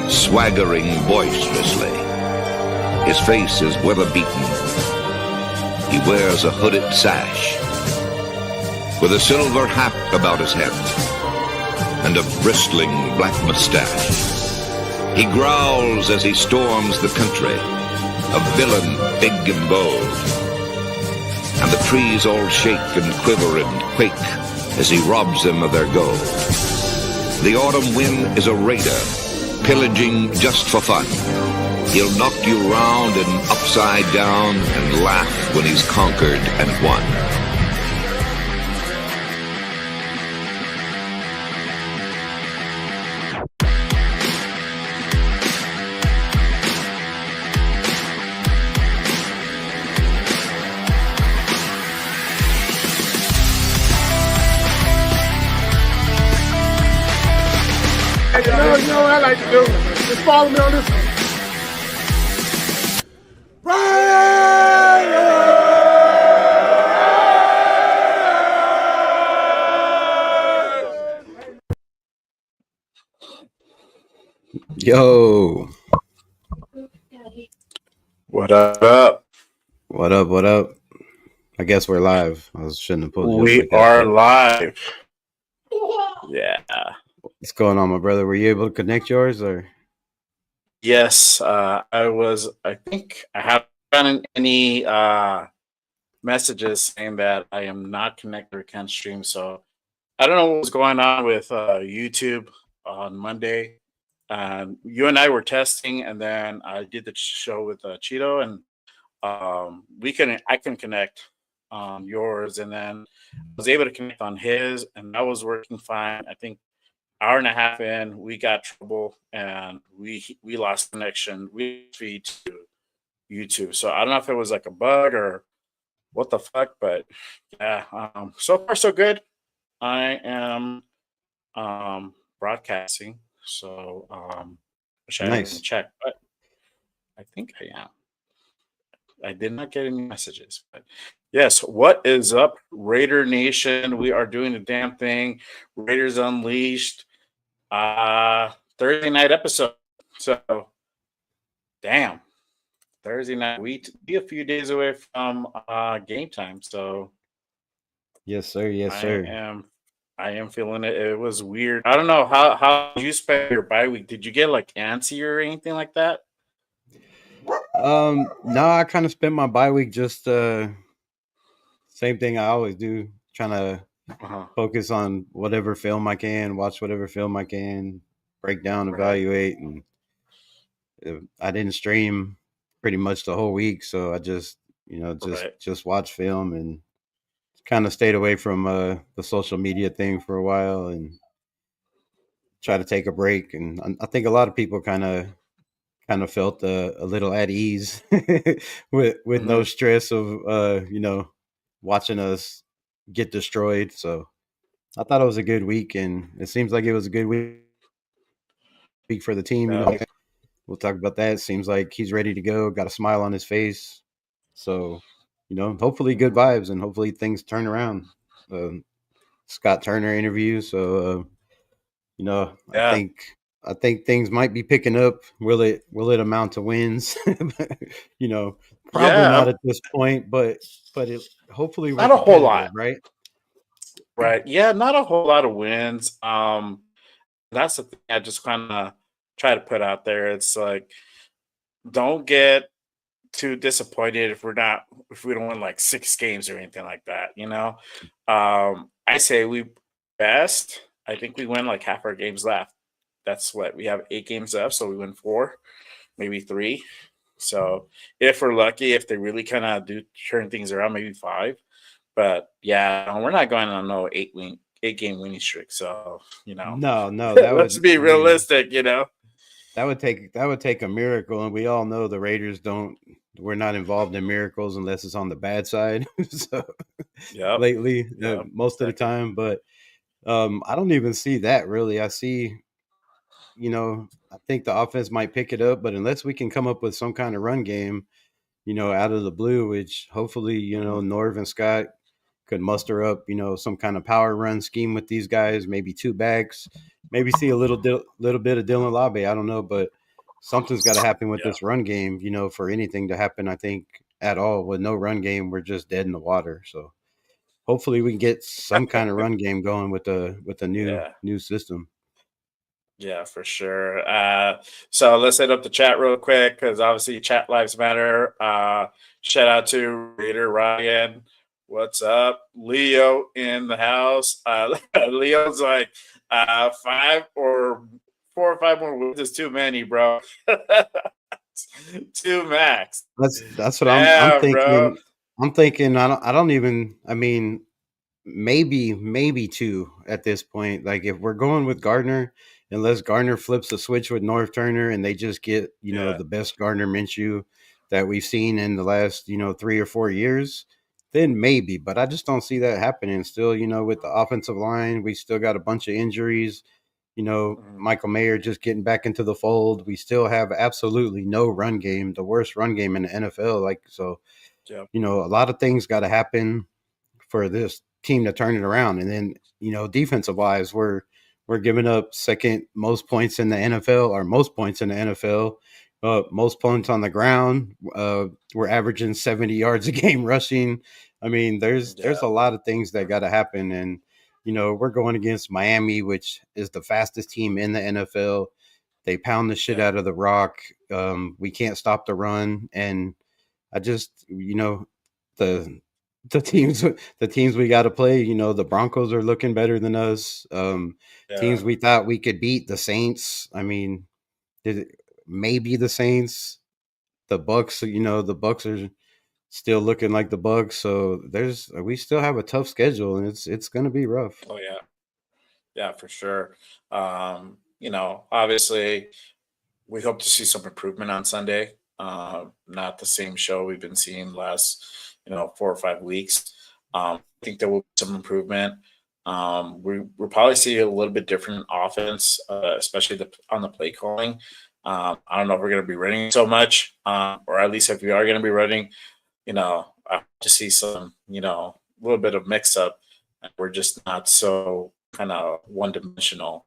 swaggering boisterously. His face is weather-beaten. He wears a hooded sash with a silver hat about his head and a bristling black mustache. He growls as he storms the country, a villain big and bold. And the trees all shake and quiver and quake as he robs them of their gold. The autumn wind is a raider, pillaging just for fun. He'll knock you round and upside down and laugh when he's conquered and won. You know what I like to do? Just follow me on this one. Yo. What up? What up? What up? I guess we're live. I shouldn't have pulled you. We are live. Yeah. What's going on, my brother? Were you able to connect yours or? Yes, I think I haven't gotten any messages saying that I am not connected or can't stream. So I don't know what's going on with YouTube on Monday. You and I were testing, and then I did the show with Cheeto, and I can connect on yours, and then I was able to connect on his, and that was working fine. I think hour and a half in, we got trouble, and we lost connection. We feed to YouTube, so I don't know if it was like a bug or what the fuck, but yeah. So far so good. I am broadcasting, so which I Nice. didn't check, but I think I am. I did not get any messages, but yes. What is up, Raider Nation? We are doing the damn thing. Raiders Unleashed. Thursday night episode. So, damn. Thursday night. We be a few days away from game time. So, Yes, sir. Yes, sir. I am feeling it. It was weird. I don't know how you spent your bye week. Did you get like antsy or anything like that? No, I kind of spent my bye week just same thing I always do, trying to focus on whatever film I can, watch whatever film I can, break down, evaluate, and I didn't stream pretty much the whole week, so I just just watch film and kind of stayed away from the social media thing for a while and try to take a break. And I think a lot of people kind of felt a little at ease with no stress of watching us get destroyed. So I thought it was a good week, and it seems like it was a good week for the team. You know, we'll talk about that. It seems like he's ready to go, got a smile on his face. So, hopefully good vibes, and hopefully things turn around. Scott Turner interview. So, I think things might be picking up. Will it amount to wins? Probably not at this point, but it hopefully not a whole lot, right? Right. Yeah, not a whole lot of wins. That's the thing I just kind of try to put out there. It's like, don't get too disappointed if we don't win like 6 games or anything like that. I say I think we win like half our games left. That's what we have 8 games left, so we win 4, maybe 3. So if we're lucky, if they really kind of do turn things around, maybe 5. But yeah, we're not going on no 8-game winning streak. So no, let's be realistic. That would take a miracle, and we all know the Raiders don't. We're not involved in miracles unless it's on the bad side. So lately, most of the time, but I don't even see that really. I see, I think the offense might pick it up, but unless we can come up with some kind of run game, out of the blue, which hopefully, Norv and Scott could muster up, some kind of power run scheme with these guys, maybe two backs, maybe see a little bit of Dylan Labe. I don't know, but something's got to happen with this run game, for anything to happen, I think, at all. With no run game, we're just dead in the water. So hopefully we can get some kind of run game going with the new system. Yeah, for sure. So let's hit up the chat real quick because obviously chat lives matter. Shout out to Reader Ryan. What's up? Leo in the house. Leo's like 4 or 5 more wins is too many, bro. Too max. That's what I'm thinking. Bro. I'm thinking I don't even, I mean, maybe two at this point. Like if we're going with Gardner, unless Gardner flips the switch with North Turner and they just get, the best Gardner Minshew that we've seen in the last, 3 or 4 years, then maybe. But I just don't see that happening still, with the offensive line. We still got a bunch of injuries. Michael Mayer just getting back into the fold. We still have absolutely no run game, the worst run game in the NFL. Like, so, a lot of things got to happen for this team to turn it around. And then, defensive wise, we're giving up second most points in the NFL, or most points in the NFL, most points on the ground. We're averaging 70 yards a game rushing. I mean, there's a lot of things that got to happen. And, we're going against Miami, which is the fastest team in the NFL. They pound the shit out of the rock. We can't stop the run. And I just, the teams we got to play, the Broncos are looking better than us. Teams we thought we could beat, the Saints. I mean, maybe the Saints, the Bucks. The Bucks are still looking like the Bucks. So we still have a tough schedule, and it's going to be rough. Oh yeah, for sure. Obviously, we hope to see some improvement on Sunday. Not the same show we've been seeing last 4 or 5 weeks. I think there will be some improvement. We'll probably see a little bit different offense, especially on the play calling. I don't know if we're going to be running so much, or at least if we are going to be running, I have to see some, a little bit of mix up. We're just not so kind of one dimensional,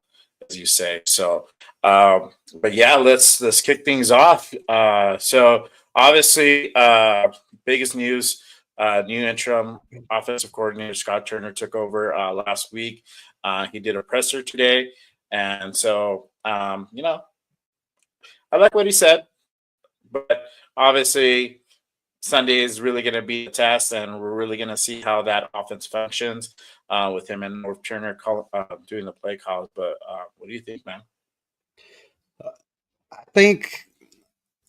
as you say. So, but yeah, let's kick things off. So obviously, biggest news. New interim offensive coordinator Scott Turner took over last week. He did a presser today, and so I like what he said. But obviously, Sunday is really going to be a test, and we're really going to see how that offense functions with him and North Turner doing the play calls. But what do you think, man?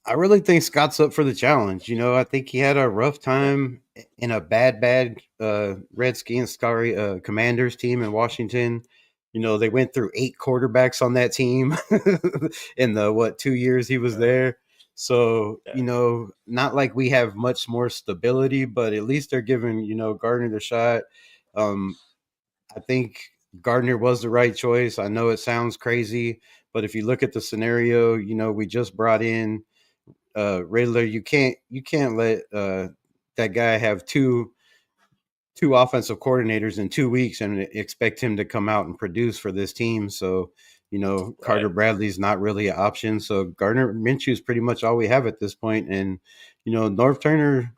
I really think Scott's up for the challenge. I think he had a rough time in a bad Redskins, Commanders team in Washington. They went through 8 quarterbacks on that team in the 2 years he was there. So, not like we have much more stability, but at least they're giving, Gardner the shot. I think Gardner was the right choice. I know it sounds crazy, but if you look at the scenario, we just brought in Riddler. You can't let that guy have two offensive coordinators in 2 weeks and expect him to come out and produce for this team. So, Carter Bradley's not really an option. So Gardner Minshew is pretty much all we have at this point. And, North Turner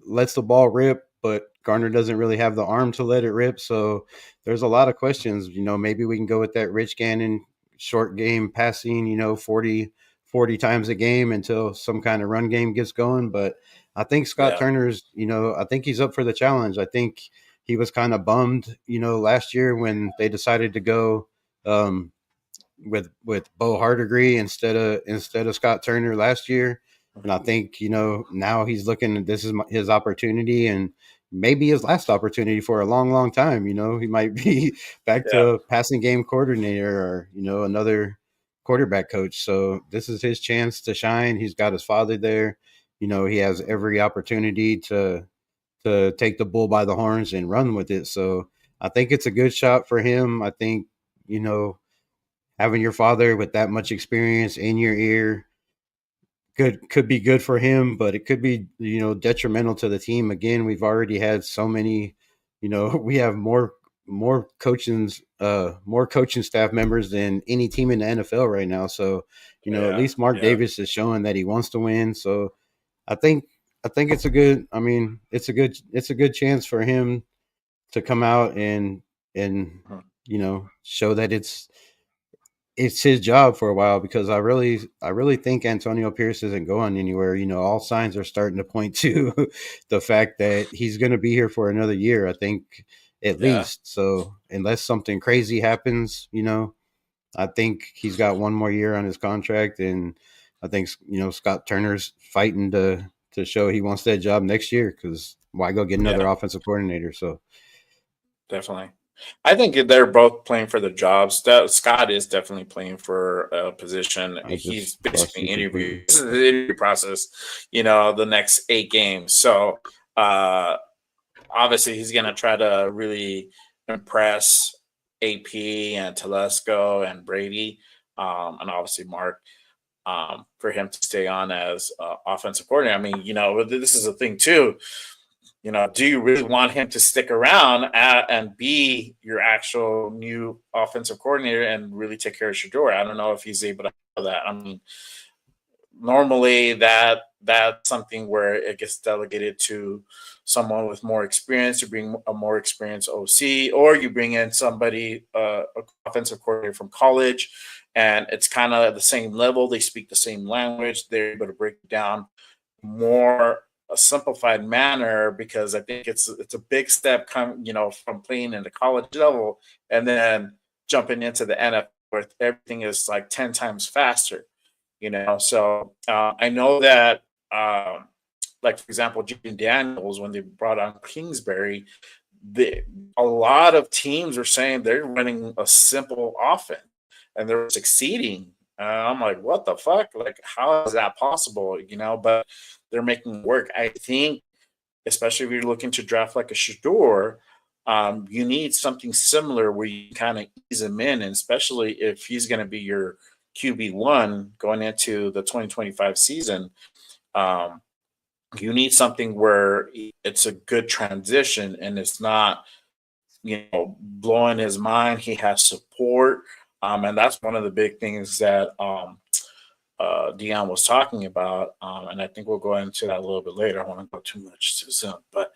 lets the ball rip, but Gardner doesn't really have the arm to let it rip. So there's a lot of questions. Maybe we can go with that Rich Gannon short game passing, 40 times a game until some kind of run game gets going. But I think Scott Turner's, I think he's up for the challenge. I think he was kind of bummed, last year when they decided to go with Bo Hardegree instead of Scott Turner last year. And I think, now he's looking, this is his opportunity and maybe his last opportunity for a long, long time. He might be back to passing game coordinator or, another quarterback coach. So this is his chance to shine. He's got his father there. He has every opportunity to take the bull by the horns and run with it. So I think it's a good shot for him. I think, having your father with that much experience in your ear could be good for him, but it could be, detrimental to the team. Again, we've already had so many we have more coaching staff members than any team in the NFL right now. So, at least Mark Davis is showing that he wants to win. So I think it's a good. I mean, it's a good chance for him to come out and show that it's his job for a while, because I really think Antonio Pierce isn't going anywhere. All signs are starting to point to the fact that he's going to be here for another year, I think, at least. So unless something crazy happens, I think he's got one more year on his contract, and I think Scott Turner's fighting to show he wants that job next year, because why go get another offensive coordinator? So definitely. I think they're both playing for the jobs. Scott is definitely playing for a position. He's basically interviewed. This is the interview process, the next 8 games. So obviously he's going to try to really impress AP and Telesco and Brady, and obviously Mark, for him to stay on as offensive coordinator. I mean, this is a thing too. Do you really want him to stick around and be your actual new offensive coordinator and really take care of Shador? I don't know if he's able to do that. I mean, normally that's something where it gets delegated to someone with more experience. You bring a more experienced OC, or you bring in somebody, offensive coordinator from college, and it's kind of at the same level. They speak the same language. They're able to break it down more a simplified manner, because I think it's a big step from playing in the college level and then jumping into the NFL where everything is like 10 times faster, So I know that, like, for example, Jim Daniels, when they brought on Kingsbury, a lot of teams are saying they're running a simple offense and they're succeeding. I'm like, what the fuck? Like, how is that possible? But they're making work. I think, especially if you're looking to draft like a Shador, you need something similar where you kind of ease him in, and especially if he's going to be your QB1 going into the 2025 season. You need something where it's a good transition and it's not, blowing his mind. He has support. And that's one of the big things that Dion was talking about. And I think we'll go into that a little bit later. I want to go too much too soon. But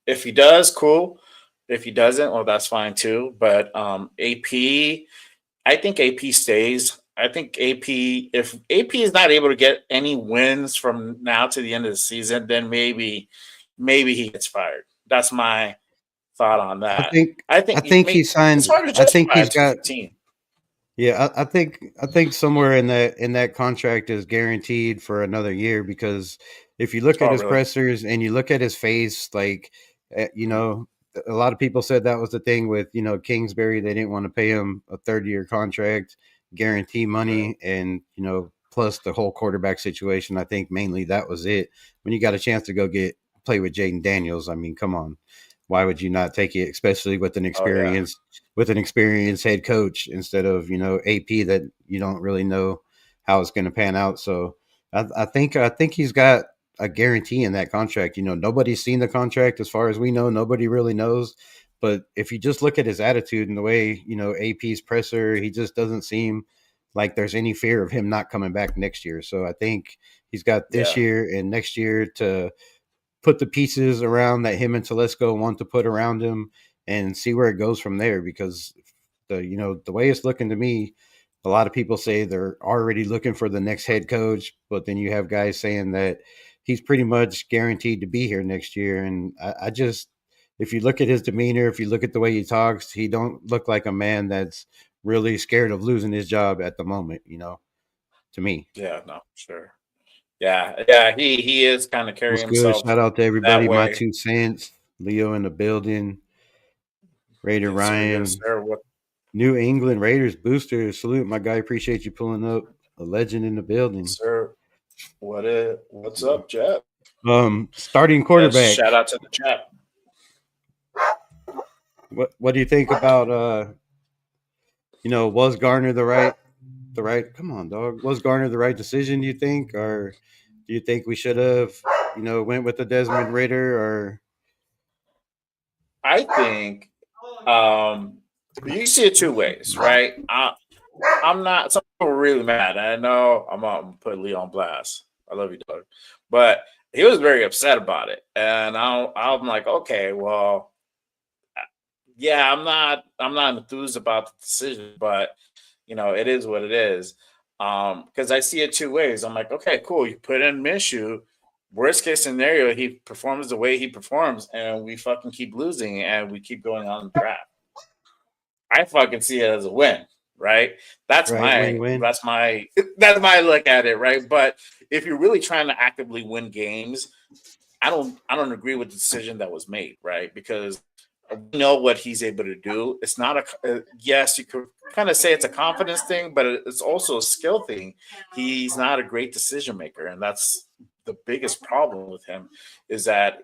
if he does, cool. If he doesn't, well, that's fine too. But AP, I think AP stays. I think if AP is not able to get any wins from now to the end of the season, then maybe he gets fired. That's my thought on that. I think he signed. I think he's got. Yeah, I think somewhere in that contract is guaranteed for another year, because if you look at his pressers and you look at his face, like, a lot of people said that was the thing with Kingsbury. They didn't want to pay him a 3rd-year contract, guarantee money, and plus the whole quarterback situation. I think mainly that was it. When you got a chance to go play with Jaden Daniels, I mean, come on. Why would you not take it, especially with an experienced head coach instead of AP that you don't really know how it's going to pan out? So I think he's got a guarantee in that contract. Nobody's seen the contract as far as we know. Nobody really knows. But if you just look at his attitude and the way AP's presser, he just doesn't seem like there's any fear of him not coming back next year. So I think he's got this year and next year to put the pieces around that him and Telesco want to put around him and see where it goes from there. Because the way it's looking to me, a lot of people say they're already looking for the next head coach, but then you have guys saying that he's pretty much guaranteed to be here next year. And I just, if you look at his demeanor, if you look at the way he talks, he don't look like a man that's really scared of losing his job at the moment, to me. Yeah, no, sure. Yeah, he is kind of carrying himself. Shout out to everybody. My 2 cents. Leo in the building. Raider Ryan. New England Raiders booster. Salute, my guy. Appreciate you pulling up. A legend in the building. Sir, what's up, Jeff? Starting quarterback. Yes, shout out to the chat. What do you think about was Garner the right come on, dog. Was Garner the right decision, do you think? Or do you think we should have went with the Desmond Ritter, or I think you see it two ways, right? I'm not. Some people are really mad. I know I'm gonna put Leo on blast. I love you, dog, but he was very upset about it, and I'm like, okay, well, yeah, I'm not enthused about the decision, but it is what it is. Because I see it two ways. I'm like, okay, cool. You put in Minshew. Worst case scenario, he performs the way he performs, and we fucking keep losing, and we keep going on the draft. I fucking see it as a win, right? That's right, my win-win. that's my that's my look at it, right? But if you're really trying to actively win games, I don't agree with the decision that was made, right? Because we know what he's able to do. It's not yes, you could kind of say it's a confidence thing, but it's also a skill thing. He's not a great decision maker, and that's the biggest problem with him is that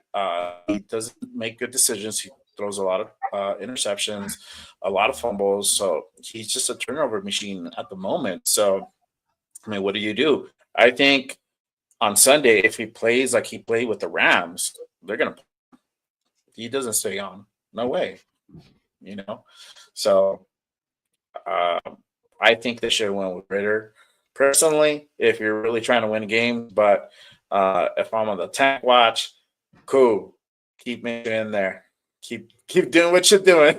he doesn't make good decisions. He throws a lot of interceptions, a lot of fumbles. So he's just a turnover machine at the moment. So I mean, what do? I think on Sunday, if he plays like he played with the Rams, they're gonna. He doesn't stay on. No way. You know. So uh, I think they should have went with Ritter. Personally, if you're really trying to win a game, but if I'm on the tank watch, cool. Keep me in there. Keep doing what you're doing,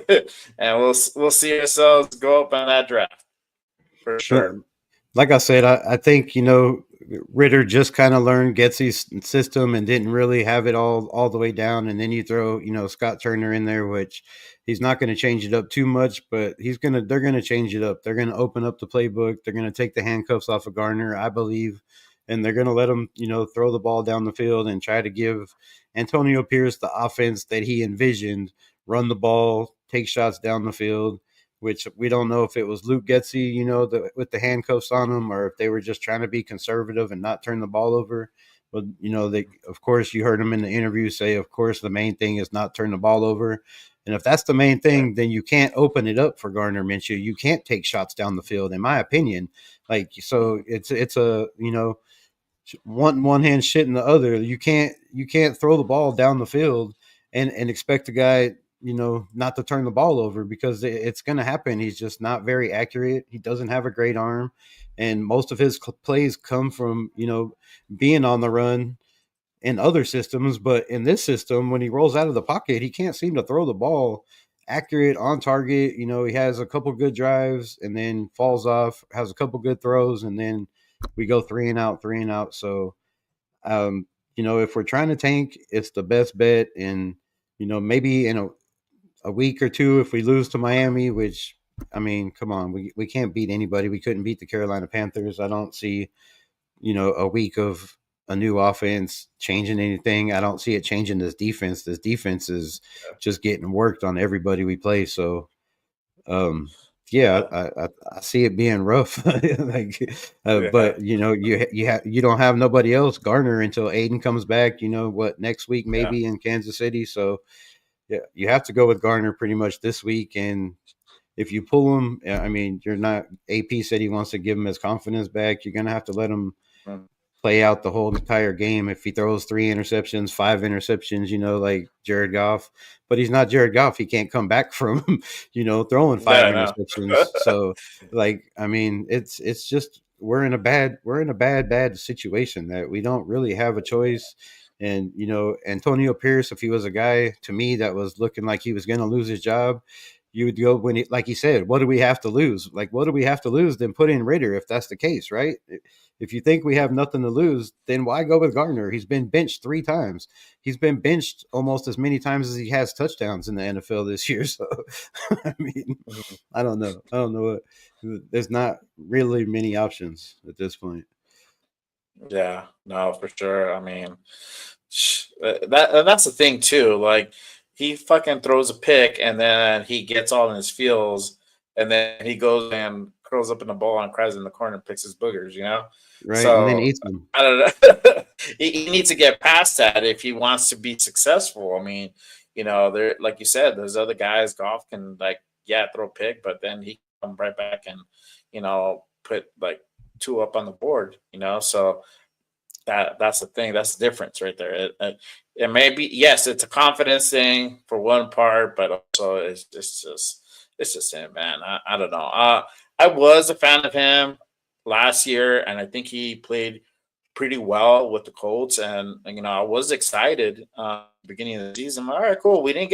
and we'll see ourselves go up on that draft for But sure. like I said, I think Ritter just kind of learned Getsy's system and didn't really have it all the way down. And then you throw Scott Turner in there, which he's not going to change it up too much, but they're gonna change it up. They're gonna open up the playbook. They're gonna take the handcuffs off of Garner, I believe, and they're gonna let him throw the ball down the field and try to give Antonio Pierce the offense that he envisioned. Run the ball, take shots down the field, which we don't know if it was Luke Getsy, with the handcuffs on him, or if they were just trying to be conservative and not turn the ball over. But of course, you heard him in the interview say, of course, the main thing is not turn the ball over. And if that's the main thing, then you can't open it up for Gardner Minshew. You can't take shots down the field, in my opinion. So it's a one hand shit in the other. You can't throw the ball down the field and expect a guy not to turn the ball over, because it's going to happen. He's just not very accurate. He doesn't have a great arm, and most of his plays come from being on the run in other systems. But in this system, when he rolls out of the pocket, he can't seem to throw the ball accurate, on target. He has a couple good drives and then falls off, has a couple good throws, and then we go 3 and out. So if we're trying to tank, it's the best bet. And maybe in a week or two, if we lose to Miami, which, I mean, come on, we can't beat anybody. We couldn't beat the Carolina Panthers. I don't see a week of a new offense changing anything. I don't see it changing this defense. This defense is just getting worked on everybody we play. So yeah, I see it being rough. But you don't have nobody else, Garner, until Aiden comes back. Next week maybe in Kansas City. So yeah, you have to go with Garner pretty much this week. And if you pull him, I mean, you're not. AP said he wants to give him his confidence back. You're gonna have to let him play out the whole entire game. If he throws 3 interceptions, 5 interceptions, like Jared Goff, but he's not Jared Goff. He can't come back from, throwing 5 interceptions. So I mean, it's just, we're in a bad situation that we don't really have a choice. And, Antonio Pierce, if he was a guy to me that was looking like he was going to lose his job, you would go like he said, what do we have to lose? What do we have to lose? Then put in Ritter if that's the case, right? If you think we have nothing to lose, then why go with Gardner? He's been benched 3 times. He's been benched almost as many times as he has touchdowns in the NFL this year. So, I mean, I don't know. There's not really many options at this point. Yeah, no, for sure. I mean, that's the thing too. Like, he fucking throws a pick and then he gets all in his feels, and then he goes and curls up in the ball and cries in the corner and picks his boogers. Right, and then So eats them. I don't know. he needs to get past that if he wants to be successful. I mean, there, like you said, there's other guys. Golf can throw a pick, but then he can come right back and put 2 up on the board. So that's the thing. That's the difference right there. It may be, yes, it's a confidence thing for one part, but also it's just him, man. I don't know. I was a fan of him last year, and I think he played pretty well with the Colts, and I was excited beginning of the season. All right, cool. We didn't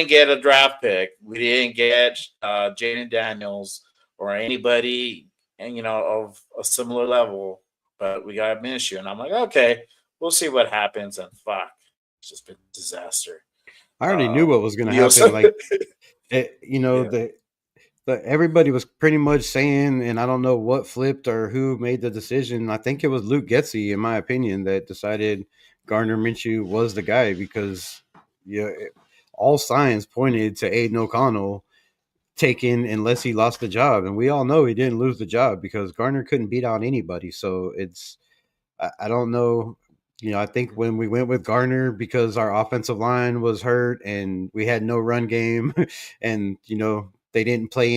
get a draft pick. We didn't get Jaden Daniels or anybody, and of a similar level, but we got Minshew, and I'm like, okay, we'll see what happens. And fuck, it's just been a disaster. I already knew what was going to You know, happen. so- Like, yeah, everybody was pretty much saying, and I don't know what flipped or who made the decision. I think it was Luke Getzey, in my opinion, that decided Gardner Minshew was the guy because all signs pointed to Aiden O'Connell taken unless he lost the job, and we all know he didn't lose the job because Gardner couldn't beat out anybody. So I don't know. I think when we went with Gardner because our offensive line was hurt and we had no run game, and they didn't play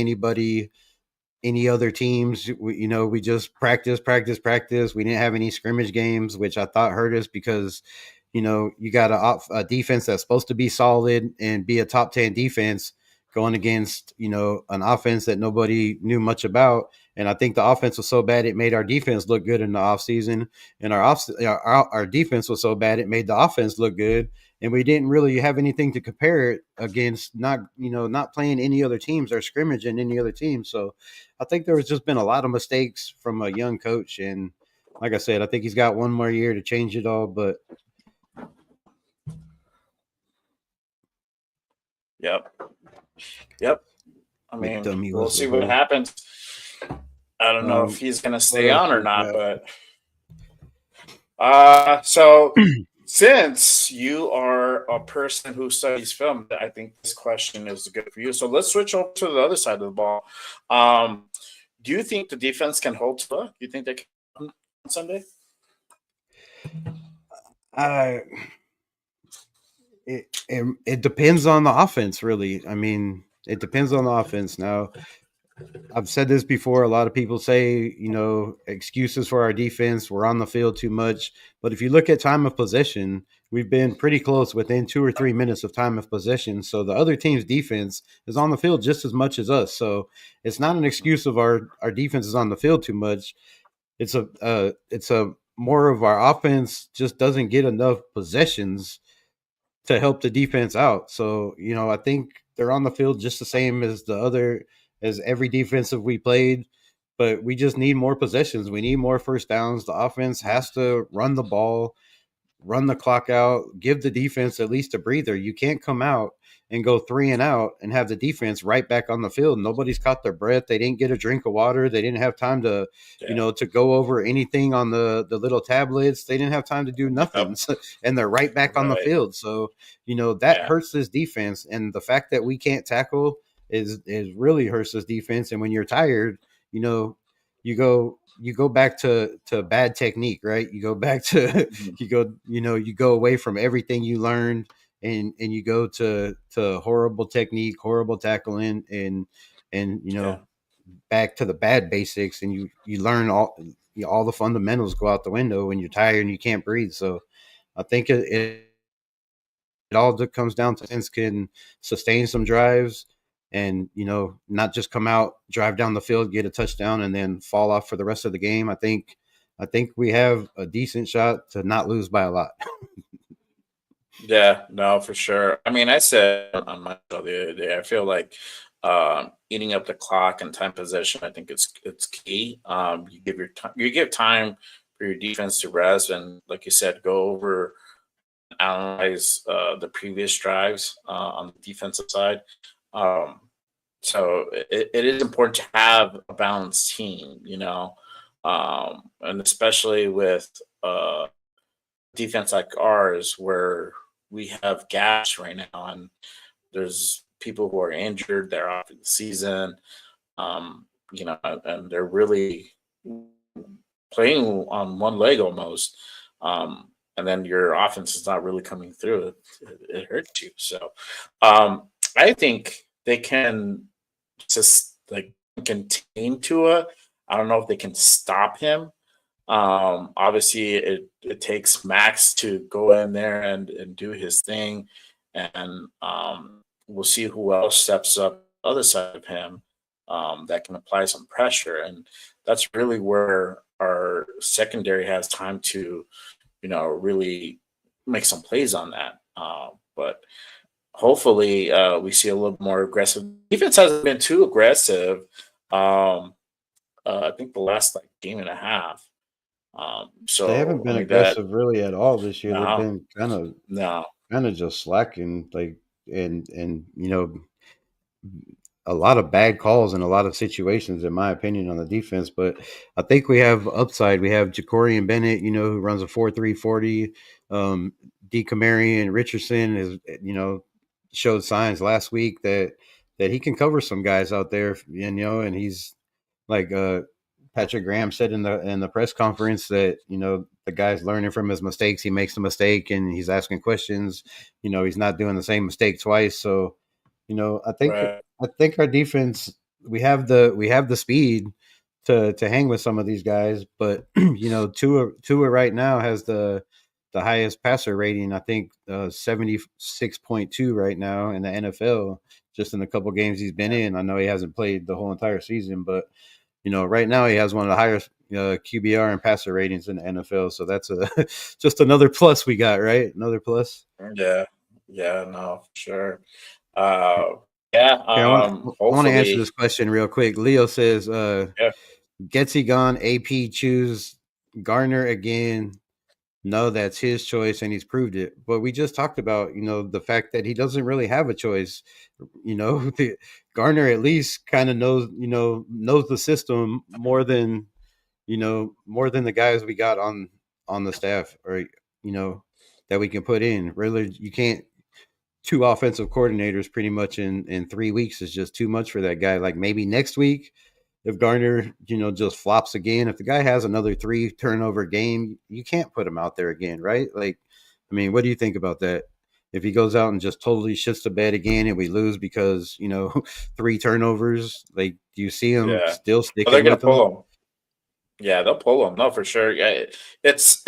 any other teams. We just practice. We didn't have any scrimmage games, which I thought hurt us because you got a defense that's supposed to be solid and be a top 10 defense going against an offense that nobody knew much about. And I think the offense was so bad it made our defense look good in the offseason, and our defense was so bad it made the offense look good, and we didn't really have anything to compare it against, not playing any other teams or scrimmaging any other teams. So I think there was just been a lot of mistakes from a young coach, and like I said, I think he's got one more year to change it all. But yep. I mean, dummy we'll was see the what whole. happens. I don't know if he's gonna stay on or not, but so since you are a person who studies film, I think this question is good for you. So let's switch over to the other side of the ball. Do you think the defense can hold Tua? Do you think they can on Sunday? I it depends on the offense, really. I mean, it depends on the offense. Now, I've said this before. A lot of people say, excuses for our defense. We're on the field too much. But if you look at time of possession, we've been pretty close within 2 or 3 minutes of time of possession. So the other team's defense is on the field just as much as us. So it's not an excuse of our defense is on the field too much. It's a more of our offense just doesn't get enough possessions to help the defense out. So, I think they're on the field just the same as every defensive we played, but we just need more possessions. We need more first downs. The offense has to run the ball, run the clock out, give the defense at least a breather. You can't come out and go 3-and-out and have the defense right back on the field. Nobody's caught their breath. They didn't get a drink of water. They didn't have time to, to go over anything on the little tablets. They didn't have time to do nothing. And they're right back on the field. So, that hurts this defense. And the fact that we can't tackle is really hurts this defense. And when you're tired, you go back to bad technique, right? You go back to you go away from everything you learned, and you go to horrible technique, horrible tackling, and back to the bad basics, and you learn all the fundamentals go out the window when you're tired and you can't breathe. So I think it all comes down to defense can sustain some drives and not just come out, drive down the field, get a touchdown, and then fall off for the rest of the game. I think we have a decent shot to not lose by a lot. Yeah, no, for sure. I mean, I said on my show the other day, I feel like eating up the clock and time possession. I think it's key. You give time for your defense to rest, and like you said, go over, analyze the previous drives on the defensive side. So it is important to have a balanced team, and especially with defense like ours, where we have gaps right now, and there's people who are injured, they're off for the season, and they're really playing on one leg almost. And then your offense is not really coming through. It hurts you. So I think they can just like contain Tua. I don't know if they can stop him, Obviously, it takes Max to go in there and do his thing, and we'll see who else steps up the other side of him that can apply some pressure, and that's really where our secondary has time to, really make some plays on that. But hopefully, we see a little more aggressive. Defense hasn't been too aggressive. Um, I think the last like game and a half. They haven't So I been mean that aggressive really at all this year. They've no, been no, kind of just slacking, like, and a lot of bad calls in a lot of situations, in my opinion, on the defense. But I think we have upside. We have Jacorian Bennett, who runs a 4.340. D. and Richardson is, showed signs last week that he can cover some guys out there, and he's like Patrick Graham said in the press conference that the guy's learning from his mistakes. He makes a mistake and he's asking questions. He's not doing the same mistake twice. So, I think right, our defense, we have the speed to hang with some of these guys, but Tua right now has the highest passer rating. I think 76.2 right now in the NFL. Just in a couple games he's been in. I know he hasn't played the whole entire season, but right now he has one of the highest QBR and passer ratings in the NFL. So that's just another plus we got, right? Another plus. yeah, yeah, no, for sure. Uh, yeah, Here, I want to answer hopefully, this question real quick. Leo says, yeah, "Getsy gone. AP choose Garner again. No, that's his choice, and he's proved it." But we just talked about, the fact that he doesn't really have a choice. Garner at least kind of knows the system more than the guys we got on the staff, or that we can put in. Really, you can't. Two offensive coordinators pretty much in 3 weeks is just too much for that guy. Like maybe next week, if Garner, just flops again, if the guy has another 3 turnover game, you can't put him out there again, right? Like, I mean, what do you think about that? If he goes out and just totally shits the bed again and we lose because, 3 turnovers, like, do you see him yeah. still But they're sticking gonna with him? pull him. Yeah, they'll pull him. No, for sure. Yeah, it's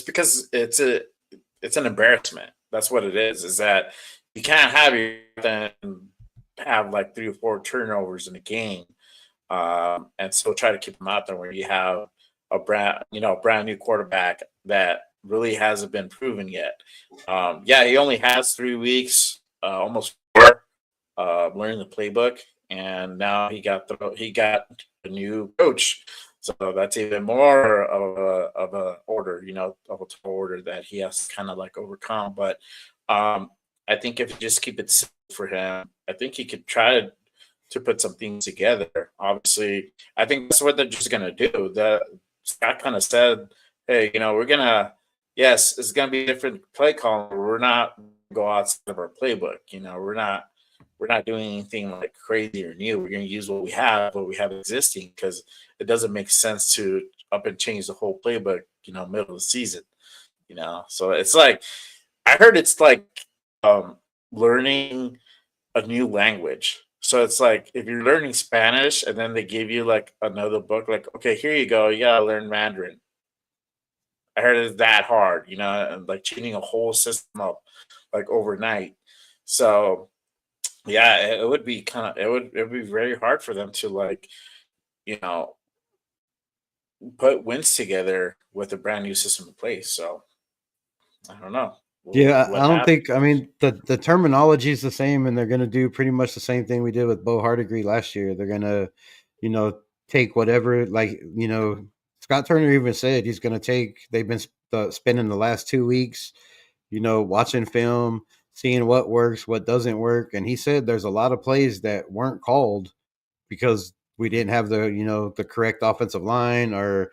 because it's an embarrassment. That's what it is. Is that you can't have you then have like 3 or 4 turnovers in a game, and still try to keep him out there when you have brand new quarterback that really hasn't been proven yet. Yeah, he only has 3 weeks, almost four, learning the playbook, and now he got a new coach. So that's even more of a order, of a tall order that he has to kind of like overcome. But I think if you just keep it simple for him, I think he could try to put some things together. Obviously, I think that's what they're just gonna do. The Scott kind of said, "Hey, we're gonna yes, it's gonna be a different play call. We're not gonna go outside of our playbook. We're not doing anything like crazy or new. We're gonna use what we have existing, because it doesn't make sense to up and change the whole playbook. Middle of the season. So it's like I heard it's like um, learning a new language. So it's like if you're learning Spanish and then they give you like another book, like, okay, here you go, you gotta learn Mandarin. I heard it's that hard, and like changing a whole system up like overnight. So yeah, it would be it would be very hard for them to like, you know, put wins together with a brand new system in place. So I don't know Yeah, what I don't happened. think. I mean, the terminology is the same, and they're going to do pretty much the same thing we did with Bo Hardigree last year. They're going to, you know, take whatever. Like, Scott Turner even said he's going to take. They've been spending the last 2 weeks, watching film, seeing what works, what doesn't work, and he said there's a lot of plays that weren't called because we didn't have the correct offensive line, or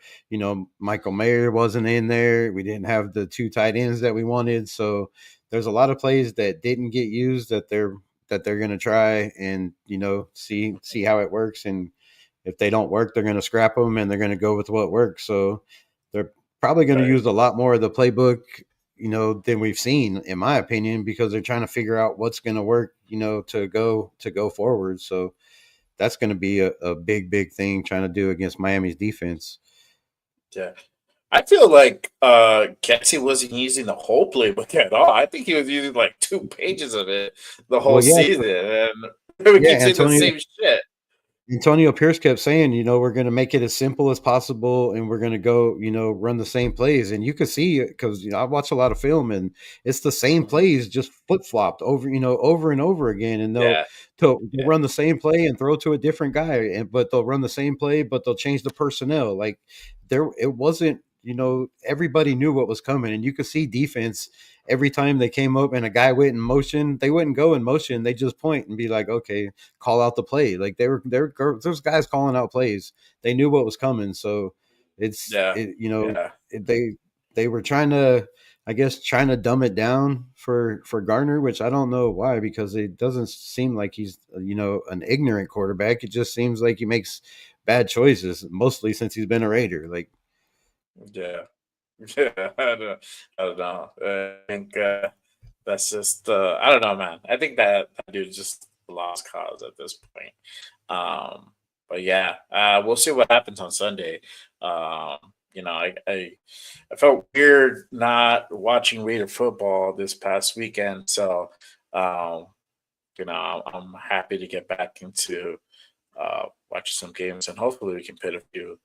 Michael Mayer wasn't in there. We didn't have the 2 tight ends that we wanted. So there's a lot of plays that didn't get used that they're going to try and see how it works. And if they don't work, they're going to scrap them and they're going to go with what works. So they're probably going to Right. use a lot more of the playbook than we've seen, in my opinion, because they're trying to figure out what's going to work to go forward. So that's going to be a big thing trying to do against Miami's defense. Yeah. I feel like Kelsey wasn't using the whole playbook at all. I think he was using like 2 pages of it the whole Well, yeah, season, and we yeah, keep saying the same shit. Antonio Pierce kept saying, we're going to make it as simple as possible and we're going to go, run the same plays. And you could see it because, I watch a lot of film and it's the same Mhm. plays just flip flopped over, over and over again. And Yeah, they'll yeah, run the same play and throw to a different guy. But they'll run the same play, but they'll change the personnel. Like it wasn't, everybody knew what was coming. And you could see defense every time they came up and a guy went in motion, they wouldn't go in motion. They just point and be like, okay, call out the play. Like those guys calling out plays. They knew what was coming. So yeah, yeah, they were trying to, I guess, trying to dumb it down for Garner, which I don't know why, because it doesn't seem like he's an ignorant quarterback. It just seems like he makes bad choices, mostly since he's been a Raider. Like, yeah. Yeah, I don't know. I think that's just I don't know, man. I think that dude just lost cause at this point. But yeah, we'll see what happens on Sunday. Um, I felt weird not watching Raider football this past weekend, so um, I'm happy to get back into watching some games, and hopefully we can put a few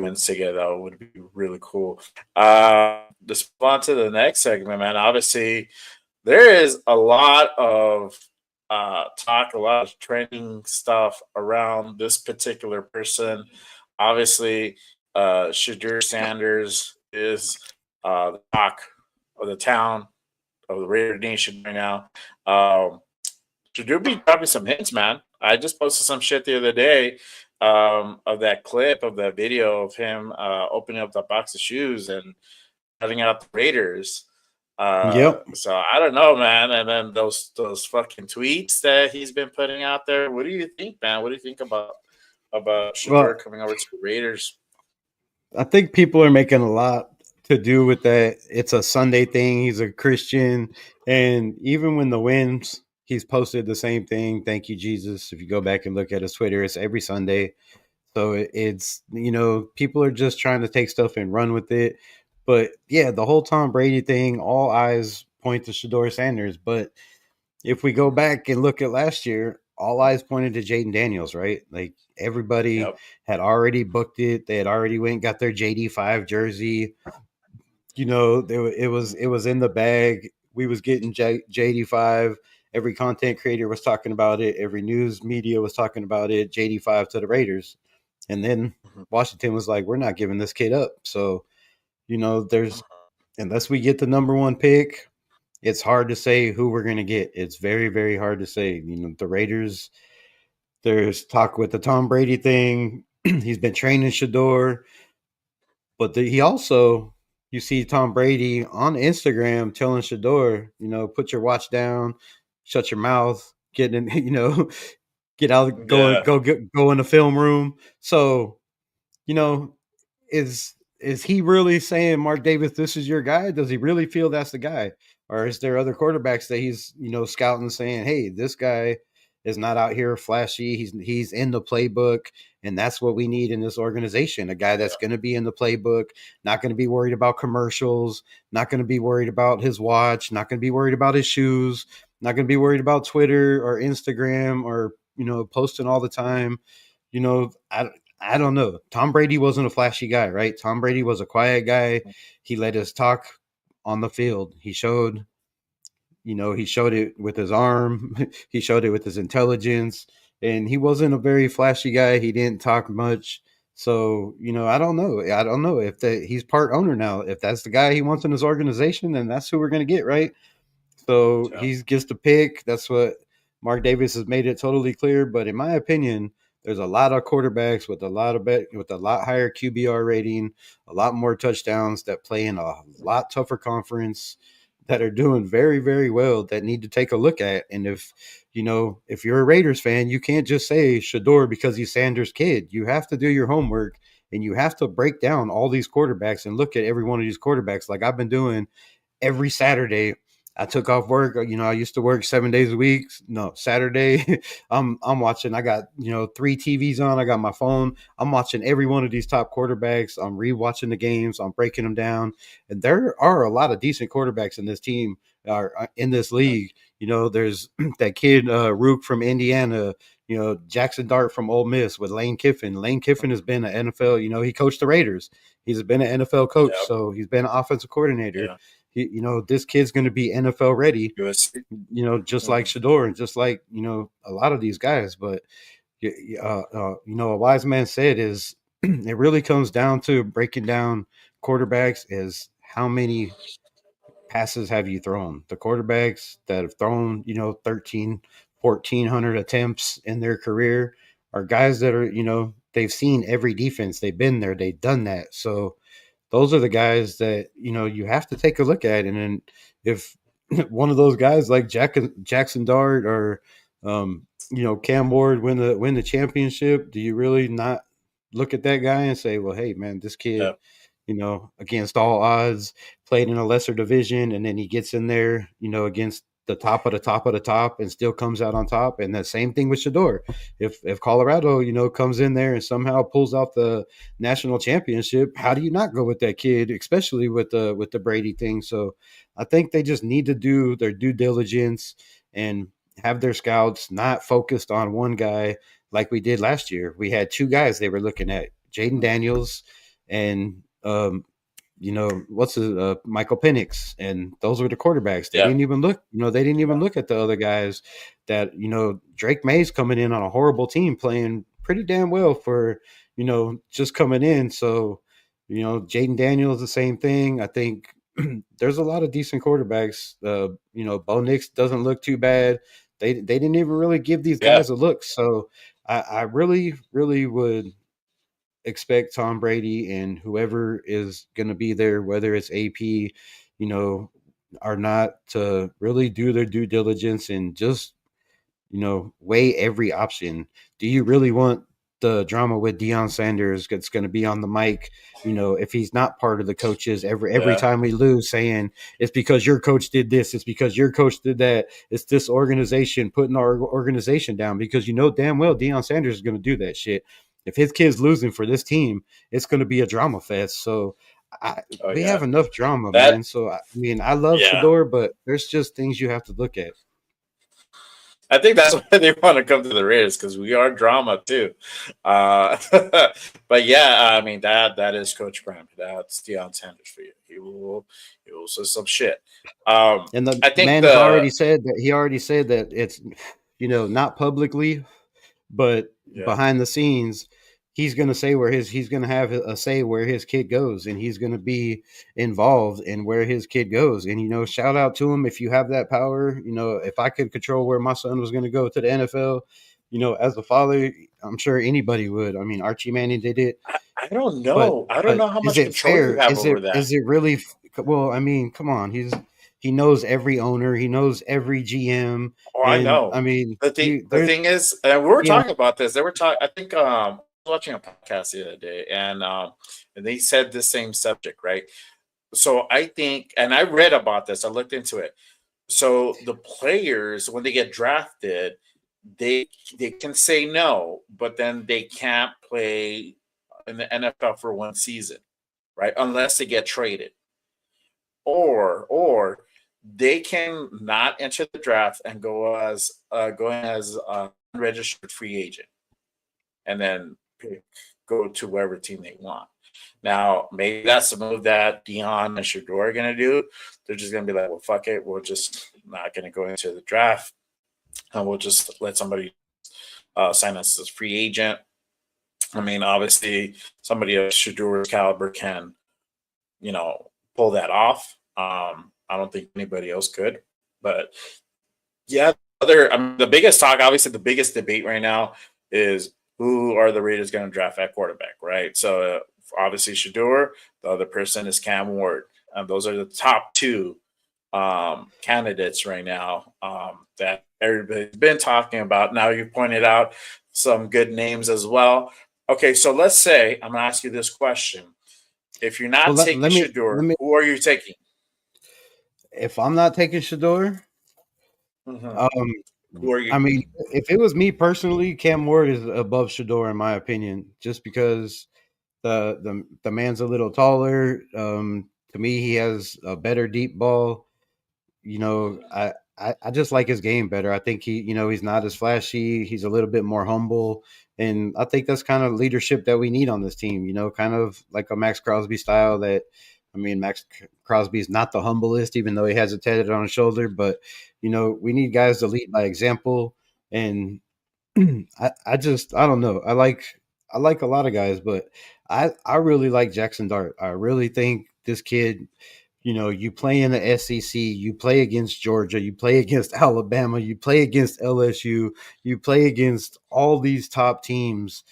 wins together. That would be really cool. Let's move on to the next segment, man. Obviously, there is a lot of talk, a lot of trending stuff around this particular person. Obviously, Shadur Sanders is the talk of the town, of the Raider Nation right now. Shadur be dropping some hints, man. I just posted some shit the other day of that clip of that video of him opening up the box of shoes and cutting out the Raiders. yep. So I don't know, man. And then those fucking tweets that he's been putting out there. What do you think, man? What do you think about Shador Well, coming over to the Raiders? I think people are making a lot to do with that. It's a Sunday thing. He's a Christian. And even when the wins, he's posted the same thing. Thank you, Jesus. If you go back and look at his Twitter, it's every Sunday. So it's, people are just trying to take stuff and run with it. But yeah, the whole Tom Brady thing, all eyes point to Shador Sanders. But if we go back and look at last year, all eyes pointed to Jaden Daniels, right? Like everybody Yep. had already booked it. They had already went and got their JD5 jersey. It was in the bag. We was getting JD5. Every content creator was talking about it. Every news media was talking about it. JD5 to the Raiders. And then Mhm. Washington was like, we're not giving this kid up. So, there's unless we get the number one pick, it's hard to say who we're going to get. It's very, very hard to say. The Raiders, there's talk with the Tom Brady thing. He's been training Shador, but he also, you see Tom Brady on Instagram telling Shador, put your watch down, shut your mouth, get in, get out, Yeah. go in the film room. So, you know, is he really saying, Mark Davis, this is your guy? Does he really feel that's the guy? Or is there other quarterbacks that he's, scouting, saying, hey, this guy is not out here flashy. He's in the playbook, and that's what we need in this organization. A guy that's going to be in the playbook, not going to be worried about commercials, not going to be worried about his watch, not going to be worried about his shoes, not going to be worried about Twitter or Instagram or, posting all the time. I don't know. Tom Brady wasn't a flashy guy, right? Tom Brady was a quiet guy. He let us talk on the field. He showed it with his arm. He showed it with his intelligence. And he wasn't a very flashy guy. He didn't talk much. So, I don't know. I don't know if he's part owner now. If that's the guy he wants in his organization, then that's who we're going to get, right? So Yeah. he gets to pick. That's what Mark Davis has made it totally clear. But in my opinion, there's a lot of quarterbacks with with a lot higher QBR rating, a lot more touchdowns that play in a lot tougher conference that are doing very, very well that need to take a look at. And if you're a Raiders fan, you can't just say Shador because he's Sanders' kid. You have to do your homework and you have to break down all these quarterbacks and look at every one of these quarterbacks like I've been doing every Saturday. I took off work. I used to work 7 days a week. No, Saturday, I'm watching. I got 3 TVs on. I got my phone. I'm watching every one of these top quarterbacks. I'm rewatching the games. I'm breaking them down, and there are a lot of decent quarterbacks in this team, or in this league. There's that kid Rook from Indiana. Jackson Dart from Ole Miss with Lane Kiffin. Lane Kiffin has been an NFL. He coached the Raiders. He's been an NFL coach, so he's been an offensive coordinator. Yeah. This kid's going to be NFL ready, USC. just like Shador and just like, a lot of these guys. But, a wise man said is it really comes down to breaking down quarterbacks is how many passes have you thrown? The quarterbacks that have thrown, 1,400 attempts in their career are guys that are, they've seen every defense. They've been there. They've done that. So, those are the guys that you have to take a look at, and then if one of those guys like Jackson Dart or Cam Ward win the championship, do you really not look at that guy and say, well, hey man, this kid, against all odds played in a lesser division, and then he gets in there, against the top of the top of the top and still comes out on top. And the same thing with Shador. If Colorado, comes in there and somehow pulls out the national championship, how do you not go with that kid, especially with the Brady thing? So I think they just need to do their due diligence and have their scouts not focused on one guy like we did last year. We had 2 guys they were looking at, Jaden Daniels and what's his Michael Penix, and those were the quarterbacks. They didn't even look, they didn't even look at the other guys that, Drake May's coming in on a horrible team playing pretty damn well for, just coming in. So, Jaden Daniels, the same thing. I think there's a lot of decent quarterbacks. Bo Nix doesn't look too bad. They didn't even really give these guys a look. So I really, really would expect Tom Brady and whoever is going to be there, whether it's AP, or not, to really do their due diligence and just, weigh every option. Do you really want the drama with Deion Sanders that's going to be on the mic, if he's not part of the coaches every time we lose, saying it's because your coach did this, it's because your coach did that, it's this organization putting our organization down, because damn well Deion Sanders is going to do that shit. If his kid's losing for this team, it's going to be a drama fest. So we have enough drama, man. So, I love Shador, but there's just things you have to look at. I think that's why they want to come to the Raiders, because we are drama too. But that is Coach Prime. That's Deion Sanders for you. He will say some shit. And I think man has already said that it's not publicly, but behind the scenes, he's going to say he's going to have a say where his kid goes, and he's going to be involved in where his kid goes. And, shout out to him if you have that power. If I could control where my son was going to go to the NFL, as a father, I'm sure anybody would. I mean, Archie Manning did it. I don't know. I don't know how much control you have over that. Is it really? Well, I mean, come on. He knows every owner. He knows every GM. Oh, I know. I mean, the thing is, and we were talking about this. They were talking. I think I was watching a podcast the other day, and they said the same subject, right? So I think, and I read about this. I looked into it. So the players, when they get drafted, they can say no, but then they can't play in the NFL for one season, right? Unless they get traded, or they can not enter the draft and going as a unregistered free agent, and then go to wherever team they want. Now, maybe that's the move that Deion and Shador are going to do. They're just going to be like, well, fuck it. We're just not going to go into the draft, and we'll just let somebody sign us as a free agent. I mean, obviously, somebody of Shador's caliber can, pull that off. I don't think anybody else could. But, yeah, the biggest talk, obviously, the biggest debate right now is who are the Raiders going to draft at quarterback, right? So, obviously, Shador. The other person is Cam Ward. And those are the top two candidates right now that everybody's been talking about. Now, you pointed out some good names as well. Okay, so let's say I'm going to ask you this question. If you're not taking Shador, who are you taking? if I'm not taking Shador, Mm-hmm. Who are you? I mean, if it was me personally, Cam Ward is above Shador in my opinion, just because the man's a little taller. To me, he has a better deep ball. You know, I just like his game better. I think he's not as flashy. He's a little bit more humble. And I think that's kind of leadership that we need on this team, kind of like a Max Crosby style Max Crosby is not the humblest, even though he has it tatted on his shoulder, but we need guys to lead by example. And I don't know. I like a lot of guys, but I really like Jackson Dart. I really think this kid, you play in the SEC, you play against Georgia, you play against Alabama, you play against LSU, you play against all these top teams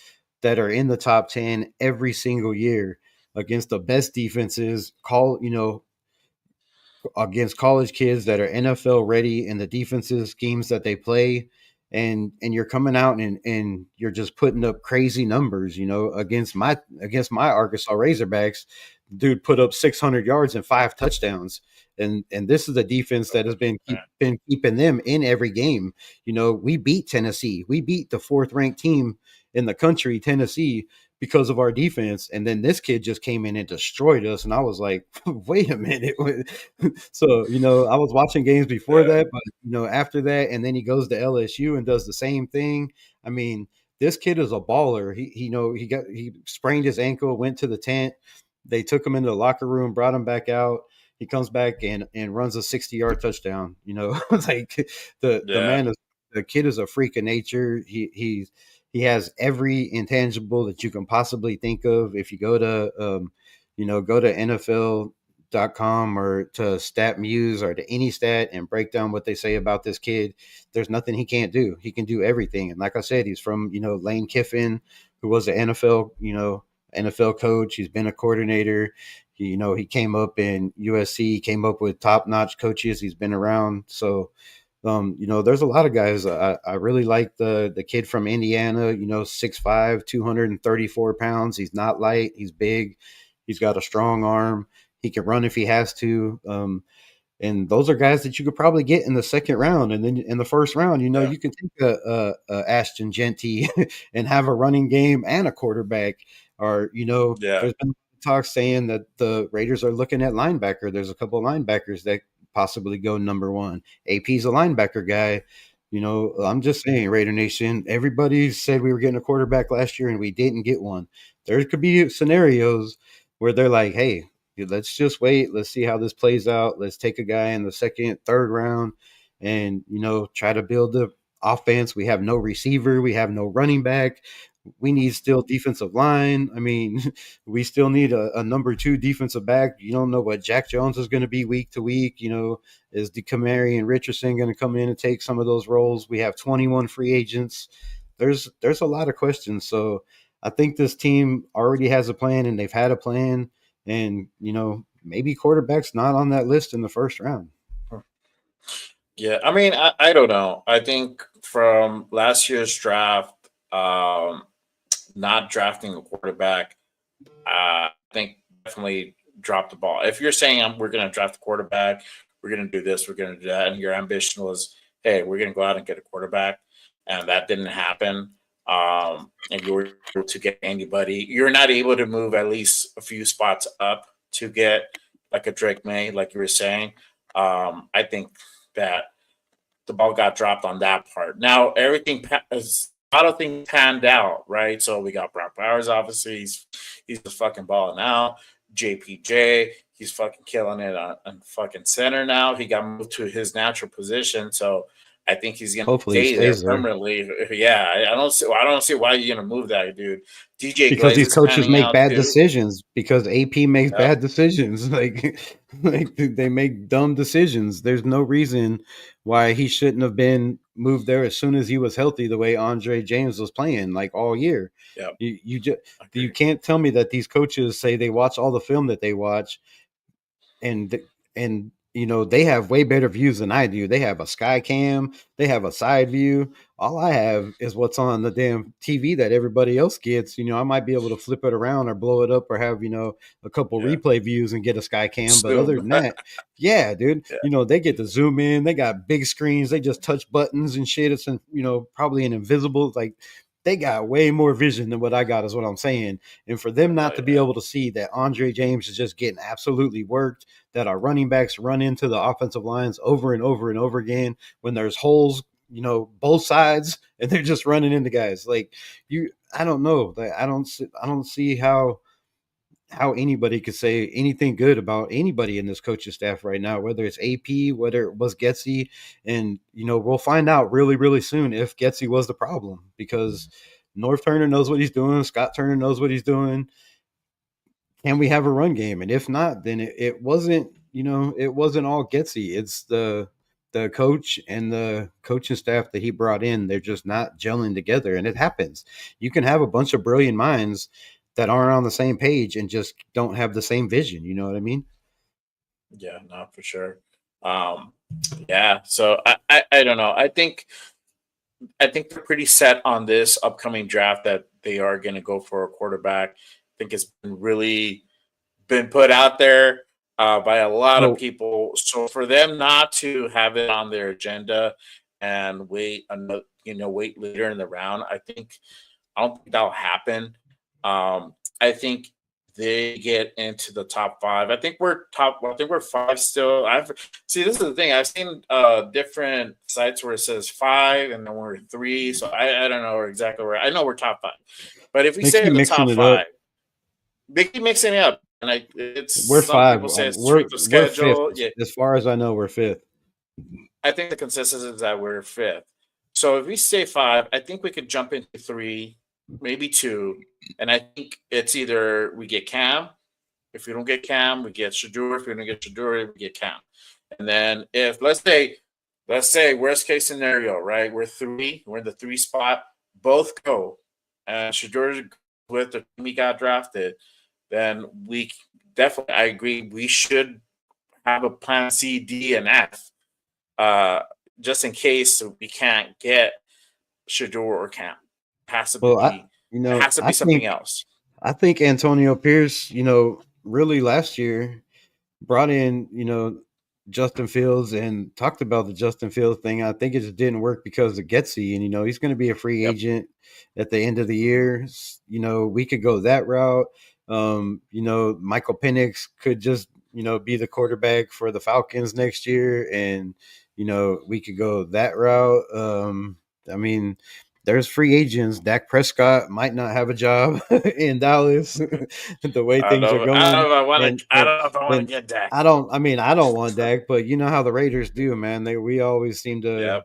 that are in the top 10 every single year against the best defenses, against college kids that are NFL ready and the defensive schemes that they play. And you're coming out and you're just putting up crazy numbers, against my Arkansas Razorbacks. Dude put up 600 yards and 5 touchdowns. And this is a defense that has been keeping them in every game. We beat Tennessee. We beat the 4th ranked team in the country, Tennessee, because of our defense. And then this kid just came in and destroyed us. And I was like, wait a minute. So, I was watching games before that, but, after that, and then he goes to LSU and does the same thing. I mean, this kid is a baller. He sprained his ankle, went to the tent. They took him into the locker room, brought him back out. He comes back and runs a 60-yard touchdown. Like the kid is a freak of nature. He has every intangible that you can possibly think of. If you go to go to NFL.com or to StatMuse or to any stat and break down what they say about this kid, there's nothing he can't do. He can do everything. And like I said, he's from Lane Kiffin, who was an NFL coach. He's been a coordinator. He came up in USC, came up with top-notch coaches. He's been around. So there's a lot of guys. I really like the kid from Indiana, 6'5", 234 pounds. He's not light. He's big. He's got a strong arm. He can run if he has to. And those are guys that you could probably get in the second round. And then in the first round, you can take a Ashton Genty and have a running game and a quarterback. Or, there's been talk saying that the Raiders are looking at linebacker. There's a couple of linebackers that possibly go number 1. AP's a linebacker guy. I'm just saying, Raider Nation, everybody said we were getting a quarterback last year and we didn't get one. There could be scenarios where they're like, hey, let's just wait. Let's see how this plays out. Let's take a guy in the second, third round and, try to build the offense. We have no receiver. We have no running back. We need still defensive line. I mean, we still need a number 2 defensive back. You don't know what Jack Jones is going to be week to week. Is DeCamari and Richardson going to come in and take some of those roles? We have 21 free agents. There's a lot of questions. So I think this team already has a plan, and they've had a plan. And, maybe quarterback's not on that list in the first round. Yeah, I mean, I don't know. I think from last year's draft, not drafting a quarterback, I think definitely dropped the ball. If you're saying we're going to draft a quarterback, we're going to do this, we're going to do that, and your ambition was, hey, we're going to go out and get a quarterback, and that didn't happen, and you were able to get anybody, you're not able to move at least a few spots up to get like a Drake May, like you were saying. I think that the ball got dropped on that part. Now everything is a lot of things panned out, right? So we got Brock Bowers, obviously he's the fucking balling out. JPJ, he's fucking killing it on fucking center now. He got moved to his natural position, so I think he's gonna stay there permanently. Yeah, I don't see why you're gonna move that dude. DJ because Glaze these coaches make bad decisions. Because AP makes bad decisions. Like they make dumb decisions. There's no reason why he shouldn't have been moved there as soon as he was healthy, the way Andre James was playing like all year. Yeah, you can't tell me that these coaches say they watch all the film that they watch, and they have way better views than I do. They have a sky cam, they have a side view. All I have is what's on the damn TV that everybody else gets. I might be able to flip it around or blow it up or have, a couple Yeah. replay views and get a sky cam. But other Zoom. than that, yeah, dude, Yeah. they get to zoom in. They got big screens. They just touch buttons and shit. It's, probably an invisible, like, they got way more vision than what I got, is what I'm saying. And for them not to be able to see that Andre James is just getting absolutely worked, that our running backs run into the offensive lines over and over and over again when there's holes, both sides, and they're just running into guys. Like, I don't know. I don't see how anybody could say anything good about anybody in this coaching staff right now, whether it's AP, whether it was Getsy. And, we'll find out really, really soon if Getsy was the problem, because North Turner knows what he's doing. Scott Turner knows what he's doing. Can we have a run game? And if not, then it wasn't, it wasn't all Getsy. It's the coach and the coaching staff that he brought in. They're just not gelling together. And it happens. You can have a bunch of brilliant minds that aren't on the same page and just don't have the same vision. You know what I mean? Yeah, no, for sure. Yeah. So I don't know. I think they're pretty set on this upcoming draft that they are going to go for a quarterback. I think it's been put out there by a lot of people. So for them not to have it on their agenda and wait later in the round, I don't think that'll happen. I think they get into the top 5. I think we're 5 still. This is the thing. I've seen different sites where it says 5 and then we're 3. So I don't know exactly where. I know we're top 5, but if we say the top 5, they keep mixing it up. And we're 5. People say it's we're schedule. 5th. Yeah. As far as I know, we're 5th. I think the consensus is that we're 5th. So if we say 5, I think we could jump into 3, maybe 2. And I think it's either we get Cam. If we don't get Cam, we get Shedeur. If we don't get Shedeur, we get Cam. And then if let's say worst case scenario, right? We're 3. We're in the 3 spot. Both go, and Shedeur with the team he got drafted. Then we definitely, I agree, we should have a plan C, D, and F, just in case we can't get Shedeur or Cam. Has to be. It has to be something else. I think Antonio Pierce, really last year brought in, Justin Fields and talked about the Justin Fields thing. I think it just didn't work because of Getsy, and he's going to be a free agent at the end of the year. We could go that route. Michael Penix could just, be the quarterback for the Falcons next year, and we could go that route. There's free agents. Dak Prescott might not have a job in Dallas. The way things are going. I don't know if I want to get Dak. I don't want Dak, but you know how the Raiders do, man. We always seem to,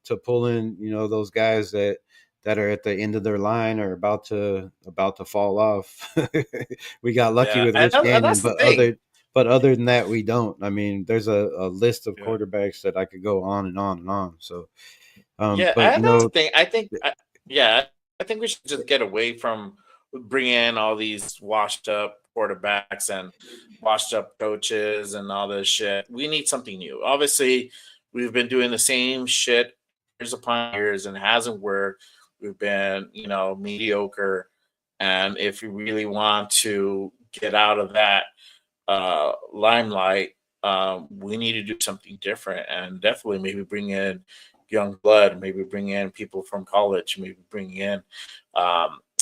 to pull in, those guys that are at the end of their line or about to fall off. We got lucky with Rich Gannon, but other than that, we don't. There's a list of quarterbacks that I could go on and on and on. So. I think we should just get away from bringing in all these washed up quarterbacks and washed up coaches and all this shit. We need something new. Obviously, we've been doing the same shit years upon years and it hasn't worked. We've been, mediocre. And if we really want to get out of that limelight, we need to do something different and definitely maybe bring in young blood, maybe bring in people from college, maybe bring in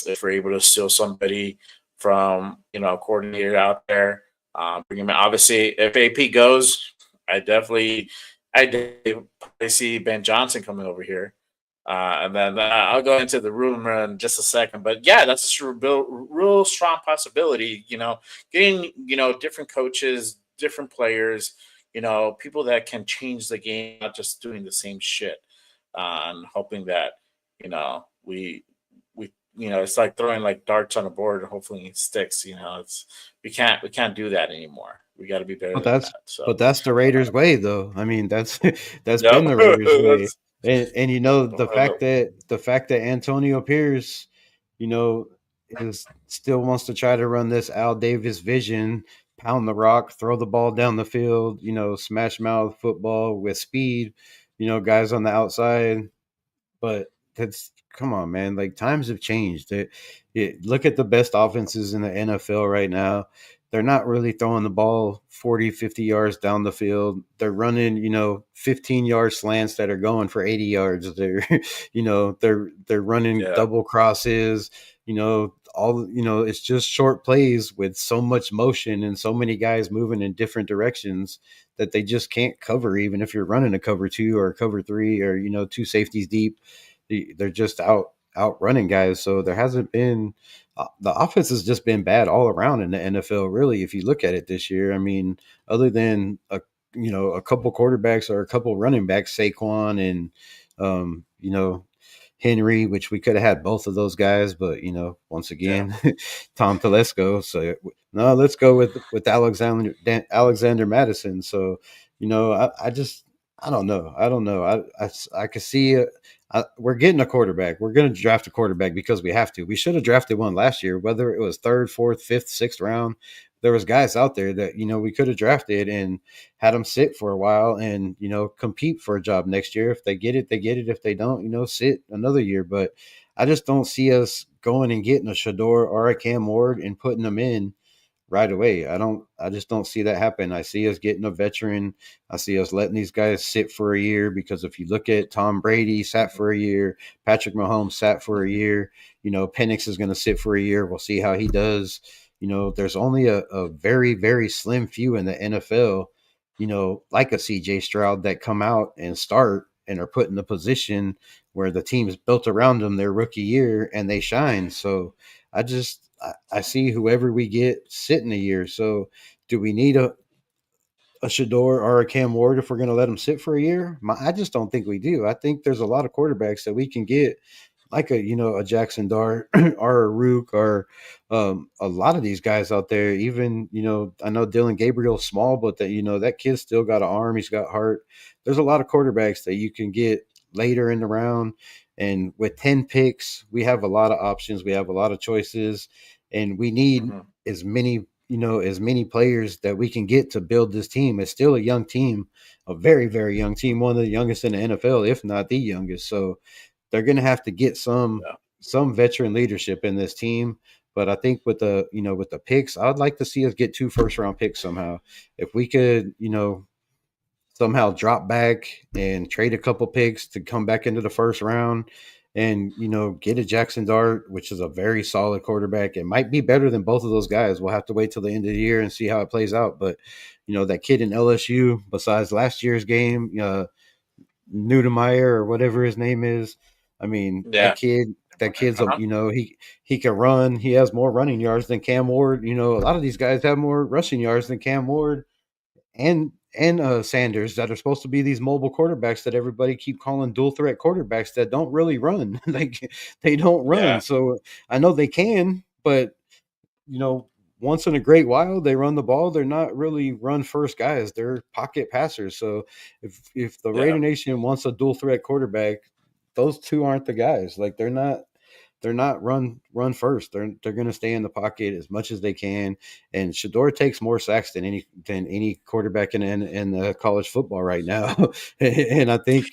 if we're able to steal somebody from a coordinator out there, bring him in. Obviously, if AP goes, I definitely see Ben Johnson coming over here, and then I'll go into the rumor in just a second. But yeah, that's a real strong possibility. Getting different coaches, different players. People that can change the game, not just doing the same shit, and hoping that, we it's like throwing like darts on a board and hopefully it sticks. We can't do that anymore. We got to be better than that. So, but that's the Raiders' way, though. That's been the Raiders' way. And the fact that Antonio Pierce, still wants to try to run this Al Davis vision pound the rock, throw the ball down the field, smash mouth football with speed, guys on the outside. But that's come on, man. Like times have changed. Look at the best offenses in the NFL right now. They're not really throwing the ball 40, 50 yards down the field. They're running, 15-yard slants that are going for 80 yards. They're, they're running double crosses, it's just short plays with so much motion and so many guys moving in different directions that they just can't cover, even if you're running a cover 2 or a cover 3 or, two safeties deep. They're just out running guys. So there hasn't been the offense has just been bad all around in the NFL. Really, if you look at it this year, I mean, other than a couple quarterbacks or a couple running backs, Saquon and Henry, which we could have had both of those guys, but once again, Tom Telesco. So no, let's go with Alexander Madison. So I don't know. I could see we're getting a quarterback. We're going to draft a quarterback because we have to. We should have drafted one last year, whether it was third, fourth, fifth, sixth round. There was guys out there that we could have drafted and had them sit for a while and compete for a job next year. If they get it, they get it. If they don't, sit another year. But I just don't see us going and getting a Shador or a Cam Ward and putting them in right away. I just don't see that happen. I see us getting a veteran. I see us letting these guys sit for a year, because if you look at Tom Brady sat for a year, Patrick Mahomes sat for a year, Penix is going to sit for a year. We'll see how he does. There's only a very, very slim few in the NFL, like a CJ Stroud that come out and start and are put in the position where the team is built around them their rookie year and they shine. So I see whoever we get sitting a year. So do we need a Shador or a Cam Ward if we're going to let them sit for a year? I just don't think we do. I think there's a lot of quarterbacks that we can get, like a Jackson Dart or a Rook or a lot of these guys out there. Even I know Dylan Gabriel's small, but that kid's still got an arm. He's got heart. There's a lot of quarterbacks that you can get later in the round. And with 10 picks, we have a lot of options. We have a lot of choices, and we need as many players that we can get to build this team. It's still a young team, a very, very young team, one of the youngest in the NFL, if not the youngest. So they're going to have to get some veteran leadership in this team. But I think with the picks, I'd like to see us get 2 first-round picks somehow. If we could, somehow drop back and trade a couple picks to come back into the first round and, get a Jackson Dart, which is a very solid quarterback. It might be better than both of those guys. We'll have to wait till the end of the year and see how it plays out. But, that kid in LSU, besides last year's game, Nudemeyer or whatever his name is, I mean, that kid's, he can run. He has more running yards than Cam Ward. A lot of these guys have more rushing yards than Cam Ward and Sanders, that are supposed to be these mobile quarterbacks that everybody keep calling dual threat quarterbacks that don't really run. Like they don't run. Yeah. So I know they can, but once in a great while they run the ball. They're not really run first guys. They're pocket passers. So if the Raider Nation wants a dual threat quarterback, those two aren't the guys. Like they're not run first. They're going to stay in the pocket as much as they can. And Shador takes more sacks than any quarterback in the college football right now. And I think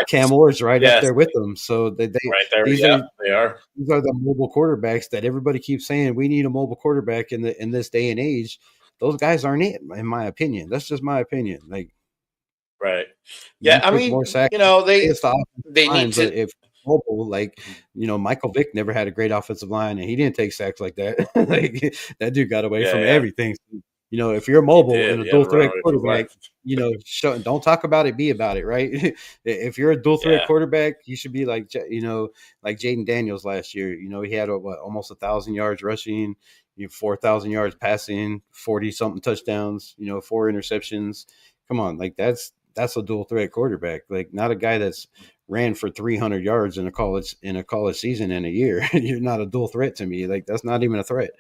Cam Moore's right up there with them. So they right there, they are. These are the mobile quarterbacks that everybody keeps saying we need a mobile quarterback in this day and age. Those guys aren't it, in my opinion. That's just my opinion. Like, right? Yeah, I mean, more sacks, they need to. If mobile, like Michael Vick never had a great offensive line, and he didn't take sacks like that. Like that dude got away from everything. If you're mobile and a dual threat quarterback, don't talk about it, be about it, right? If you're a dual threat quarterback, you should be like like Jaden Daniels last year. He had almost 1,000 yards rushing, 4,000 yards passing, 40 something touchdowns, 4 interceptions. Come on, like that's a dual threat quarterback, like not a guy that's ran for 300 yards in a college season in a year. You're not a dual threat to me. Like that's not even a threat.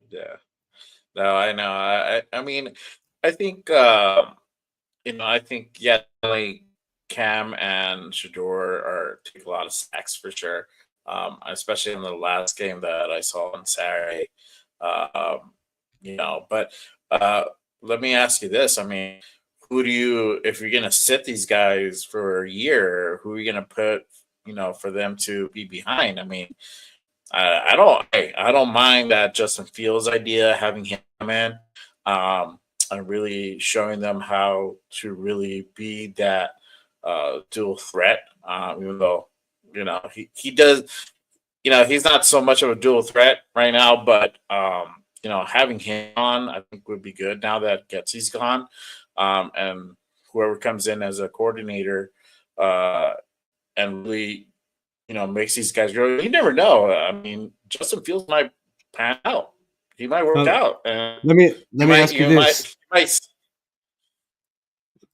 Yeah, no, I know. I mean, I think I think like Cam and Shador take a lot of sacks for sure. Especially in the last game that I saw on Saturday. But let me ask you this. I mean, who do you, if you're going to sit these guys for a year, who are you going to put, for them to be behind? I mean, I don't mind that Justin Fields idea, having him in, and really showing them how to really be that dual threat. Even though he does, he's not so much of a dual threat right now, but having him on, I think would be good now that Getsy's gone, and whoever comes in as a coordinator, uh, and really makes these guys grow. You never know. I mean, Justin Fields might pan out. He might work out. And let me ask you this. might.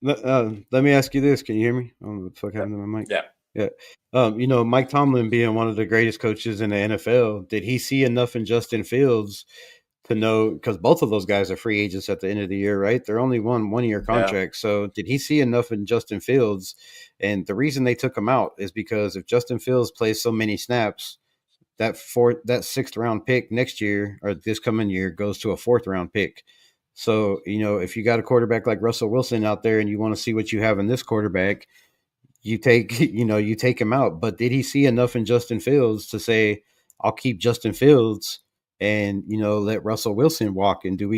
Let me ask you this. Can you hear me? Oh, what the fuck happened to my mic? Yeah. Mike Tomlin being one of the greatest coaches in the NFL, did he see enough in Justin Fields to know, because both of those guys are free agents at the end of the year, right? They're only 1 year contract. So did he see enough in Justin Fields? And the reason they took him out is because if Justin Fields plays so many snaps, that 6th round pick next year or this coming year goes to a 4th round pick. So, if you got a quarterback like Russell Wilson out there and you want to see what you have in this quarterback, you take him out. But did he see enough in Justin Fields to say, I'll keep Justin Fields and, let Russell Wilson walk? And do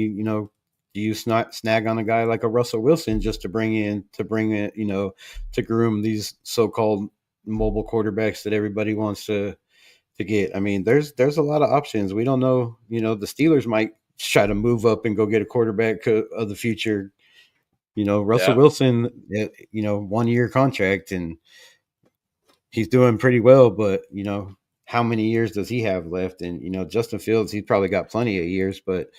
you snag on a guy like a Russell Wilson just to bring in, to groom these so-called mobile quarterbacks that everybody wants to get? I mean, there's a lot of options. We don't know, the Steelers might try to move up and go get a quarterback of the future. Russell Wilson, 1 year contract, and he's doing pretty well, but how many years does he have left? And Justin Fields, he's probably got plenty of years, but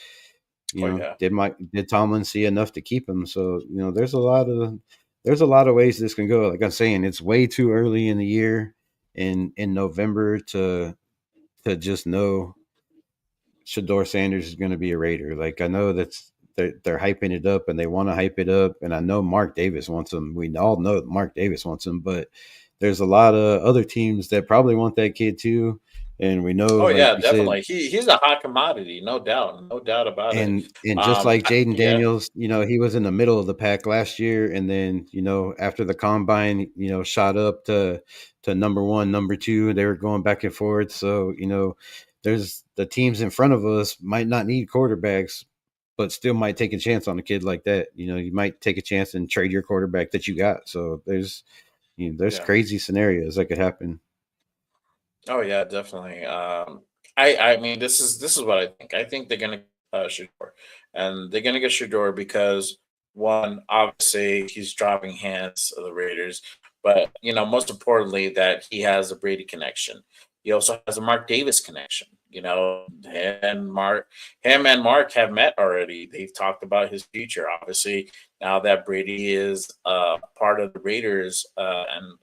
did Tomlin see enough to keep him? So there's a lot of ways this can go. Like I'm saying, it's way too early in the year in November to just know Shador Sanders is going to be a Raider. Like, I know they're hyping it up and they want to hype it up, and I know Mark Davis wants him. We all know Mark Davis wants him, but there's a lot of other teams that probably want that kid too. And we know. Oh yeah, definitely. He's a hot commodity, no doubt about it. And just like Jaden Daniels, he was in the middle of the pack last year, and then after the combine, shot up to number 1, number 2. They were going back and forth. So there's the teams in front of us might not need quarterbacks, but still might take a chance on a kid like that. You might take a chance and trade your quarterback that you got. So there's crazy scenarios that could happen. Oh yeah, definitely. I mean, this is what I think. I think they're gonna Shador, and they're gonna get Shador because, one, obviously he's dropping hands of the Raiders, but most importantly that he has a Brady connection. He also has a Mark Davis connection. Him and Mark have met already. They've talked about his future. Obviously, now that Brady is part of the Raiders and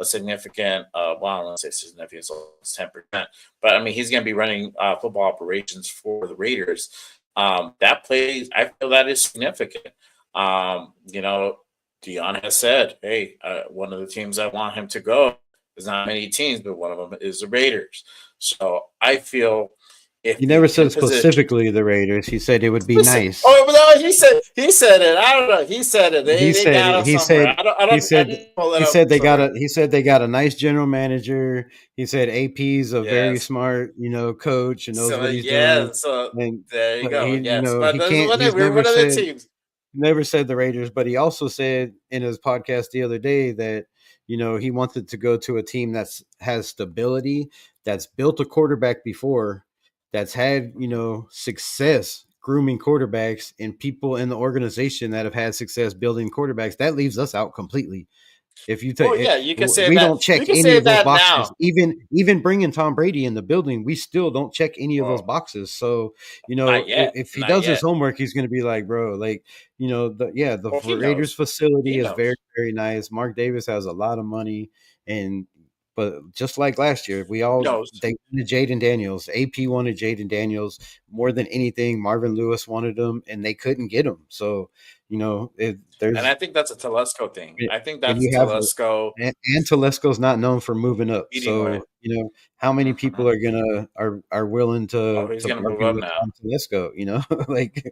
a significant, well, I don't want to say significant, so it's 10%, but I mean, he's going to be running football operations for the Raiders. That plays, I feel that is significant. Dion has said, hey, one of the teams I want him to go, there's not many teams, but one of them is the Raiders. So I feel he never said specifically the Raiders. He said it would be nice. Oh no, he said it. I don't know. He said it. He said they got a nice general manager. He said AP's a very smart, coach and knows what he's doing. So there you go. Never said the Raiders, but he also said in his podcast the other day that he wanted to go to a team that's has stability, that's built a quarterback before, that's had success grooming quarterbacks, and people in the organization that have had success building quarterbacks. That leaves us out completely. If you take, you can say we that. don't check any of those boxes. Now. Even bringing Tom Brady in the building, we still don't check any of those boxes. So if he does his homework, he's going to be like, bro, like the Raiders facility is very, very nice. Mark Davis has a lot of money, but just like last year, they wanted Jaden Daniels. AP wanted Jaden Daniels more than anything. Marvin Lewis wanted him, and they couldn't get him. So And I think that's a Telesco thing. I think when that's you have Telesco and Telesco's not known for moving up. eating away. So, how many people are willing Oh, to he's gonna move bargain up with now. Telesco, like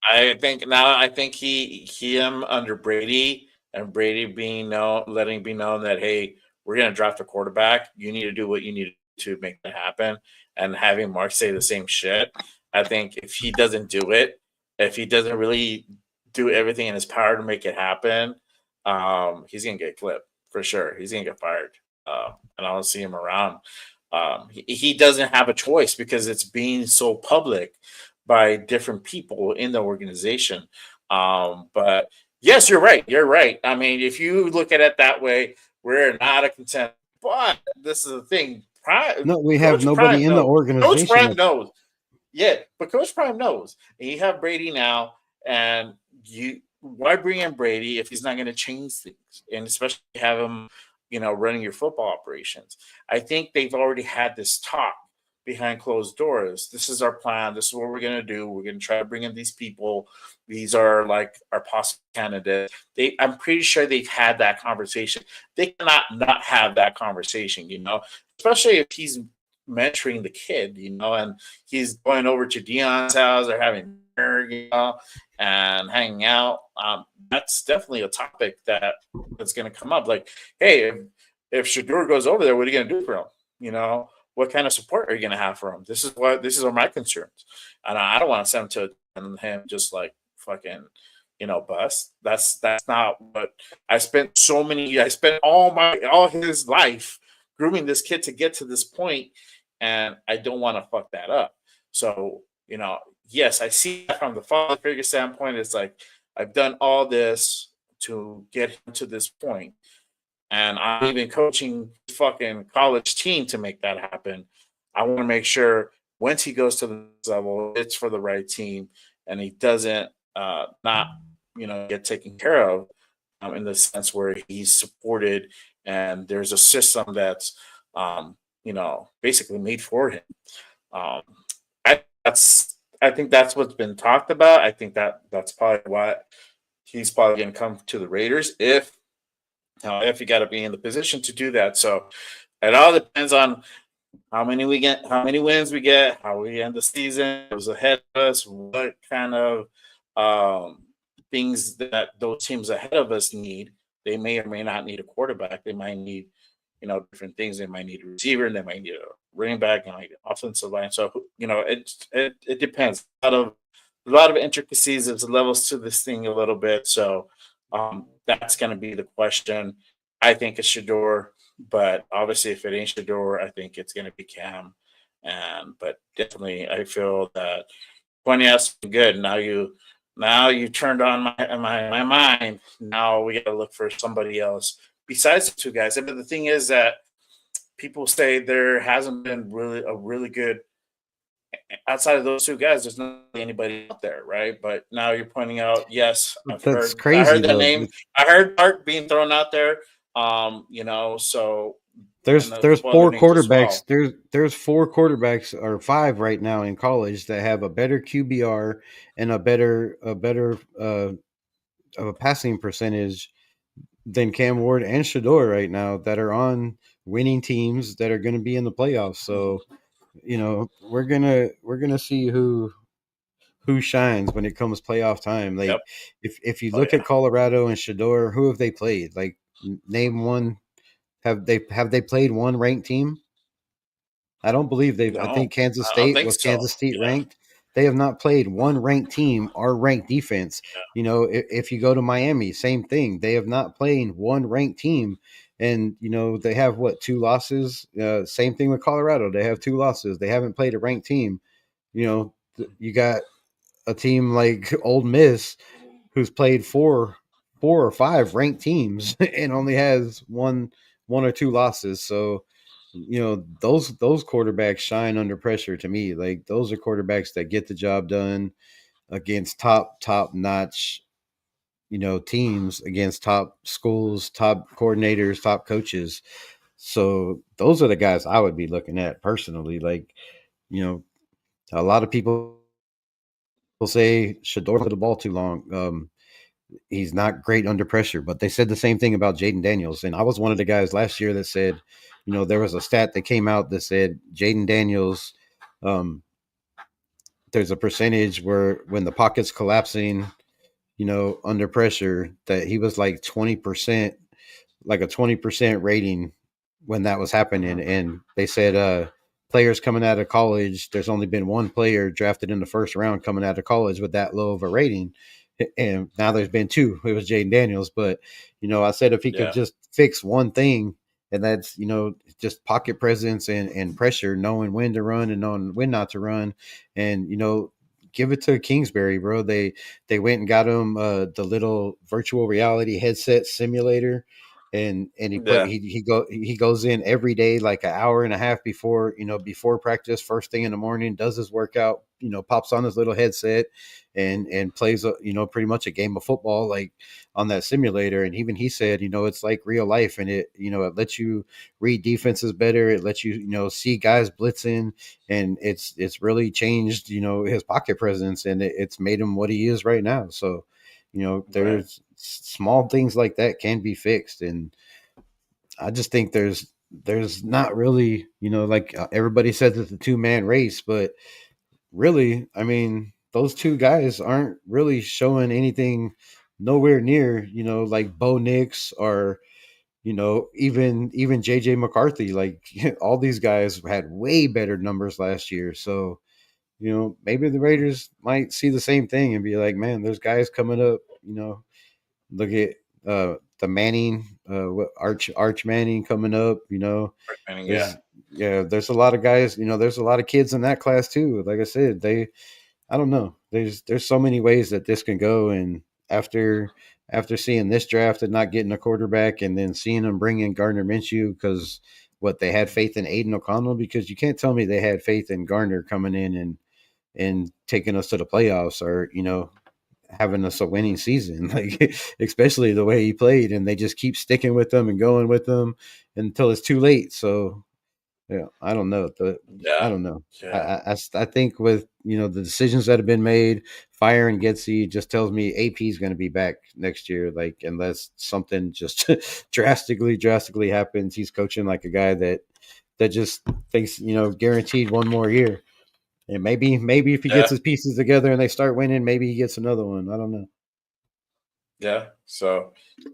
I think him under Brady and Brady letting be known that, hey, we're gonna draft a quarterback. You need to do what you need to make that happen. And having Mark say the same shit. I think if he doesn't do it, if he doesn't really do everything in his power to make it happen, he's gonna get clipped for sure. He's gonna get fired. And I don't see him around. He doesn't have a choice because it's being so public by different people in the organization. But yes, you're right. You're right. I mean, if you look at it that way, we're not a contender. But this is the thing. no, we have Coach nobody Prime in the knows. Coach organization. Prime knows. Yeah, but Coach Prime knows. And you have Brady now, and why bring in Brady if he's not going to change things, and especially have him, running your football operations. I think they've already had this talk behind closed doors. This is our plan. This is what we're going to do. We're going to try to bring in these people. These are like our possible candidates. I'm pretty sure they've had that conversation. They cannot not have that conversation, especially if he's mentoring the kid, and he's going over to Dion's house or having dinner, and hanging out. That's definitely a topic that's going to come up. Like, hey, if Shador goes over there, what are you going to do for him? What kind of support are you going to have for him? This is my concerns, and I don't want to send him to him just like fucking, bust. That's not what I spent. I spent all his life grooming this kid to get to this point, and I don't want to fuck that up. So, yes, I see from the father figure standpoint. It's like I've done all this to get him to this point, and I'm even coaching fucking college team to make that happen. I want to make sure once he goes to the level, it's for the right team, and he doesn't not get taken care of in the sense where he's supported and there's a system that's basically made for him. I think that's what's been talked about. I think that's probably what he's probably going to come to the Raiders if you got to be in the position to do that. So it all depends on how many wins we get, how we end the season, who's ahead of us, what kind of things that those teams ahead of us need. They may or may not need a quarterback. They might need, different things. They might need a receiver, and they might need a running back, and like offensive line. So, it depends. A lot of intricacies. There's levels to this thing a little bit. So, that's going to be the question. I think it's Shador, but obviously, if it ain't Shador, I think it's going to be Cam. But definitely, I feel that Quinn has been good. Now you turned on my mind. Now we got to look for somebody else besides the two guys. But the thing is that people say there hasn't been really a really good outside of those two guys. There's not anybody out there, right? But now you're pointing out, yes, That's crazy. I heard the name. I heard Art being thrown out there. So there's 4 quarterbacks. Well. There's 4 quarterbacks or 5 right now in college that have a better QBR and a better of a passing percentage than Cam Ward and Shador right now that are on winning teams that are going to be in the playoffs. So, we're gonna see who shines when it comes playoff time. Like, if you look at Colorado and Shador, who have they played? Like, name one. Have they played one ranked team? I don't believe they've. No, I think Kansas State Kansas State ranked. They have not played one ranked team or ranked defense. Yeah. If you go to Miami, same thing. They have not played one ranked team, and they have 2 losses. Same thing with Colorado. They have 2 losses. They haven't played a ranked team. You got a team like Ole Miss who's played 4 or 5 ranked teams and only has one or 2 losses. So, those quarterbacks shine under pressure to me. Like, those are quarterbacks that get the job done against top notch, teams, against top schools, top coordinators, top coaches. So those are the guys I would be looking at personally. Like, a lot of people will say Shador played the ball too long. he's not great under pressure. But they said the same thing about Jaden Daniels, and I was one of the guys last year that said, there was a stat that came out that said Jaden Daniels, there's a percentage where when the pocket's collapsing, under pressure, that he was like 20%, like a 20% rating when that was happening. And they said players coming out of college, there's only been one player drafted in the first round coming out of college with that low of a rating. And now there's been two. It was Jaden Daniels. But, I said if he could just fix one thing, and that's, just pocket presence and pressure, knowing when to run and knowing when not to run. And, give it to Kingsbury, bro. They went and got him the little virtual reality headset simulator, and he goes in every day like an hour and a half before practice, first thing in the morning, does his workout, pops on his little headset and plays pretty much a game of football like on that simulator. And even he said, it's like real life, and it lets you read defenses better, it lets you see guys blitzing, and it's really changed his pocket presence, and it's made him what he is right now. So there's small things like that can be fixed. And I just think there's not really, like everybody says it's a 2-man race, but really, I mean, those two guys aren't really showing anything nowhere near, like Bo Nix or, even JJ McCarthy. Like all these guys had way better numbers last year. So, maybe the Raiders might see the same thing and be like, man, there's guys coming up, look at the Manning, Arch Manning coming up, Manning, there's a lot of guys, there's a lot of kids in that class too. Like I said, I don't know. There's so many ways that this can go. And after seeing this draft and not getting a quarterback, and then seeing them bring in Gardner Minshew because they had faith in Aiden O'Connell, because you can't tell me they had faith in Gardner coming in and taking us to the playoffs, or having us a winning season, like especially the way he played, and they just keep sticking with them and going with them until it's too late. So yeah, I don't know. I don't know. Yeah. I think with the decisions that have been made, firing Getsy just tells me AP is going to be back next year. Like unless something just drastically happens, he's coaching like a guy that just thinks guaranteed one more year. And maybe if he gets his pieces together and they start winning, maybe he gets another one. I don't know. Yeah, so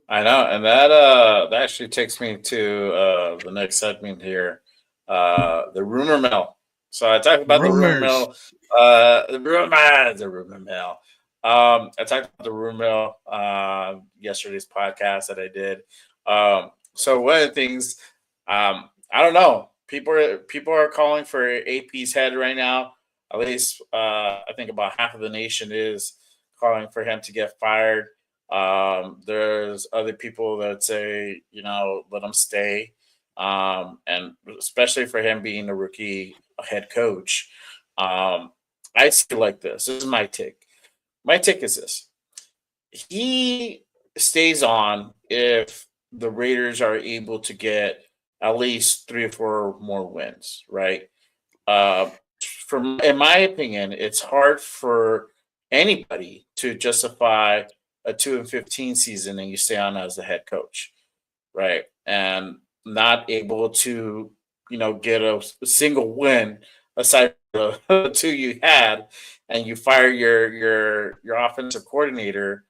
I know, and that actually takes me to the next segment here, the rumor mill. So I talked about the rumor mill, the rumor mill. I talked about the rumor mill yesterday's podcast that I did. So one of the things, I don't know, people are calling for AP's head right now. At least I think about half of the nation is calling for him to get fired. There's other people that say, let him stay. And especially for him being a rookie head coach. I see it like this. This is my take. My take is this. He stays on if the Raiders are able to get at least 3 or 4 more wins, right? In my opinion, it's hard for anybody to justify a 2-15 season and you stay on as the head coach, right? And not able to, get a single win aside from the 2 you had, and you fire your offensive coordinator,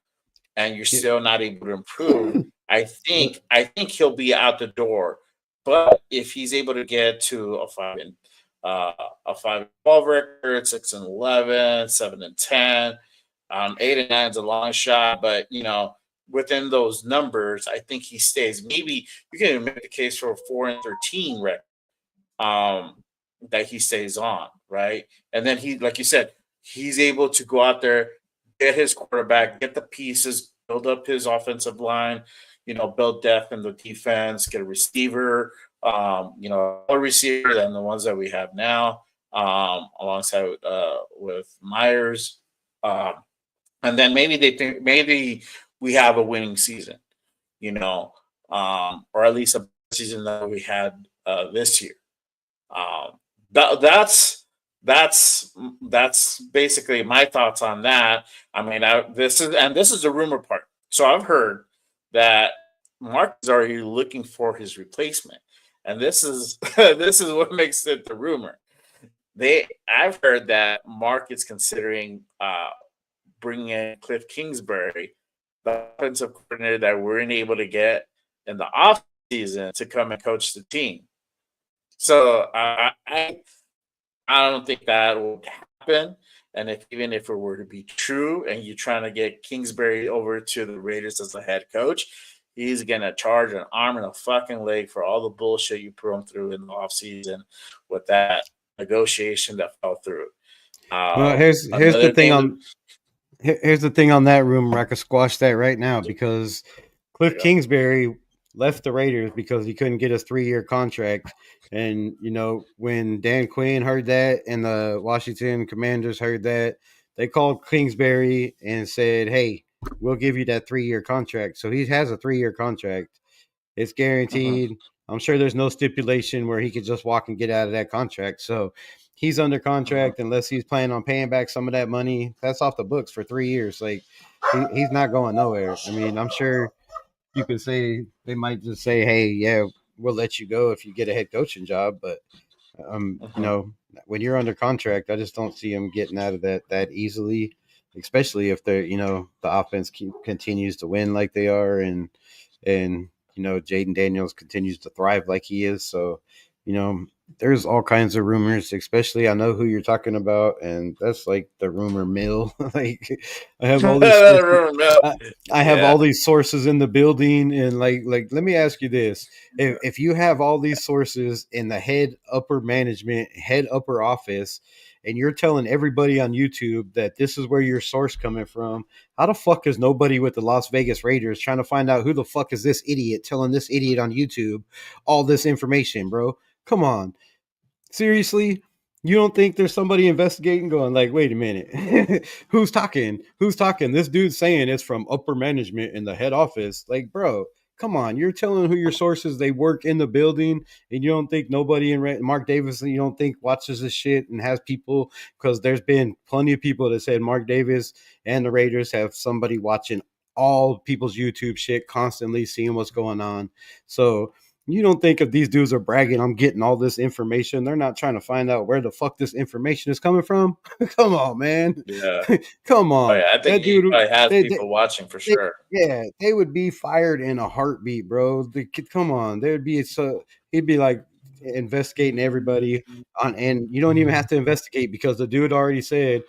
and you're still not able to improve. I think he'll be out the door. But if he's able to get to a 5-12 record, 6-11, 7-10. 8-9 is a long shot, but within those numbers, I think he stays. Maybe you can even make the case for a 4-13 record that he stays on, right? And then he, like you said, he's able to go out there, get his quarterback, get the pieces, build up his offensive line, build depth in the defense, get a receiver, a receiver than the ones that we have now, alongside with Myers. And then maybe we have a winning season, or at least a season that we had this year. That's basically my thoughts on that. I mean, this is the rumor part. So I've heard that Mark is already looking for his replacement, and this is this is what makes it the rumor. I've heard that Mark is considering bringing in Cliff Kingsbury, the offensive coordinator that we weren't able to get in the off season, to come and coach the team. So I don't think that will happen. And even if it were to be true, and you're trying to get Kingsbury over to the Raiders as the head coach, he's gonna charge an arm and a fucking leg for all the bullshit you put him through in the offseason with that negotiation that fell through. Well, here's the thing on here's the thing on that room. I could squash that right now because Cliff Kingsbury left the Raiders because he couldn't get his 3-year contract. And, when Dan Quinn heard that and the Washington Commanders heard that, they called Kingsbury and said, hey, we'll give you that 3-year contract. So he has a 3-year contract. It's guaranteed. I'm sure there's no stipulation where he could just walk and get out of that contract. So he's under contract unless he's planning on paying back some of that money. That's off the books for 3 years. Like, he's not going nowhere. I mean, I'm sure you could say they might just say, hey, yeah, we'll let you go if you get a head coaching job. But, when you're under contract, I just don't see him getting out of that easily, especially if the offense continues to win like they are. And Jaden Daniels continues to thrive like he is. So, there's all kinds of rumors, especially I know who you're talking about, and that's like the rumor mill. Like, I have all these I have all these sources in the building, and like let me ask you this. If you have all these sources in the head upper office, and you're telling everybody on YouTube that this is where your source coming from, how the fuck is nobody with the Las Vegas Raiders trying to find out who the fuck is this idiot telling this idiot on YouTube all this information, bro? Come on. Seriously? You don't think there's somebody investigating going like, wait a minute, who's talking? This dude's saying it's from upper management in the head office. Like, bro, come on. You're telling who your sources, they work in the building, and you don't think nobody in Mark Davis, you don't think watches this shit and has people, because there's been plenty of people that said Mark Davis and the Raiders have somebody watching all people's YouTube shit constantly, seeing what's going on. So you don't think if these dudes are bragging, I'm getting all this information, they're not trying to find out where the fuck this information is coming from? Come on, man. Yeah. Come on. Oh, yeah. I think he probably has people watching for sure. They would be fired in a heartbeat, bro. Come on. He'd be like investigating everybody and you don't even have to investigate because the dude already said,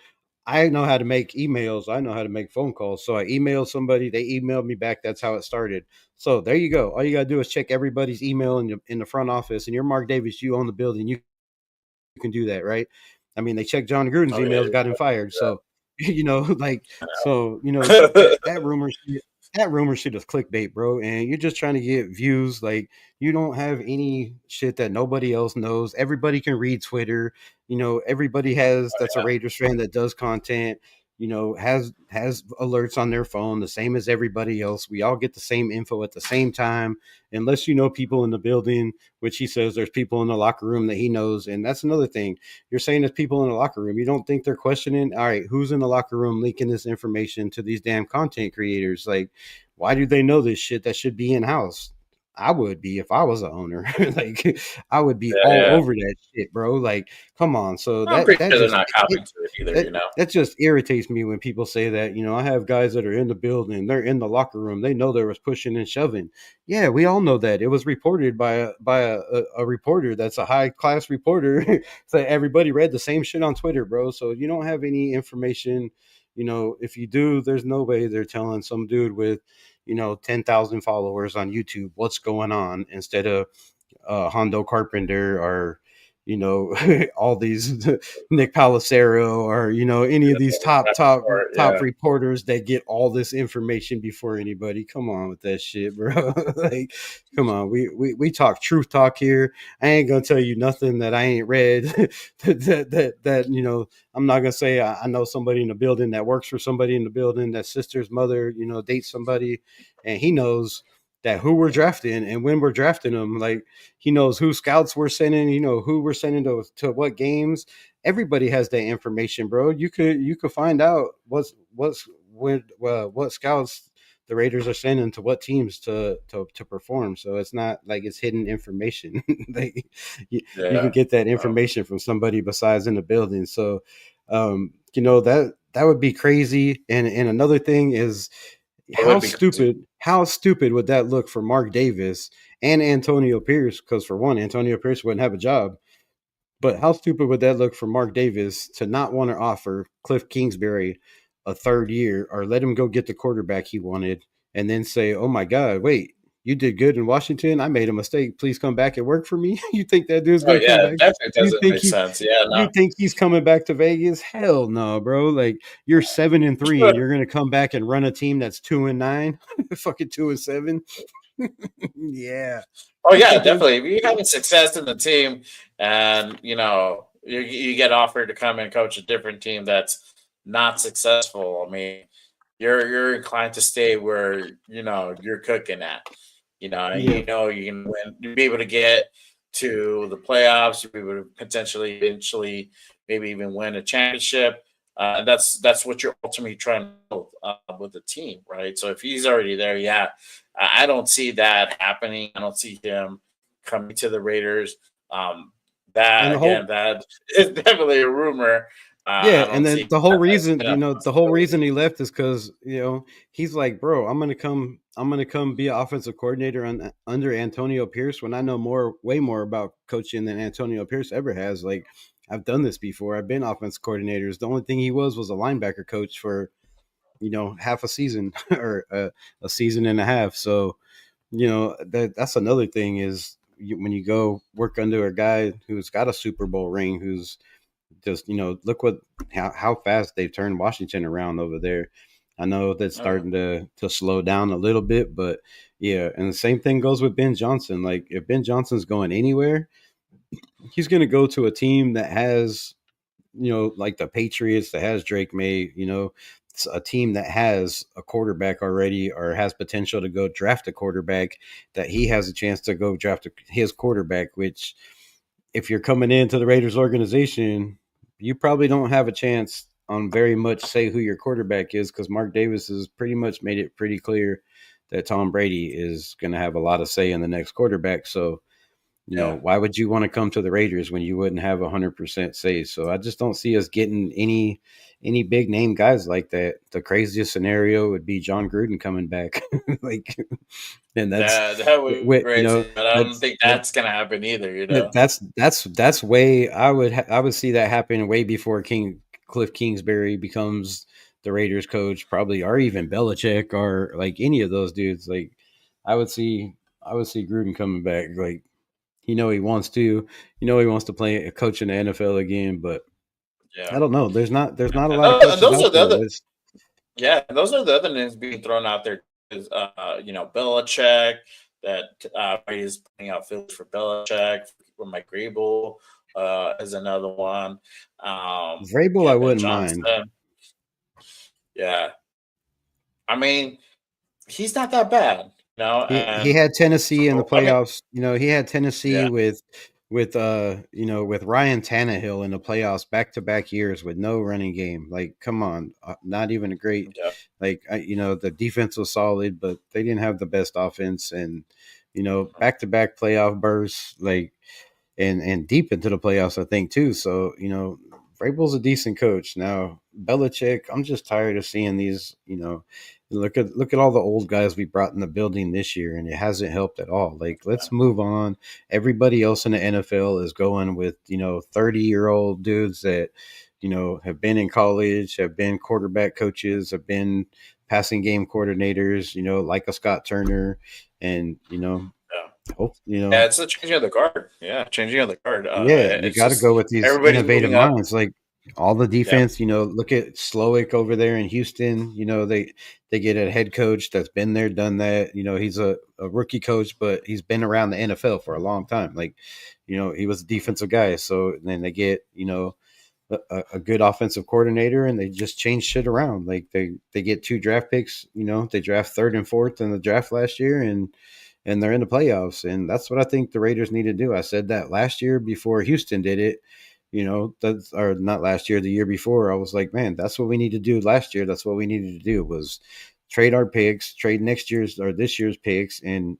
I know how to make emails. I know how to make phone calls. So I emailed somebody. They emailed me back. That's how it started. So there you go. All you got to do is check everybody's email in the front office. And you're Mark Davis. You own the building. You can do that, right? I mean, they checked John Gruden's emails, got him fired. Yeah. So, that rumor shit is clickbait, bro. And you're just trying to get views. Like, you don't have any shit that nobody else knows. Everybody can read Twitter. Everybody that's a Raiders fan that does content, has alerts on their phone, the same as everybody else. We all get the same info at the same time, unless people in the building, which he says there's people in the locker room that he knows. And that's another thing. You're saying there's people in the locker room. You don't think they're questioning, all right, who's in the locker room leaking this information to these damn content creators? Like, why do they know this shit that should be in-house? I would be if I was an owner. Like, I would be over that shit, bro. Like, come on. So that just irritates me when people say that. I have guys that are in the building, they're in the locker room, they know there was pushing and shoving. Yeah, we all know that. It was reported by a reporter that's a high class reporter. So everybody read the same shit on Twitter, bro. So you don't have any information. If you do, there's no way they're telling some dude with 10,000 followers on YouTube what's going on instead of Hondo Carpenter or all these Nick Palacero or any of these top reporters that get all this information before anybody. Come on with that shit, bro. Like, come on, we talk truth talk here. I ain't gonna tell you nothing that I ain't read. that I'm not gonna say I know somebody in the building that works for somebody in the building, that sister's mother dates somebody, and he knows that who we're drafting and when we're drafting them. Like, he knows who scouts we're sending, who we're sending to what games. Everybody has that information, bro. You could find out what scouts the Raiders are sending to what teams to perform. So it's not like it's hidden information. You can get that information from somebody besides in the building. So that would be crazy. And another thing is how stupid would that look for Mark Davis and Antonio Pierce? Because for one, Antonio Pierce wouldn't have a job. But how stupid would that look for Mark Davis to not want to offer Cliff Kingsbury a third year or let him go get the quarterback he wanted and then say, oh my God, wait, you did good in Washington. I made a mistake. Please come back and work for me. You think that dude's going to come back? Definitely doesn't make sense. Yeah, no. You think he's coming back to Vegas? Hell no, bro. Like you're 7-3 and you're going to come back and run a team that's 2-9, fucking 2-7. Yeah. Oh yeah, definitely. If you're having success in the team, and you get offered to come and coach a different team that's not successful, I mean, you're inclined to stay where you're cooking at. You can win, you'll be able to get to the playoffs, you'll be able to potentially, eventually, maybe even win a championship. That's what you're ultimately trying to build with the team, right? So if he's already there, yeah, I don't see that happening. I don't see him coming to the Raiders. That is definitely a rumor. And then the whole reason, he left is because he's like, bro, I'm gonna come be an offensive coordinator under Antonio Pierce when I know way more about coaching than Antonio Pierce ever has. Like, I've done this before. I've been offensive coordinators. The only thing he was a linebacker coach for half a season or a season and a half. So that's another thing is when you go work under a guy who's got a Super Bowl ring, who's just look how fast they've turned Washington around over there. I know that's starting to slow down a little bit, but yeah. And the same thing goes with Ben Johnson. Like if Ben Johnson's going anywhere, he's going to go to a team that has like the Patriots, that has Drake May, a team that has a quarterback already or has potential to go draft a quarterback, that he has a chance to go draft his quarterback, which if you're coming into the Raiders organization, you probably don't have a chance on very much say who your quarterback is, because Mark Davis has pretty much made it pretty clear that Tom Brady is going to have a lot of say in the next quarterback. So, why would you want to come to the Raiders when you wouldn't have 100% say? So I just don't see us getting any big name guys like that. The craziest scenario would be John Gruden coming back. And that would be crazy, but I don't think that's gonna happen either. That's way I would see that happen way before Cliff Kingsbury becomes the Raiders coach, probably, or even Belichick or like any of those dudes. Like I would see Gruden coming back. Like he wants to play a coach in the NFL again, but I don't know. There's not a lot of coaches those out there. Those are the other names being thrown out there. Is Belichick, that is putting out fields for Belichick. For Mike Grable is another one. Vrabel, I wouldn't mind. Yeah, I mean, he's not that bad. He had Tennessee in the playoffs. He had Tennessee with Ryan Tannehill in the playoffs back-to-back years with no running game. Like, come on, not even a great. The defense was solid, but they didn't have the best offense, and back-to-back playoff bursts, like, and deep into the playoffs, I think too. So Vrabel's a decent coach. Now Belichick, I'm just tired of seeing these. Look at all the old guys we brought in the building this year, and it hasn't helped at all. Like, let's move on. Everybody else in the NFL is going with 30-year-old dudes that have been in college, have been quarterback coaches, have been passing game coordinators. Like a Scott Turner, and it's a changing of the guard. Yeah, changing of the guard. You got to go with these innovative minds. Like all the defense, look at Slowick over there in Houston. They get a head coach that's been there, done that. He's a rookie coach, but he's been around the NFL for a long time. Like, he was a defensive guy. So then they get, a good offensive coordinator, and they just change shit around. Like they get 2 draft picks. They draft 3rd and 4th in the draft last year, and they're in the playoffs. And that's what I think the Raiders need to do. I said that last year before Houston did it. Or not last year, the year before. I was like, man, that's what we need to do last year. That's what we needed to do, was trade our picks, trade next year's or this year's picks, and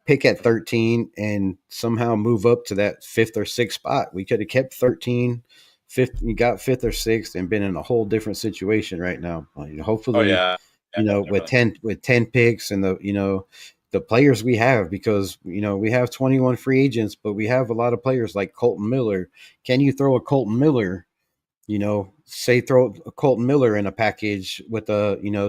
pick at 13 and somehow move up to that fifth or sixth spot. We could have kept 13, fifth, you got fifth or sixth, and been in a whole different situation right now. Oh Hopefully, yeah, with definitely. 10 picks and the players we have, because we have 21 free agents, but we have a lot of players like Colton Miller. Can you throw a Colton Miller? Say throw a Colton Miller in a package with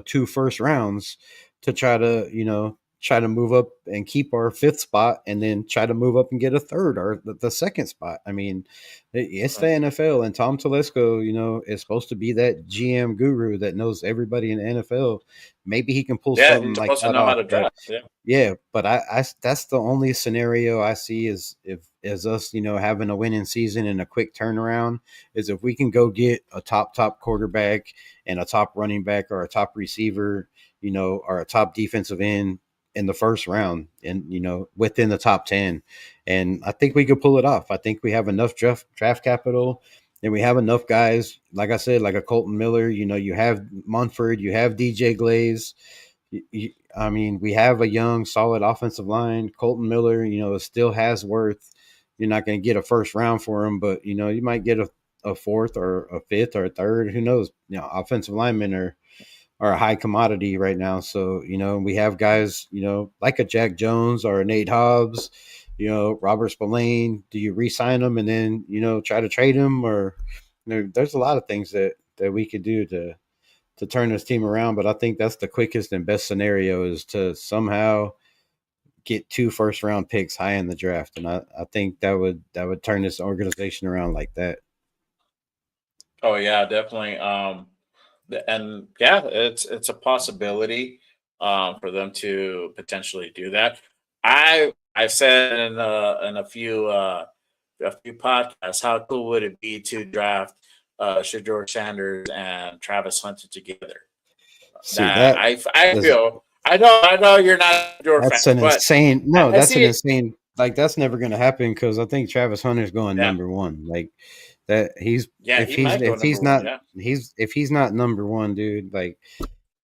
two first rounds to try to move up and keep our fifth spot, and then try to move up and get a third or the second spot. I mean, it's the NFL, and Tom Telesco, is supposed to be that GM guru that knows everybody in the NFL. Maybe he can pull Yeah, something he's like supposed to that know how off, to but draft. Yeah. yeah, but I that's the only scenario I see is if as us, having a winning season and a quick turnaround, is if we can go get a top quarterback and a top running back or a top receiver, or a top defensive end in the first round, and within the top 10. And I think we could pull it off. I think we have enough draft capital, and we have enough guys, like I said, like a Colton Miller. You have Munford, you have DJ Glaze. I mean, we have a young, solid offensive line. Colton Miller, still has worth. You're not going to get a first round for him, but you might get a fourth or a fifth or a third. Who knows? Offensive linemen are a high commodity right now. So we have guys, like a Jack Jones or a Nate Hobbs, Robert Spillane. Do you re-sign them and then try to trade him, or there's a lot of things that we could do to turn this team around. But I think that's the quickest and best scenario, is to somehow get 2 first round picks high in the draft. And I think that would turn this organization around like that. Oh yeah, definitely. And yeah, it's a possibility for them to potentially do that. I've said in a few podcasts, how cool would it be to draft Shador Sanders and Travis Hunter together? See, That that I is feel I know you're not a Shador fan, that's an but insane no, I that's an see it. insane, like, that's never gonna happen, because I think Travis Hunter's going Yeah, number one. Like, that he's yeah, he might go number one. Yeah. if he's not number one, dude, like,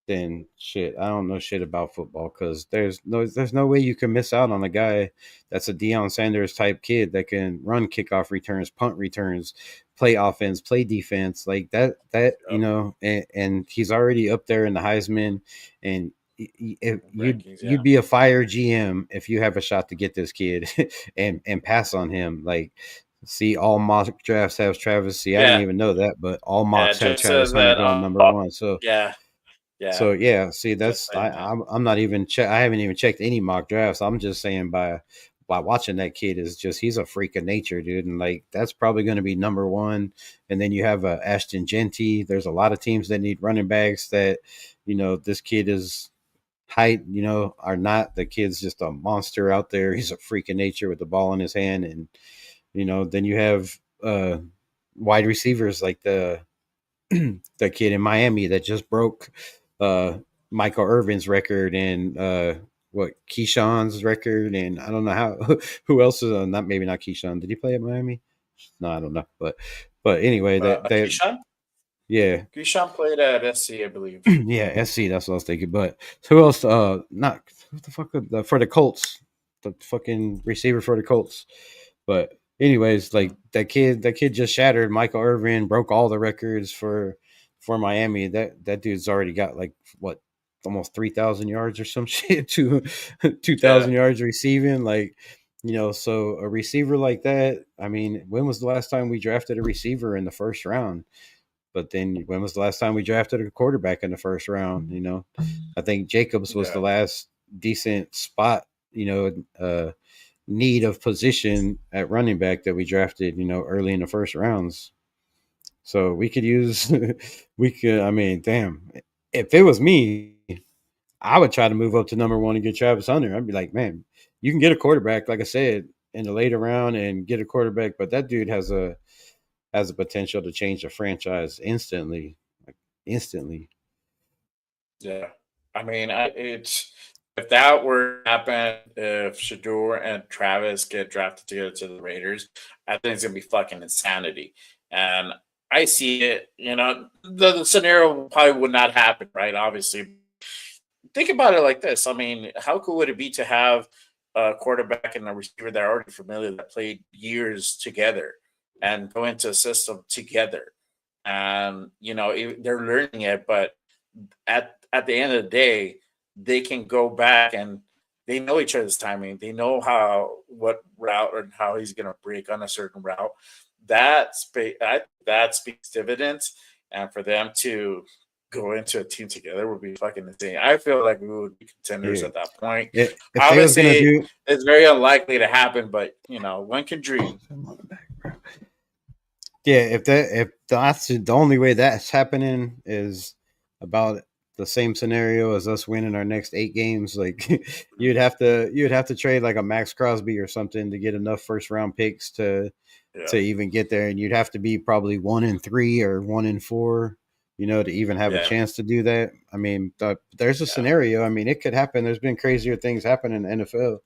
then shit, I don't know shit about football, because there's no way you can miss out on a guy that's a Deion Sanders type kid that can run kickoff returns, punt returns, play offense, play defense, like that Yep. and he's already up there in the Heisman. And if Rankings. you'd Yeah. be a fire GM if you have a shot to get this kid and pass on him. Like, see, all mock drafts have Travis. See, I didn't Yeah. even know that, but all Yeah. mocks It have just says Travis Hunter that. going number one. So Yeah. Yeah. so yeah, see, Just that's saying that. I'm not even I haven't even checked any mock drafts. I'm just saying by watching that kid, is just, he's a freak of nature, dude, and like, that's probably going to be number one. And then you have Ashton Genty. There's a lot of teams that need running backs that this kid is height, are not. The kid's just a monster out there. He's a freak of nature with the ball in his hand. And then you have wide receivers like the kid in Miami that just broke uh, Michael Irvin's record, and what, Keyshawn's record, and I don't know how who else is not, maybe not Keyshawn. Did he play at Miami? No, I don't know. But anyway, that Keyshawn. yeah. Keyshawn played at SC, I believe. Yeah, SC. That's what I was thinking. But who else? Not what the fuck for the Colts, the fucking receiver for the Colts. But anyways, like, that kid just shattered Michael Irvin, broke all the records for Miami. That dude's already got, like, what, almost 3,000 yards or some shit, to Yeah. 2,000 yards receiving. Like, so a receiver like that. I mean, when was the last time we drafted a receiver in the first round? But then when was the last time we drafted a quarterback in the first round? I think Jacobs was the Yeah. last decent spot, need of position at running back that we drafted, early in the first rounds. So we could use, I mean, damn, if it was me, I would try to move up to number one and get Travis Hunter. I'd be like, man, you can get a quarterback, like I said, in the later round and get a quarterback, but that dude has a potential to change the franchise instantly, like, instantly. Yeah. I mean, it's if that were to happen, if Shador and Travis get drafted together to the Raiders, I think it's gonna be fucking insanity. And I see it. The scenario probably would not happen, right? Obviously, think about it like this. I mean, how cool would it be to have a quarterback and a receiver that are already familiar that played years together and go into a system together? And they're learning it, but at the end of the day, they can go back and they know each other's timing. They know what route or how he's going to break on a certain route. That speaks dividends, and for them to go into a team together would be fucking insane. I feel like we would be contenders Yeah. at that point. If they was gonna Obviously, do, it's very unlikely to happen, but one can dream. yeah, if that's the only way that's happening is about the same scenario as us winning our next 8 games, like you'd have to trade like a Max Crosby or something to get enough first round picks to Yeah, even get there, and you'd have to be probably 1-3 or 1-4, to even have a yeah, chance to do that. I mean, there's a yeah. scenario. I mean, it could happen. There's been crazier things happen in the NFL.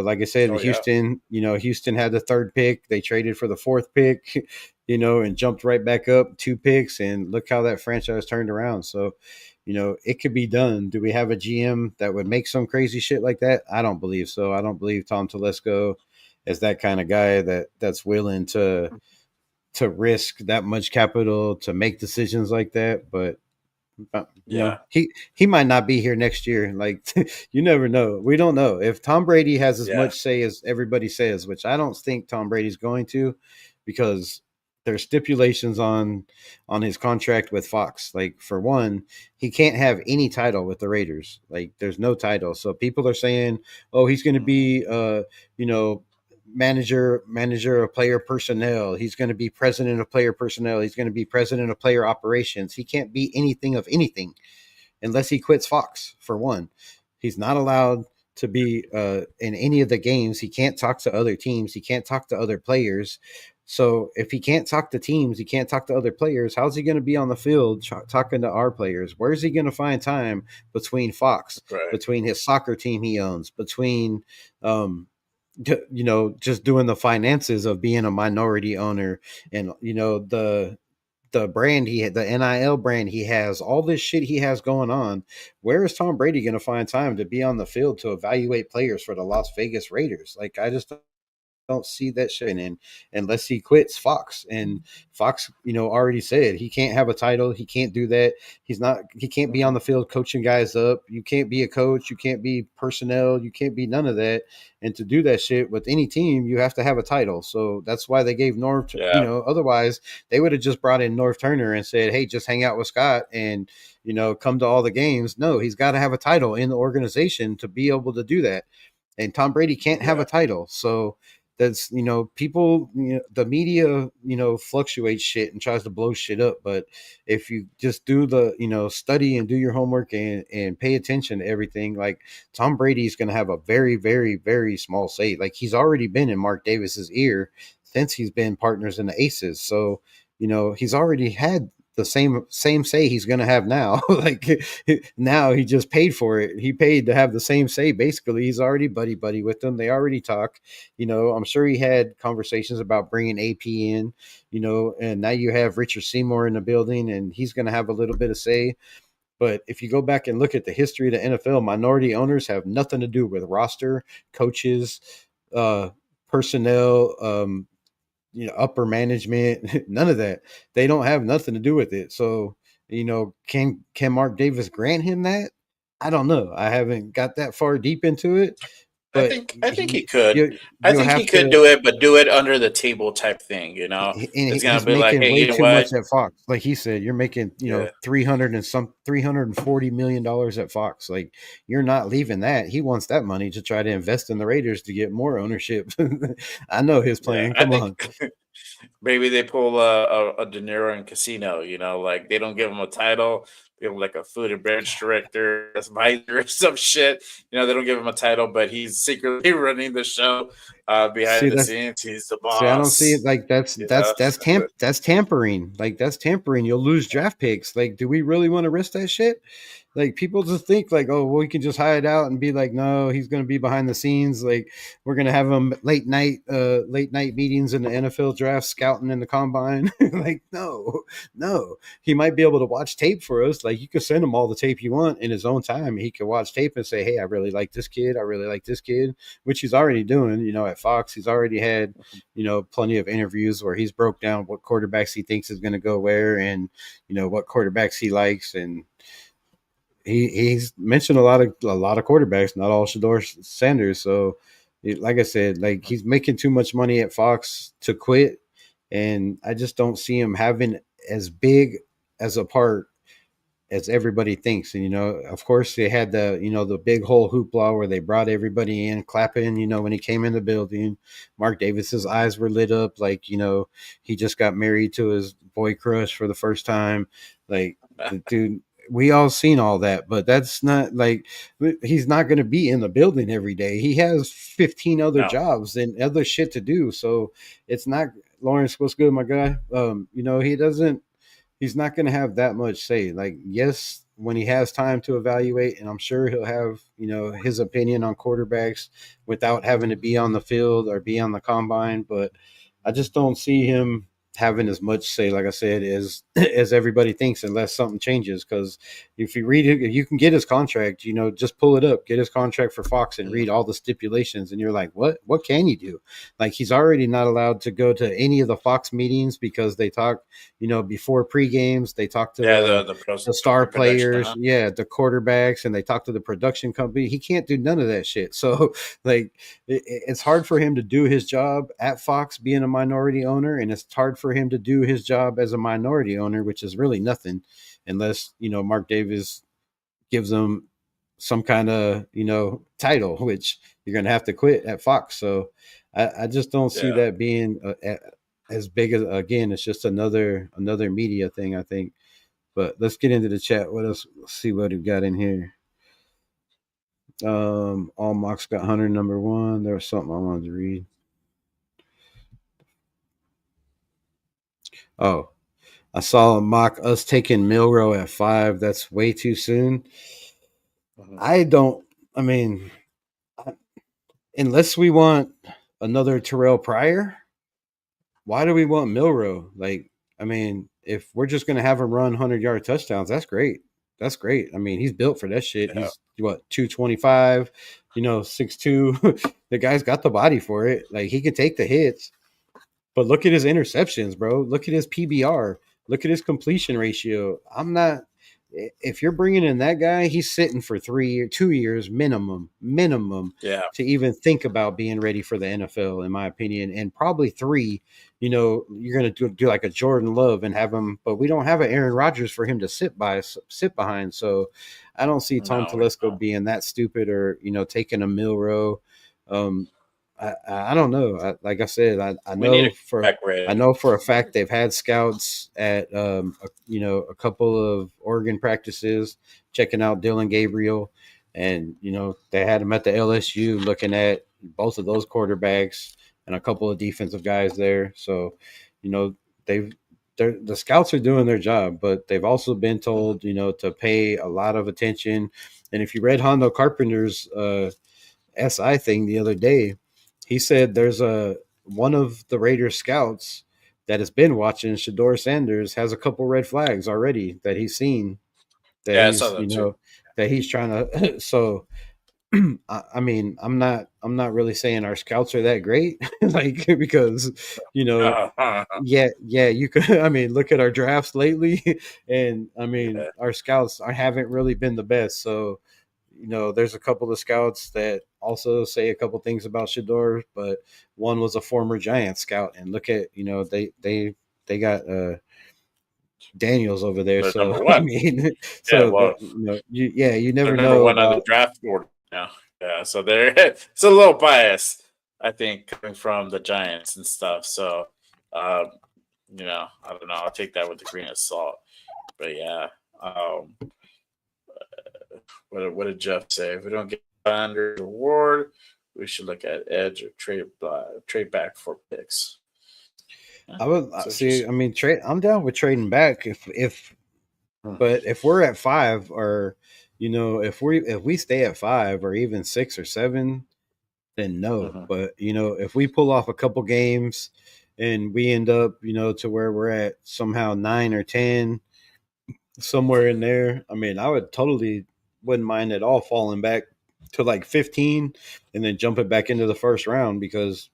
Like I said, Oh yeah, Houston had the 3rd pick. They traded for the 4th pick, and jumped right back up 2 picks. And look how that franchise turned around. So, it could be done. Do we have a GM that would make some crazy shit like that? I don't believe so. I don't believe Tom Telesco is that kind of guy that's willing to risk that much capital to make decisions like that. But yeah, he might not be here next year. Like you never know. We don't know if Tom Brady has as yeah. much say as everybody says, which I don't think Tom Brady's going to, because there's stipulations on his contract with Fox. Like for one, he can't have any title with the Raiders. Like there's no title. So people are saying, "Oh, he's going to be you know, manager of player personnel. He's going to be president of player personnel. He's going to be president of player operations." He can't be anything of anything unless he quits Fox. For one, he's not allowed to be in any of the games. He can't talk to other teams. He can't talk to other players. So if he can't talk to teams, he can't talk to other players. How's he going to be on the field talking to our players? Where's he going to find time between Fox, Right. between his soccer team he owns, between just doing the finances of being a minority owner, and the brand he had, the NIL brand he has, all this shit he has going on. Where is Tom Brady going to find time to be on the field to evaluate players for the Las Vegas Raiders? Like I just don't see that shit in unless he quits Fox. And Fox, already said he can't have a title. He can't do that. He can't be on the field coaching guys up. You can't be a coach. You can't be personnel. You can't be none of that. And to do that shit with any team, you have to have a title. So that's why they gave Norv, Yeah, otherwise they would have just brought in Norv Turner and said, "Hey, just hang out with Scott and, come to all the games." No, he's got to have a title in the organization to be able to do that. And Tom Brady can't have yeah, a title. So that's people, the media fluctuates shit and tries to blow shit up, but if you just do the study and do your homework and pay attention to everything, like Tom Brady is going to have a very very very small say. Like he's already been in Mark Davis's ear since he's been partners in the Aces, so he's already had the same say he's going to have now. Like now he just paid for it. He paid to have the same say. Basically, he's already buddy with them. They already talk. I'm sure he had conversations about bringing AP in. And now you have Richard Seymour in the building, and he's going to have a little bit of say. But if you go back and look at the history of the NFL, minority owners have nothing to do with roster, coaches, personnel, upper management, none of that. They don't have nothing to do with it. So, can Mark Davis grant him that? I don't know. I haven't got that far deep into it, but I think he could. I you'll think he have could to. do it, but do it under the table type thing. And It's gonna he's be like, making hey, way you know too much what? at Fox. Like he said, you're making, Yeah, $340 million at Fox. Like you're not leaving that. He wants that money to try to invest in the Raiders to get more ownership. I know his yeah. plan. I Come think on. maybe they pull a De Niro in Casino. Like they don't give him a title. They give him like a food and beverage director, advisor, or some shit. They don't give him a title, but he's secretly running the show See, behind the scenes. He's the I don't see it boss. like You know, that's tampering. Like that's tampering. You'll lose draft picks. Like, do we really want to risk that shit? like people just think like, oh, well, we can just hide out and be like, no, he's going to be behind the scenes. Like we're going to have him late night meetings in the NFL draft, scouting in the combine. Like, no, he might be able to watch tape for us. Like you can send him all the tape you want in his own time. He can watch tape and say, hey, I really like this kid. I really like this kid, which he's already doing. You know, at Fox, he's already had, you know, plenty of interviews where he's broke down what quarterbacks he thinks is going to go where, and you know what quarterbacks he likes, and he's mentioned a lot of quarterbacks, not all Shador Sanders. So, like I said, like he's making too much money at Fox to quit, and I just don't see him having as big as a part as everybody thinks. And you know, of course, they had the big whole hoopla where they brought everybody in clapping. You know, when he came in the building, Mark Davis's eyes were lit up like, you know, he just got married to his boy crush for the first time. Like, dude, we all seen all that, but that's not like he's not going to be in the building every day. He has 15 other jobs and other shit to do. So it's not Lawrence. What's good, my guy? You know, he's not going to have that much say. Like, yes, when he has time to evaluate, and I'm sure he'll have, you know, his opinion on quarterbacks without having to be on the field or be on the combine. But I just don't see him having as much say, like I said, as everybody thinks, unless something changes. Because if you read it, you can get his contract. You know, just pull it up, get his contract for Fox, and read all the stipulations, and you're like, what? What can you do? Like he's already not allowed to go to any of the Fox meetings because they talk, you know, before pre-games, they talk to the star players, the quarterbacks, and they talk to the production company. He can't do none of that shit. So like it's hard for him to do his job at Fox being a minority owner, and it's hard for him to do his job as a minority owner, which is really nothing unless, you know, Mark Davis gives him some kind of, you know, title, which you're going to have to quit at Fox. So I just don't see that being as big as, again, it's just another media thing, I think. But let's get into the chat. What else? Let's see what we got in here. All mocks got Hunter number 1. There was something I wanted to read. Oh, I saw a mock us taking Milrow at 5. That's way too soon. I mean, unless we want another Terrell Pryor, why do we want Milrow? Like, I mean, if we're just going to have him run 100-yard touchdowns, that's great. That's great. I mean, he's built for that shit. Yeah. He's, 225, 6'2". The guy's got the body for it. Like, he can take the hits. But look at his interceptions, bro. Look at his PBR. Look at his completion ratio. If you're bringing in that guy, he's sitting for 2 years minimum to even think about being ready for the NFL, in my opinion. And probably 3, you're going to do like a Jordan Love and have him, but we don't have an Aaron Rodgers for him to sit behind. So I don't see Tom Telesco being that stupid or, taking a Milrow. I don't know. Like I said, I know for a fact they've had scouts at a couple of Oregon practices checking out Dylan Gabriel, and they had him at the LSU looking at both of those quarterbacks and a couple of defensive guys there. So, the scouts are doing their job, but they've also been told to pay a lot of attention. And if you read Hondo Carpenter's SI thing the other day, he said there's one of the Raiders scouts that has been watching Shador Sanders has a couple red flags already that he's seen. That he's trying to. So, I mean, I'm not really saying our scouts are that great, like because you could. I mean, look at our drafts lately, and I mean our scouts haven't really been the best. So. There's a couple of scouts that also say a couple things about Shador, but one was a former Giant scout, and look at they got Daniels over there. They're So I mean, you never know. One on the draft board now, so they're it's a little biased, I think, coming from the Giants and stuff. So I don't know. I'll take that with a grain of salt, but yeah. What did Jeff say? If we don't get under reward, we should look at edge or trade back for picks. I would see. I mean, trade. I'm down with trading back but if we're at 5 or if we stay at 5 or even 6 or 7, then no. Mm-hmm. But if we pull off a couple games and we end up, to where we're at somehow 9 or 10, somewhere in there, I mean, I would totally wouldn't mind at all falling back to like 15 and then jumping back into the first round, because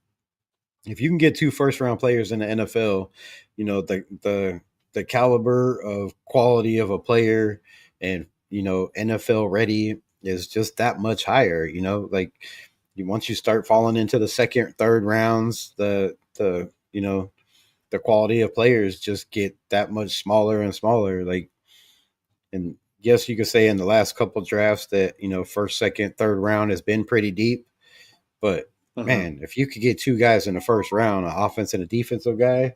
if you can get 2 first round players in the NFL, the caliber of quality of a player and NFL ready is just that much higher. Like once you start falling into the second, third rounds, the quality of players just get that much smaller and smaller. Like, and yes, you could say in the last couple drafts that first, second, third round has been pretty deep, but man, if you could get 2 guys in the first round, an offense and a defensive guy,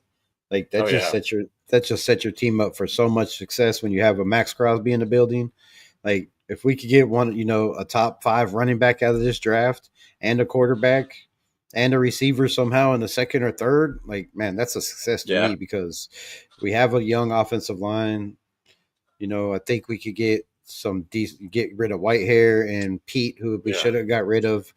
like that just set your team up for so much success when you have a Max Crosby in the building. Like if we could get one, a top 5 running back out of this draft and a quarterback and a receiver somehow in the second or third, like man, that's a success to me, because we have a young offensive line. I think we could get get rid of Whitehair and Pete, who we should have got rid of,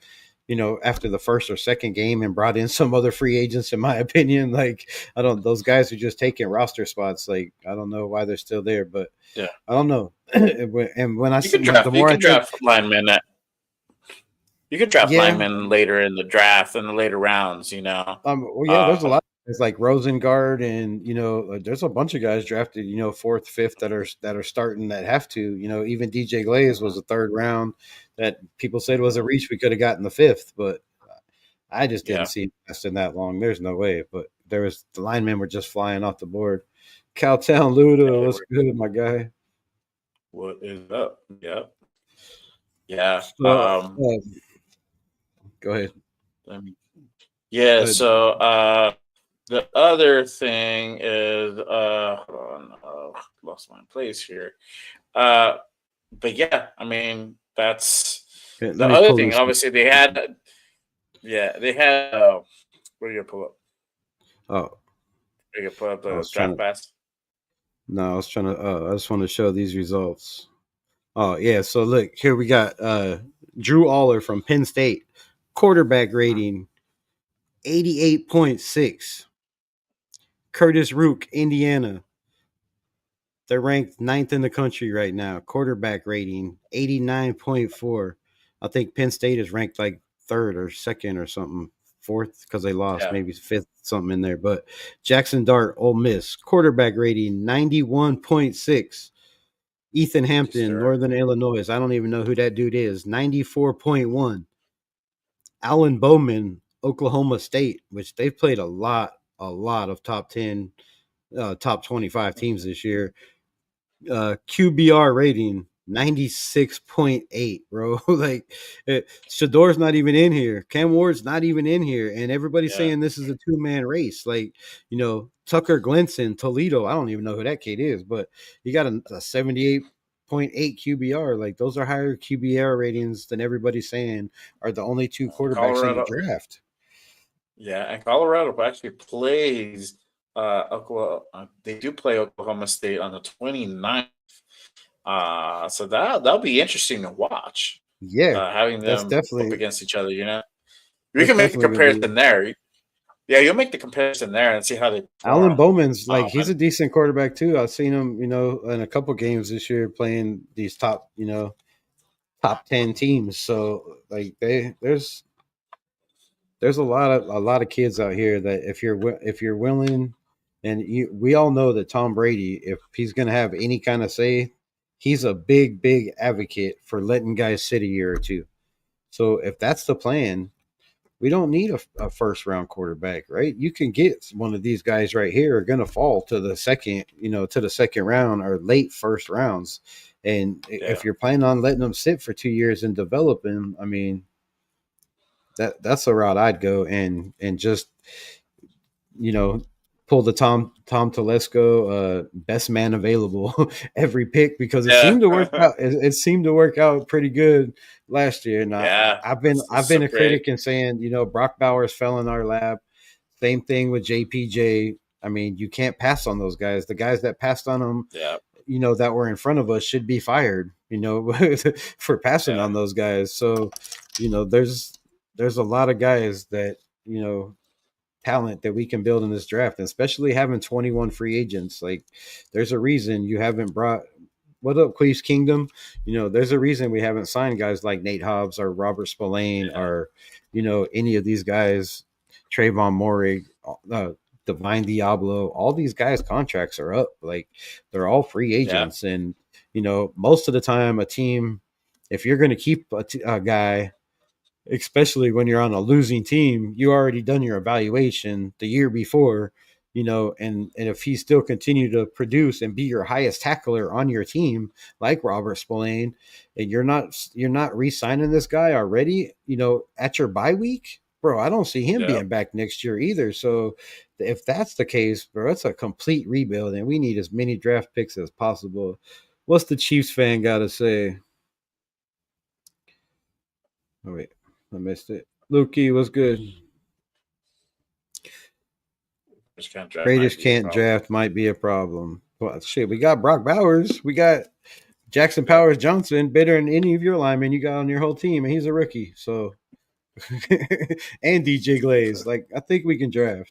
after the first or second game, and brought in some other free agents, in my opinion. Like, those guys are just taking roster spots. Like, I don't know why they're still there, but I don't know. And when I see the more I draft linemen, you could draft linemen later in the draft, in the later rounds, there's a lot. It's like Rosengard, and there's a bunch of guys drafted, 4th, 5th that are starting, that have to. Even DJ Glaze was a 3rd round that people said was a reach. We could have gotten the 5th, but I just didn't see it lasting that long. There's no way. But the linemen were just flying off the board. Cowtown Luda, what's good, my guy? What is up? Yep. Yeah. Go ahead. So the other thing is hold on, lost my place here. But yeah, I mean, that's the other thing. Obviously they had where do you pull up? Oh, you can pull up the draft pass. No, I was trying to I just want to show these results. Oh yeah, so look, here we got Drew Aller from Penn State, quarterback rating 88.6. Curtis Rook, Indiana. They're ranked 9th in the country right now. Quarterback rating 89.4. I think Penn State is ranked like 3rd or 2nd or something, 4th, because they lost, maybe 5th, something in there. But Jackson Dart, Ole Miss, quarterback rating 91.6. Ethan Hampton, Northern Illinois. I don't even know who that dude is. 94.1. Alan Bowman, Oklahoma State, which they've played a lot of top 10, top 25 teams this year. QBR rating 96.8, bro. Like, Shador's not even in here. Cam Ward's not even in here. And everybody's saying this is a 2-man race. Like, Tucker Glenson, Toledo. I don't even know who that kid is, but he got a 78.8 QBR. Like, those are higher QBR ratings than everybody's saying are the only 2 quarterbacks in the draft. Yeah, and Colorado actually plays Oklahoma. They do play Oklahoma State on the 29th. So that'll be interesting to watch. Yeah, having them definitely up against each other. We can make a comparison there. Yeah, you'll make the comparison there and see how they perform. Alan Bowman's he's a decent quarterback too. I've seen him, in a couple games this year playing these top 10 teams. So like there's a lot of kids out here that if you're willing, and we all know that Tom Brady, if he's going to have any kind of say, he's a big advocate for letting guys sit a year or 2. So if that's the plan, we don't need a first round quarterback, right? You can get one of these guys right here are going to fall to the second round or late first rounds. And if you're planning on letting them sit for 2 years and develop them, I mean, that's the route I'd go, and just, pull the Tom Telesco best man available every pick, because it seemed to work out. It seemed to work out pretty good last year. And I've been a critic in saying, Brock Bowers fell in our lap. Same thing with JPJ. I mean, you can't pass on those guys. The guys that passed on them, that were in front of us should be fired. for passing on those guys. So, there's a lot of guys that, talent that we can build in this draft, and especially having 21 free agents. Like, there's a reason you haven't brought what up, Queef's Kingdom. There's a reason we haven't signed guys like Nate Hobbs or Robert Spillane or, any of these guys, Trayvon Morig, Divine Diablo. All these guys' contracts are up. Like, they're all free agents, and most of the time, a team, if you're going to keep a guy, especially when you're on a losing team, you already done your evaluation the year before, and if he still continue to produce and be your highest tackler on your team, like Robert Spillane, and you're not re-signing this guy already, at your bye week, bro, I don't see him being back next year either. So if that's the case, bro, it's a complete rebuild, and we need as many draft picks as possible. What's the Chiefs fan got to say? Oh, wait. I missed it. Lukey, what's good? Raiders can't draft might be a problem. Well, shit, we got Brock Bowers. We got Jackson Powers Johnson, better than any of your linemen you got on your whole team, and he's a rookie. So, and DJ Glaze. Like, I think we can draft.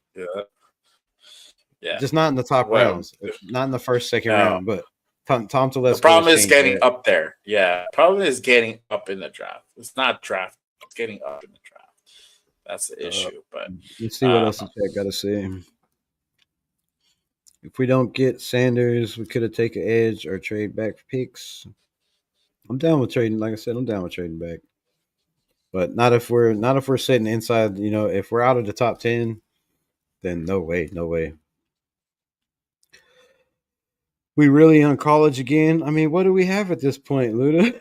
Yeah. Just not in the top rounds. Not in the first, second round, but Tom Telesco. The problem is getting up there. Yeah. Problem is getting up in the draft. It's not draft. It's getting up in the draft. That's the issue. But let's see what else the chat got to say. If we don't get Sanders, we could have taken edge or trade back for picks. I'm down with trading. Like I said, I'm down with trading back, but not if we're sitting inside. If we're out of the top 10, then no way. We really on college again? I mean, what do we have at this point, Luda?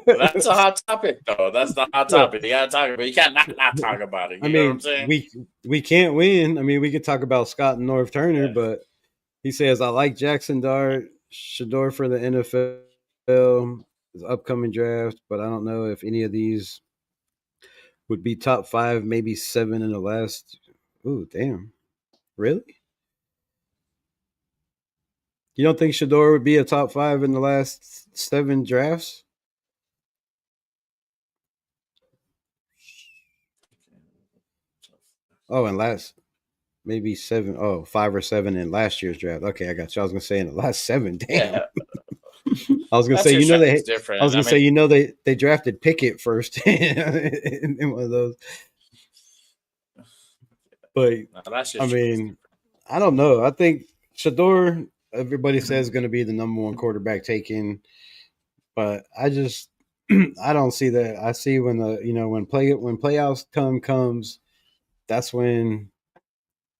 That's a hot topic, though. That's the hot topic. You gotta talk about it. You can't not talk about it. You know what I'm saying? We can't win. I mean, we could talk about Scott and North Turner, but he says, I like Jackson Dart, Shador for the NFL, his upcoming draft, but I don't know if any of these would be top 5, maybe 7 in the last. Ooh, damn. Really? You don't think Shador would be a top 5 in the last 7 drafts? Oh, and maybe 7. Oh, 5 or 7 in last year's draft. Okay, I got you. I was gonna say in the last 7. Damn. Yeah. I was gonna say, they drafted Pickett first in one of those. But I mean, I don't know. I think Shador, everybody says, going to be the number 1 quarterback taken, but I don't see that. I see when when playoffs comes, that's when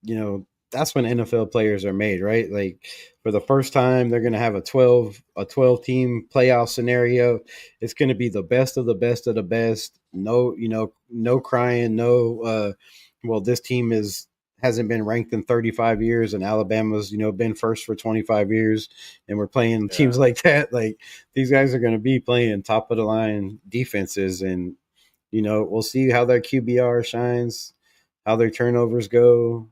NFL players are made, right? Like, for the first time, they're going to have a 12 team playoff scenario. It's going to be the best of the best of the best. No, no crying, no. Well, this team hasn't been ranked in 35 years, and Alabama's been first for 25 years, and we're playing teams like that. Like, these guys are going to be playing top of the line defenses, and we'll see how their QBR shines, how their turnovers go.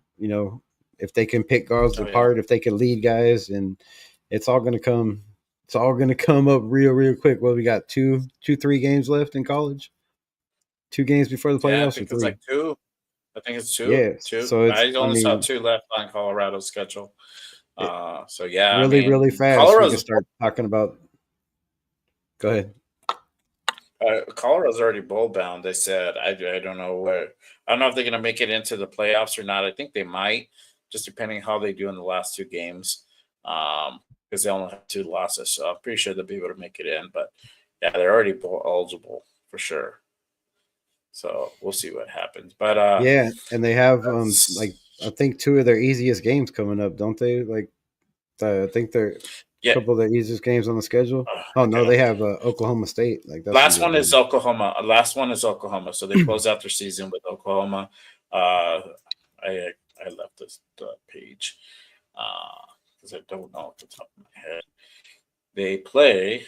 If they can pick guards apart, if they can lead guys, and it's all going to come. It's all going to come up real quick. Well, we got 3 games left in college. 2 games before the playoffs. I think it's like 2. I think it's 2. Yeah, 2. So I only saw 2 left on Colorado's schedule. Really fast. Colorado's, we can start talking about. Go ahead. Colorado's already bowl bound. They said. I don't know where. I don't know if they're going to make it into the playoffs or not. I think they might, just depending how they do in the last 2 games, because they only have 2 losses. So I'm pretty sure they'll be able to make it in. But yeah, they're already bowl eligible for sure. So we'll see what happens. But and they have I think 2 of their easiest games coming up, don't they? Like, I think they're a couple of the easiest games on the schedule. They have Oklahoma State. Like, that's last one is Oklahoma. Last one is Oklahoma. So they close out their season with Oklahoma. I left the page because I don't know off the top of my head. They play.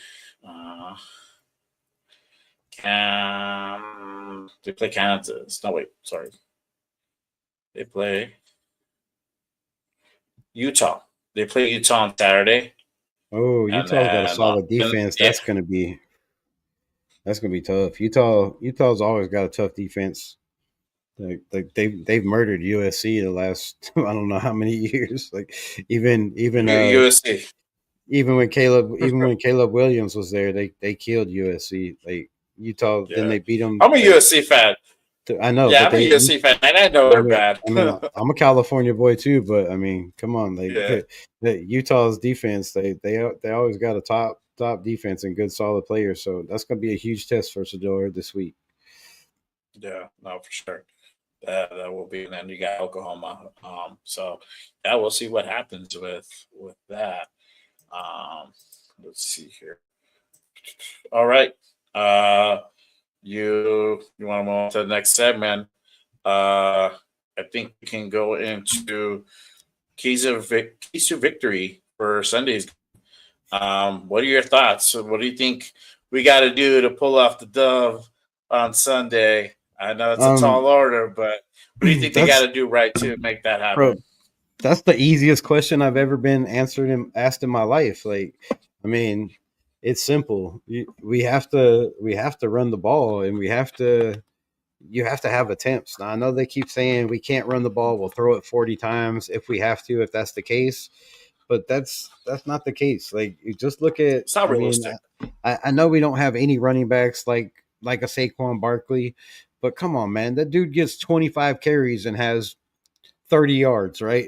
They play Kansas. No, wait, sorry. They play Utah. They play Utah on Saturday. Oh, and Utah's got a then solid and defense. if That's gonna be tough. Utah's always got a tough defense. Like they've murdered USC the last I don't know how many years. Like USC, even when Caleb Williams was there, they killed USC. Like Utah, then yeah, they beat them. I'm a USC fan. I know, Yeah, but I'm a they. USC fan, and I know I they're mean, bad. I mean, I'm a California boy too, but I mean, come on, like Yeah, the Utah's defense, they always got a top defense and good solid players. So that's going to be a huge test for Sador this week. yeah, no, for sure. That will be, and then you got Oklahoma. So yeah, we'll see what happens with that. Um, let's see here. All right. You want to move on to the next segment? I think we can go into keys to victory for Sunday's. What are your thoughts? What do you think we got to do to pull off the dove on Sunday? I know it's a tall order, but what do you think they got to do right to make that happen? Bro, that's the easiest question I've ever been asked in my life. Like, I mean, it's simple. We have to run the ball, and you have to have attempts. Now I know they keep saying we can't run the ball. We'll throw it 40 times if we have to, if that's the case. But that's not the case. Like you just look at. It's not I mean, realistic. I know we don't have any running backs like a Saquon Barkley, but come on, man, that dude gets 25 carries and has 30 yards, right?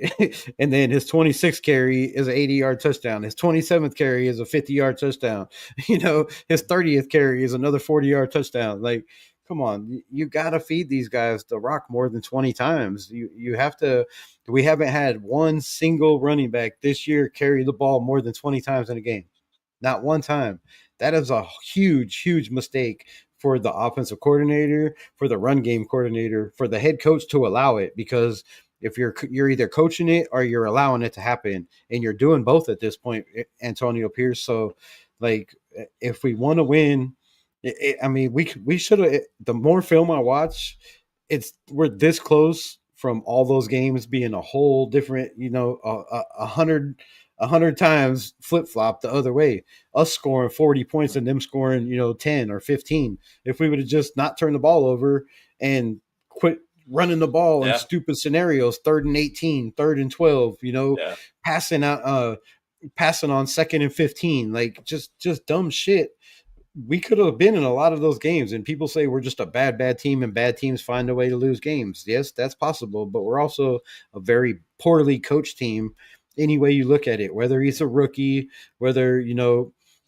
And then his 26th carry is an 80-yard touchdown. His 27th carry is a 50-yard touchdown. His 30th carry is another 40-yard touchdown. Like, come on, you got to feed these guys the rock more than 20 times. You have to. We haven't had one single running back this year carry the ball more than 20 times in a game. Not one time. That is a huge, huge mistake for the offensive coordinator, for the run game coordinator, for the head coach to allow it, because if you're either coaching it or you're allowing it to happen, and you're doing both at this point, Antonio Pierce. So, like, if we want to win, I mean, we should have. The more film I watch, we're this close from all those games being a whole different, 100 times flip flop the other way. Us scoring 40 points and them scoring 10 or 15. If we would have just not turned the ball over and quit running the ball in Yeah, stupid scenarios, 3rd and 18, 3rd and 12, yeah, passing out, passing on 2nd and 15, like just dumb shit. We could have been in a lot of those games, and people say we're just a bad team and bad teams find a way to lose games. Yes, that's possible, but we're also a very poorly coached team any way you look at it, whether he's a rookie, whether,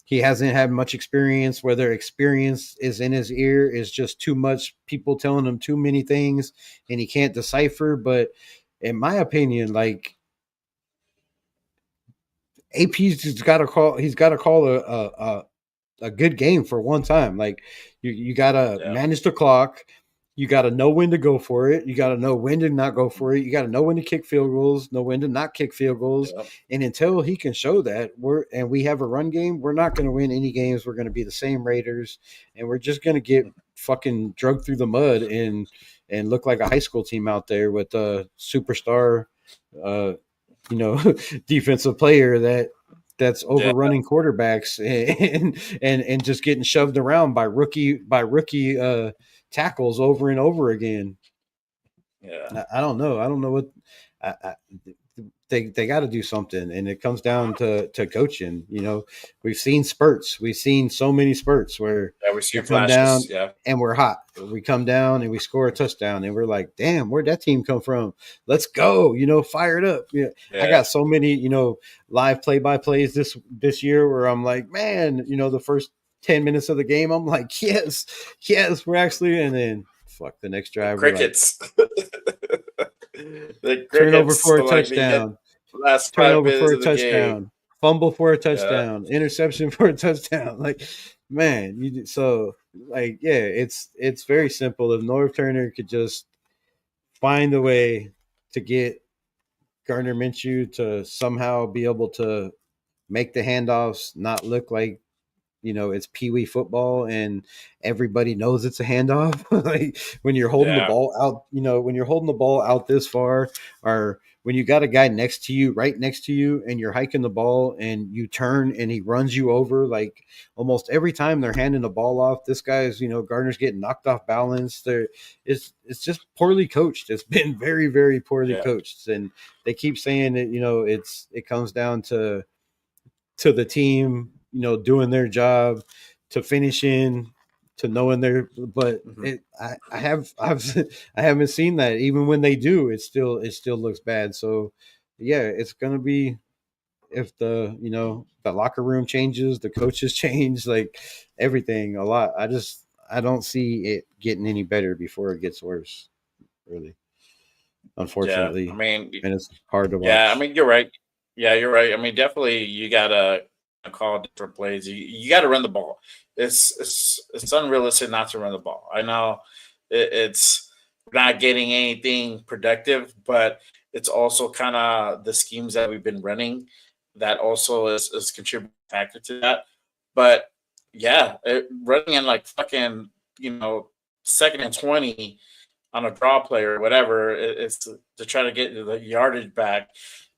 he hasn't had much experience, whether experience is in his ear, is just too much people telling him too many things and he can't decipher. But in my opinion, like AP's got to call, he's got to call a good game for one time. Like you got to yeah, manage the clock. You got to know when to go for it. You got to know when to not go for it. You got to know when to kick field goals, know when to not kick field goals. yeah. And until he can show that, we have a run game, we're not going to win any games. We're going to be the same Raiders, and we're just going to get fucking drugged through the mud and look like a high school team out there with a superstar, uh, defensive player that's Yeah. overrunning quarterbacks and just getting shoved around by rookie tackles over and over again. Yeah. I don't know. I don't know what they got to do something, and it comes down to coaching. We've seen spurts. We've seen so many spurts where Yeah, we we see come down flashes. Yeah. and we're hot. We come down and we score a touchdown, and we're like, "Damn, where'd that team come from? Let's go!" Fire it up. Yeah, I Yeah. got so many live play-by-plays this year where I'm like, man, the first 10 minutes of the game, I'm like, yes, we're actually, and then fuck the next drive, we're like, Crickets. The turnover crickets for a like the touchdown, last 5 minutes of the game. fumble for a Yeah. touchdown, interception for a touchdown. Like, man, yeah, it's very simple. If Norv Turner could just find a way to get Gardner Minshew to somehow be able to make the handoffs, not look like it's pee-wee football and everybody knows it's a handoff. Like when you're holding the Yeah. ball out, when you're holding the ball out this far, or when you got a guy next to you, right next to you, and you're hiking the ball and you turn and he runs you over, like almost every time they're handing the ball off, this guy's, Gardner's getting knocked off balance. It's just poorly coached. It's been very, very poorly coached. And they keep saying that, it comes down to the team, doing their job, to finishing, to knowing their. But I haven't seen that. Even when they do, it still looks bad. So yeah, it's gonna be, if the locker room changes, the coaches change, like everything a lot. I don't see it getting any better before it gets worse. Really, unfortunately. Yeah, I mean, and it's hard to watch. yeah, I mean, you're right. Yeah, you're right. I mean, definitely, you gotta call different plays. You got to run the ball. It's unrealistic not to run the ball. I know it's not getting anything productive, but it's also kind of the schemes that we've been running that also is contributing factor to that. But yeah, running in like fucking 2nd and 20 on a draw play or whatever, it's to try to get the yardage back.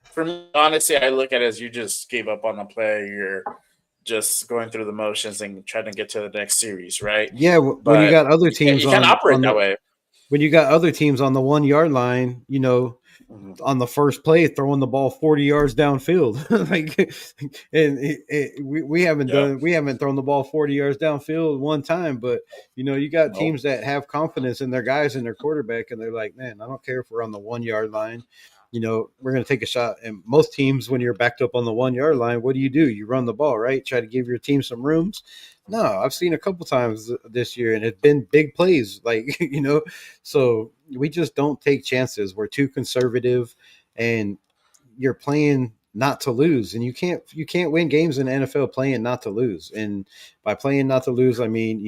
For me, honestly, I look at it as you just gave up on the play. You're just going through the motions and trying to get to the next series, right? Yeah, when you got other teams you can't operate that way. When you got other teams on the 1 yard line, on the first play throwing the ball 40 yards downfield, like, and we haven't thrown the ball 40 yards downfield one time. But you got teams that have confidence in their guys and their quarterback, and they're like, man, I don't care if we're on the 1 yard line. We're going to take a shot. And most teams, when you're backed up on the 1 yard line, what do? You run the ball, right? Try to give your team some rooms. No, I've seen a couple times this year, and it's been big plays, like, so we just don't take chances. We're too conservative, and you're playing not to lose, and you can't win games in the NFL playing not to lose. And by playing not to lose, I mean,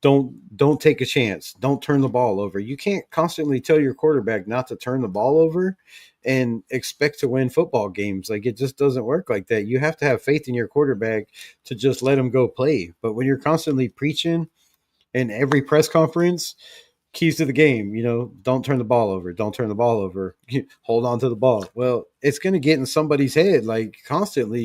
don't take a chance. Don't turn the ball over. You can't constantly tell your quarterback not to turn the ball over and expect to win football games. Like, it just doesn't work like that. You have to have faith in your quarterback to just let him go play. But when you're constantly preaching in every press conference, keys to the game, don't turn the ball over. Don't turn the ball over. Hold on to the ball. Well, it's going to get in somebody's head, like, constantly.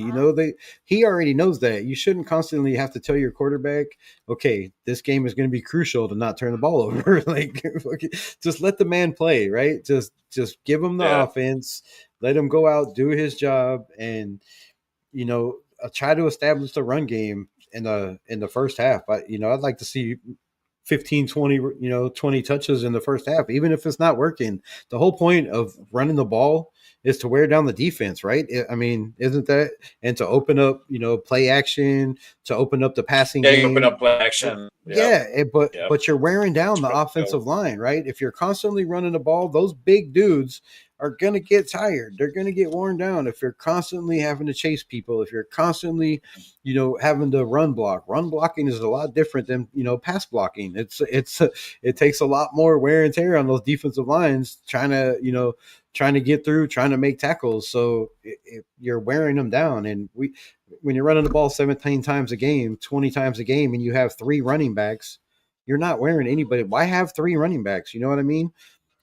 He already knows that. You shouldn't constantly have to tell your quarterback, okay, this game is going to be crucial to not turn the ball over. Like, just let the man play, right? Just give him the offense, let him go out, do his job, and try to establish the run game in the first half. I'd like to see 15, 20, 20 touches in the first half, even if it's not working. The whole point of running the ball is to wear down the defense, right? I mean, isn't that? And to open up, play action, to open up the passing game. Open up play action. But you're wearing down the offensive line, right? If you're constantly running the ball, those big dudes are going to get tired. They're going to get worn down if you're constantly having to chase people, if you're constantly, having to run block. Run blocking is a lot different than, pass blocking. It takes a lot more wear and tear on those defensive lines trying to get through, trying to make tackles. So you're wearing them down. And when you're running the ball 17 times a game, 20 times a game, and you have 3 running backs, you're not wearing anybody. Why have 3 running backs? You know what I mean?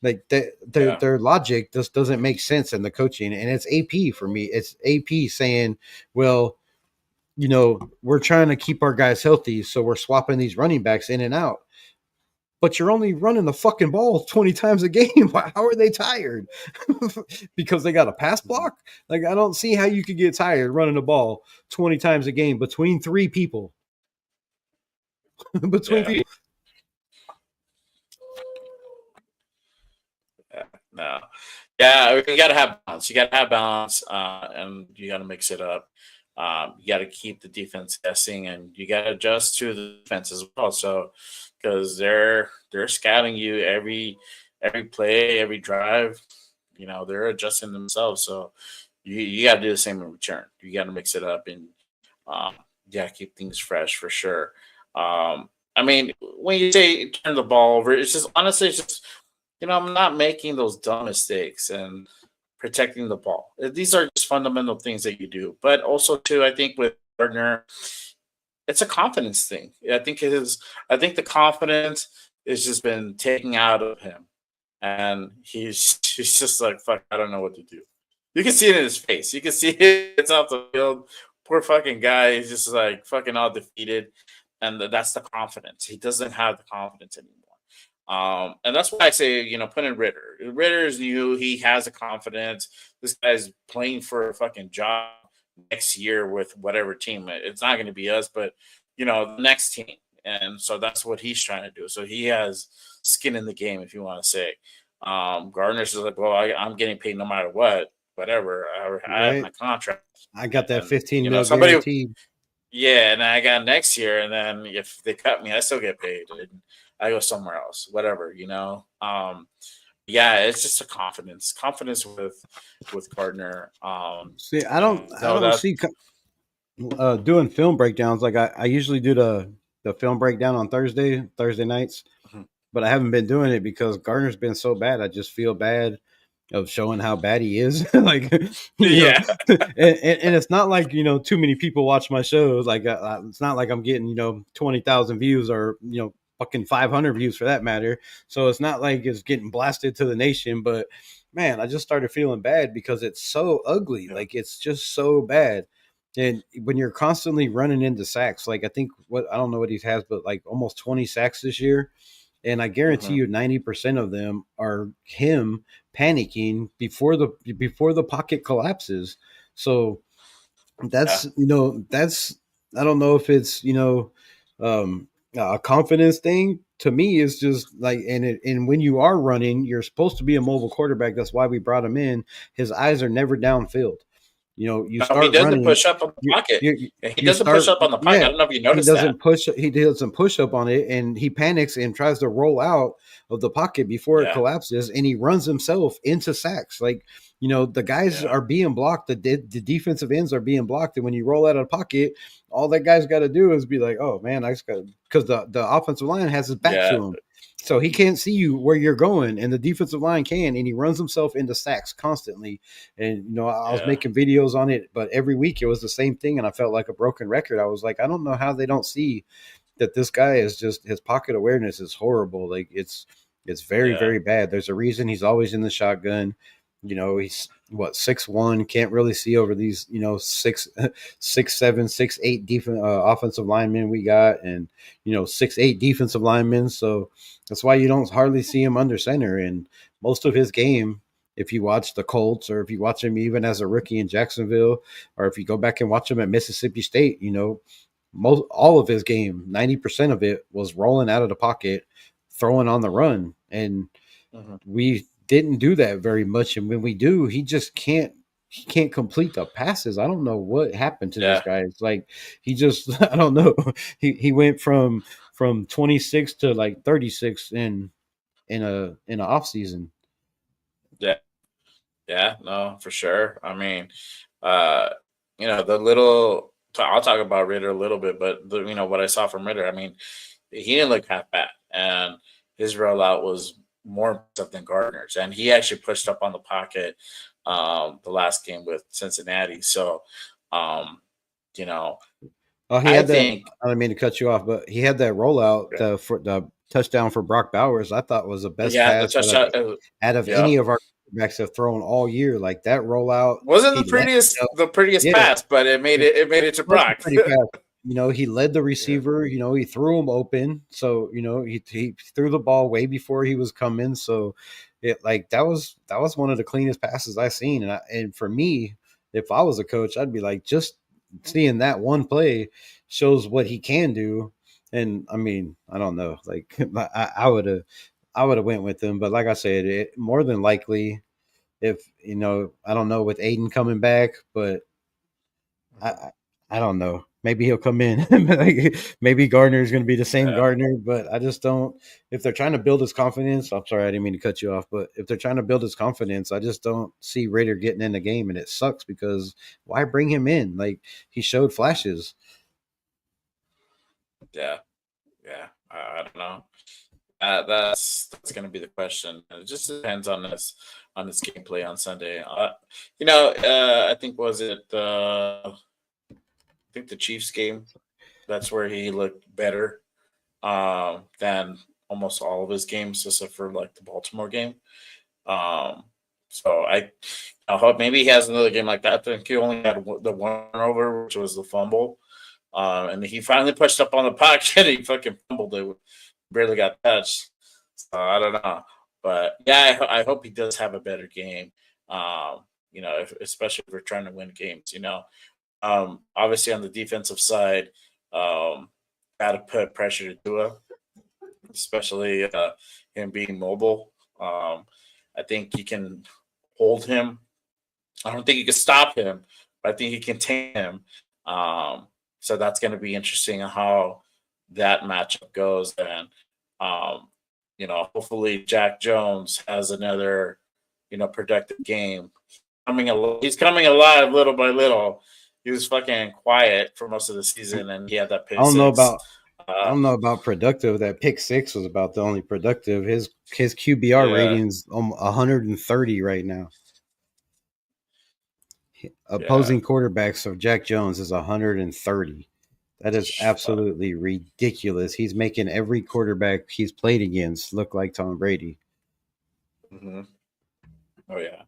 Like, their logic just doesn't make sense in the coaching. And it's AP for me. It's AP saying, well, we're trying to keep our guys healthy, so we're swapping these running backs in and out. But you're only running the fucking ball 20 times a game. How are they tired? Because they got a pass block? Like, I don't see how you could get tired running the ball 20 times a game between 3 people. People. No. Yeah, you got to have balance. You got to have balance, and you got to mix it up. You got to keep the defense guessing, and you got to adjust to the defense as well. So, because they're scouting you every play, every drive. They're adjusting themselves. So you got to do the same in return. You got to mix it up, and keep things fresh for sure. I mean, when you say turn the ball over, it's just honestly, it's just I'm not making those dumb mistakes and protecting the ball. These are just fundamental things that you do. But also, too, I think with Gardner, it's a confidence thing. I think it is. I think the confidence has just been taken out of him, and he's just like, fuck, I don't know what to do. You can see it in his face. You can see it's off the field. Poor fucking guy. He's just like fucking all defeated, and that's the confidence. He doesn't have the confidence anymore. And that's why I say, put in Ritter. Ritter is new. He has a confidence. This guy's playing for a fucking job next year with whatever team. It's not going to be us, but the next team. And so that's what he's trying to do. So he has skin in the game, if you want to say. Gardner's is like, well, I'm getting paid no matter what, whatever. I have my contract. I got that 15 mil guaranteed. Yeah, and I got next year, and then if they cut me, I still get paid. And I go somewhere else, whatever. Yeah, it's just a confidence with Gardner. See, I don't see doing film breakdowns. Like I usually do the film breakdown on Thursday nights, but I haven't been doing it because Gardner's been so bad. I just feel bad of showing how bad he is. Like, yeah, and it's not like, too many people watch my shows. Like, it's not like I'm getting, 20,000 views or, fucking 500 views for that matter. So it's not like it's getting blasted to the nation, but man, I just started feeling bad because it's so ugly. Yeah. Like, it's just so bad. And when you're constantly running into sacks, like I don't know what he has, but like almost 20 sacks this year. And I guarantee you 90% of them are him panicking before the pocket collapses. So that's, I don't know if it's, a confidence thing. To me, it's just like, and when you are running, you're supposed to be a mobile quarterback. That's why we brought him in. His eyes are never downfield. You start he doesn't running, push up on the pocket. He doesn't push up on the pocket. Yeah, I don't know if you noticed that. He doesn't push up on it, and he panics and tries to roll out of the pocket before it collapses, and he runs himself into sacks. Like, the guys are being blocked. The defensive ends are being blocked, and when you roll out of the pocket, all that guy's got to do is be like, "Oh man, I just got," because the offensive line has his back to him. So he can't see you where you're going, and the defensive line can, and he runs himself into sacks constantly. And, I was making videos on it, but every week it was the same thing, and I felt like a broken record. I was like, I don't know how they don't see that this guy is just, his pocket awareness is horrible. Like, it's very, very bad. There's a reason he's always in the shotgun. He's 6'1", can't really see over these, 6'7", 6'8" offensive linemen we got, and 6'8" defensive linemen. So that's why you don't hardly see him under center. And most of his game, if you watch the Colts, or if you watch him even as a rookie in Jacksonville, or if you go back and watch him at Mississippi State, all of his game, 90% of it was rolling out of the pocket, throwing on the run. And we didn't do that very much, and when we do, he can't complete the passes. I don't know what happened to this guy. It's like he just I don't know. He went from 26 to like 36 in a off season. Yeah, no, for sure. I mean, the little, I'll talk about Ritter a little bit, but what I saw from Ritter, I mean, he didn't look half bad, and his rollout was more impressive than Gardner's, and he actually pushed up on the pocket the last game with Cincinnati. So, he had I don't mean to cut you off, but he had that rollout for the touchdown for Brock Bowers. I thought was the best pass out of any of our quarterbacks have thrown all year. Like, that rollout wasn't the prettiest pass, but it made it to Brock. He led the receiver, he threw him open. So, he threw the ball way before he was coming. So that was one of the cleanest passes I've seen. And for me, if I was a coach, I'd be like, just seeing that one play shows what he can do. And I mean, I don't know, like I would have went with him, but like I said, more than likely, if, I don't know with Aiden coming back, but I don't know. Maybe he'll come in. Maybe Gardner is going to be the same Gardner, but I just don't. If they're trying to build his confidence, I'm sorry, I didn't mean to cut you off, but if they're trying to build his confidence, I just don't see Ritter getting in the game, and it sucks because why bring him in? Like, he showed flashes. Yeah, I don't know. That's going to be the question. It just depends on this gameplay on Sunday. I think the Chiefs game. that's where he looked better than almost all of his games, except for like the Baltimore game. So I hope maybe he has another game like that. I think he only had the one over, which was the fumble. And he finally pushed up on the pocket. And he fucking fumbled it, barely got touched. So I don't know, but yeah, I hope he does have a better game. Especially if we're trying to win games. Obviously on the defensive side, got to put pressure to Tua, especially him being mobile. I think he can hold him. I don't think he can stop him, but I think he can tame him. So that's going to be interesting how that matchup goes. And, hopefully Jack Jones has another, productive game. He's coming alive little by little. He was fucking quiet for most of the season, and he had that pick I don't know six. about productive. That pick six was about the only productive. His QBR rating's 130 right now. Opposing quarterbacks of Jack Jones is 130. That is absolutely ridiculous. He's making every quarterback he's played against look like Tom Brady. Mm-hmm. Oh yeah.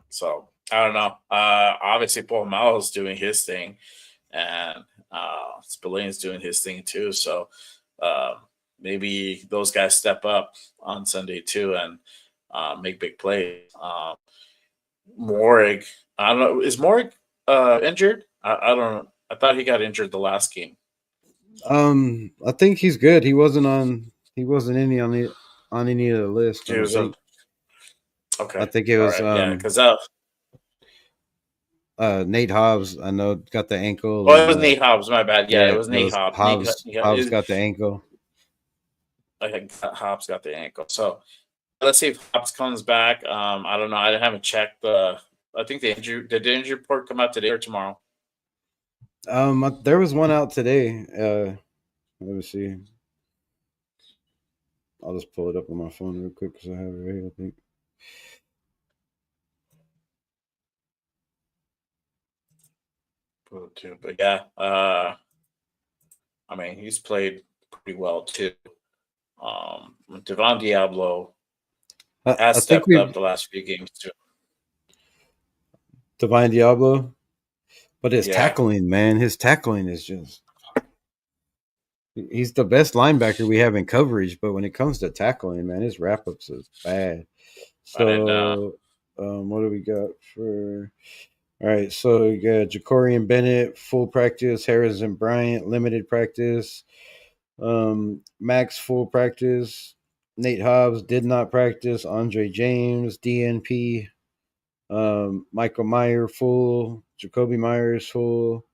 So I don't know. Obviously, Paul Mal's doing his thing, and Spillane's doing his thing too. So maybe those guys step up on Sunday too and make big plays. Morig, I don't know. Is Morig injured? I don't know. I thought he got injured the last game. I think he's good. He wasn't any on any of the list. He was okay. I think it was right. because Nate Hobbs. I know got the ankle. Oh, it was Nate Hobbs. My bad. Yeah, it was Nate Hobbs. Hobbs got the ankle. Hobbs got the ankle. So let's see if Hobbs comes back. I don't know. I haven't checked I think did the injury report come out today or tomorrow? There was one out today. Let me see. I'll just pull it up on my phone real quick because I have it here, I think. Too, but yeah, I mean he's played pretty well too. Devon Diablo has stepped up the last few games too. Devon Diablo, but his tackling, man, his tackling is just. He's the best linebacker we have in coverage, but when it comes to tackling, man, his wrap ups is bad. So, what do we got for? All right, so you got Jacorian Bennett, full practice. Harrison Bryant, limited practice. Max, full practice. Nate Hobbs did not practice. Andre James, DNP. Michael Meyer, full. Jacoby Myers, full.